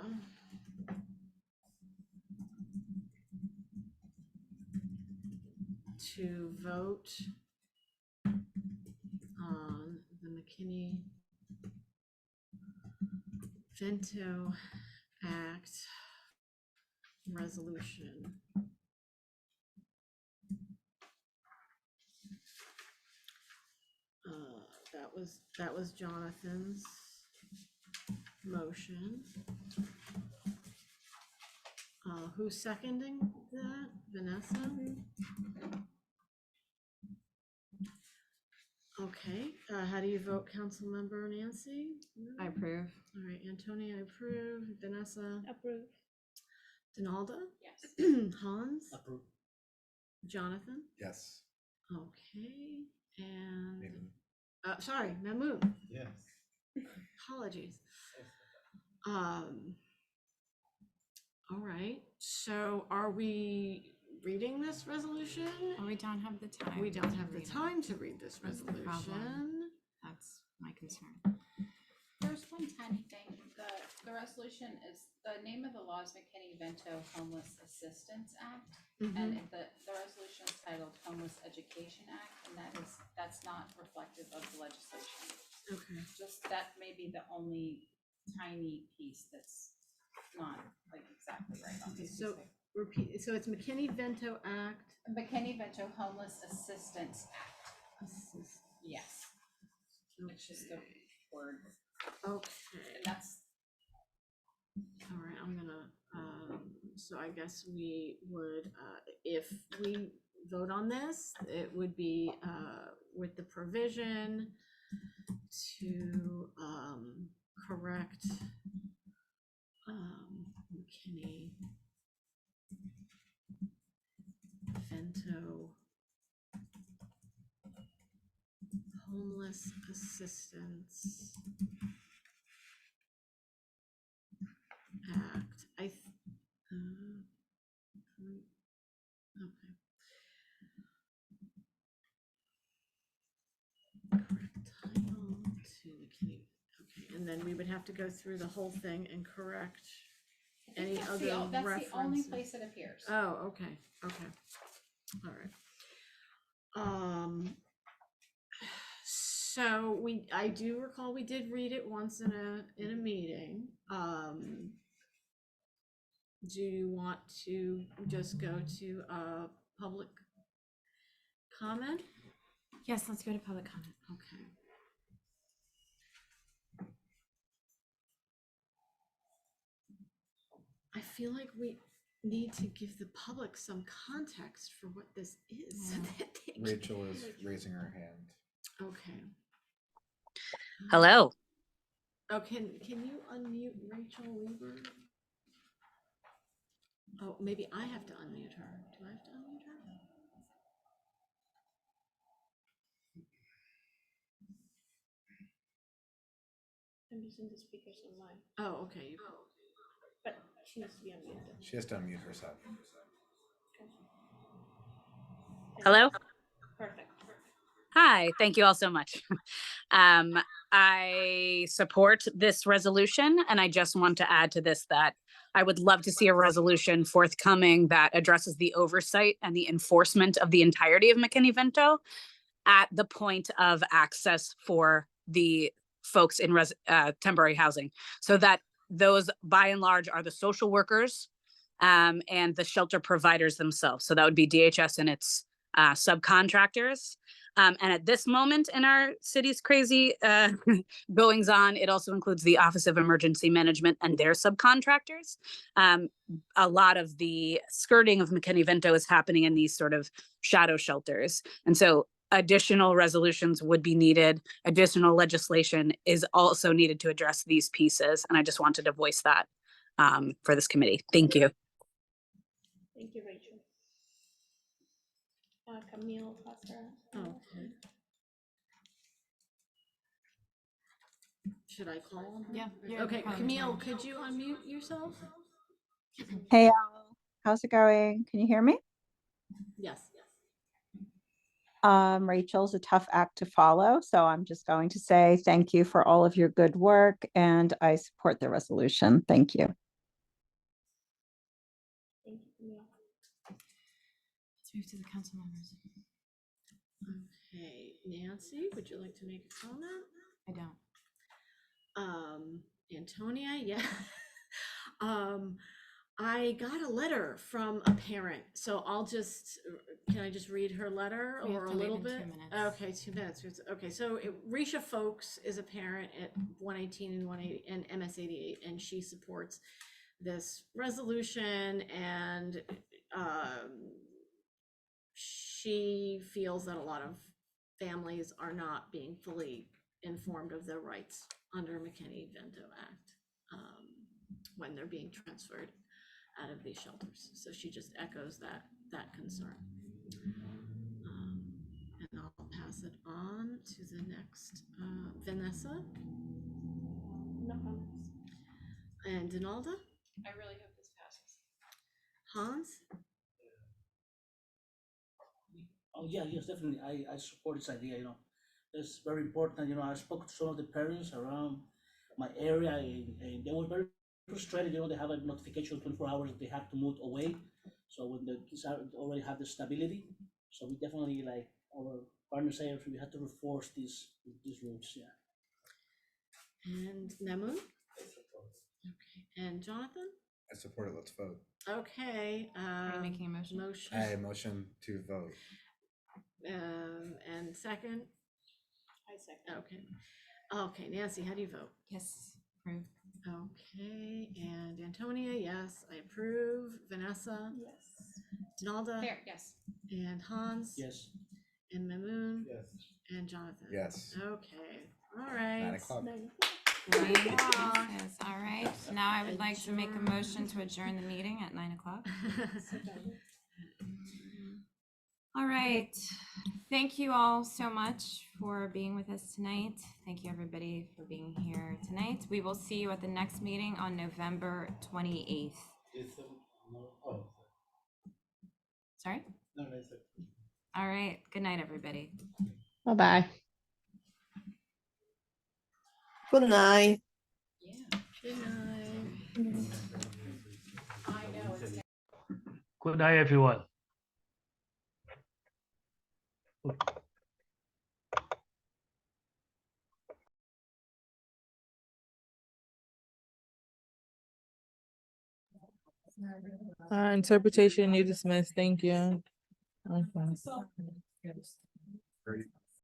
To vote on the McKinney-Vento Act resolution. That was Jonathan's motion. Who's seconding that? Vanessa? Okay, how do you vote, Councilmember Nancy? I approve. All right, Antonia, I approve. Vanessa? Approve. Donalda? Yes. Hans? Approve. Jonathan? Yes. Okay, and, Maybe. sorry, Mahmood, Yes. apologies. All right, so are we reading this resolution? Well, we don't have the time. We don't to have the read it. time to read this That's the problem. resolution. That's my concern. There's one tiny thing, the resolution is, the name of the law is McKinney-Vento Homeless Assistance Act. And the resolution is titled Homeless Education Act, and that's not reflective of the legislation. Okay. Just, that may be the only tiny piece that's not like exactly right on Okay, this. so repeat, so it's McKinney-Vento Act. McKinney-Vento Homeless Assistance Act. Yes. It's just a word, Okay, and that's, all right, I'm gonna, so I guess we would, if we vote on this, it would be, with the provision to correct McKinney Vento Homeless Assistance Act. Okay. Correct title to McKinney. Okay, and then we would have to go through the whole thing and correct any other references. That's the only place it appears. Oh, okay, okay, all right. So I do recall we did read it once in a meeting. Do you want to just go to public comment? Yes, let's go to public comment. Okay. I feel like we need to give the public some context for what this is. So that they can- Rachel is raising her hand. Okay. Hello. Oh, can you unmute Rachel Weaver? Oh, maybe I have to unmute her. Do I have to unmute her? I'm using the speakers on mine, Oh, okay. but she needs to be unmuted. She has to unmute herself. Hello. Perfect. Hi. Thank you all so much. I support this resolution, and I just want to add to this that I would love to see a resolution forthcoming that addresses the oversight and the enforcement of the entirety of McKinney-Vento at the point of access for the folks in temporary housing, so that those by and large are the social workers and the shelter providers themselves. So that would be DHS and its subcontractors. And at this moment in our city's crazy goings on, it also includes the Office of Emergency Management and their subcontractors. A lot of the skirting of McKinney-Vento is happening in these sort of shadow shelters. And so additional resolutions would be needed. Additional legislation is also needed to address these pieces. And I just wanted to voice that for this committee. Thank you. Thank you, Rachel. Camille Foster. Okay. Should I call on her? Yeah. Okay, Camille, could you unmute yourself? Hey, all. How's it going? Can you hear me? Yes. Rachel's a tough act to follow, so I'm just going to say thank you for all of your good work, and I support the resolution. Thank you. Thank you, Camille. Let's move to the council members. Okay, Nancy, would you like to make a comment? I don't. Antonia, yeah. I got a letter from a parent, so can I just read her letter We have or a to leave little in bit? 2 minutes. Okay, 2 minutes. Okay, so Risha Folks is a parent at 118 and 180 and MS 88, and she supports this resolution, and she feels that a lot of families are not being fully informed of their rights under McKinney-Vento Act when they're being transferred out of these shelters. So she just echoes that concern. And I'll pass it on to the next, Vanessa No comments. and Donalda. I really hope this passes. Hans? Oh yeah, yes, definitely. I support this idea. It's very important. I spoke to some of the parents around my area, and they were very frustrated. They have a notification 24 hours that they have to move away. So when the kids already have the stability, so we definitely, like our partners say, we have to reinforce these rules. Yeah. And Namun? Okay, and Jonathan? I support it. Let's vote. Okay. Are you making a motion? I motion to vote. And second? I second. Okay, Nancy, how do you vote? Yes. Approve. Okay, and Antonia, yes, I approve. Vanessa? Yes. Donalda? There, yes. And Hans? Yes. and Mamoon, Yes. and Jonathan. Yes. Okay, all right. 9 o'clock. Great. Yes, all right. Now I would like to make a motion to adjourn the meeting at 9 o'clock. All right. Thank you all so much for being with us tonight. Thank you, everybody, for being here tonight. We will see you at the next meeting on November 28th. Oh, Sorry? no, no, it's okay. All right. Good night, everybody. Bye-bye. Good night. Good night. Good night, everyone. Interpretation, you dismissed. Thank you. Okay.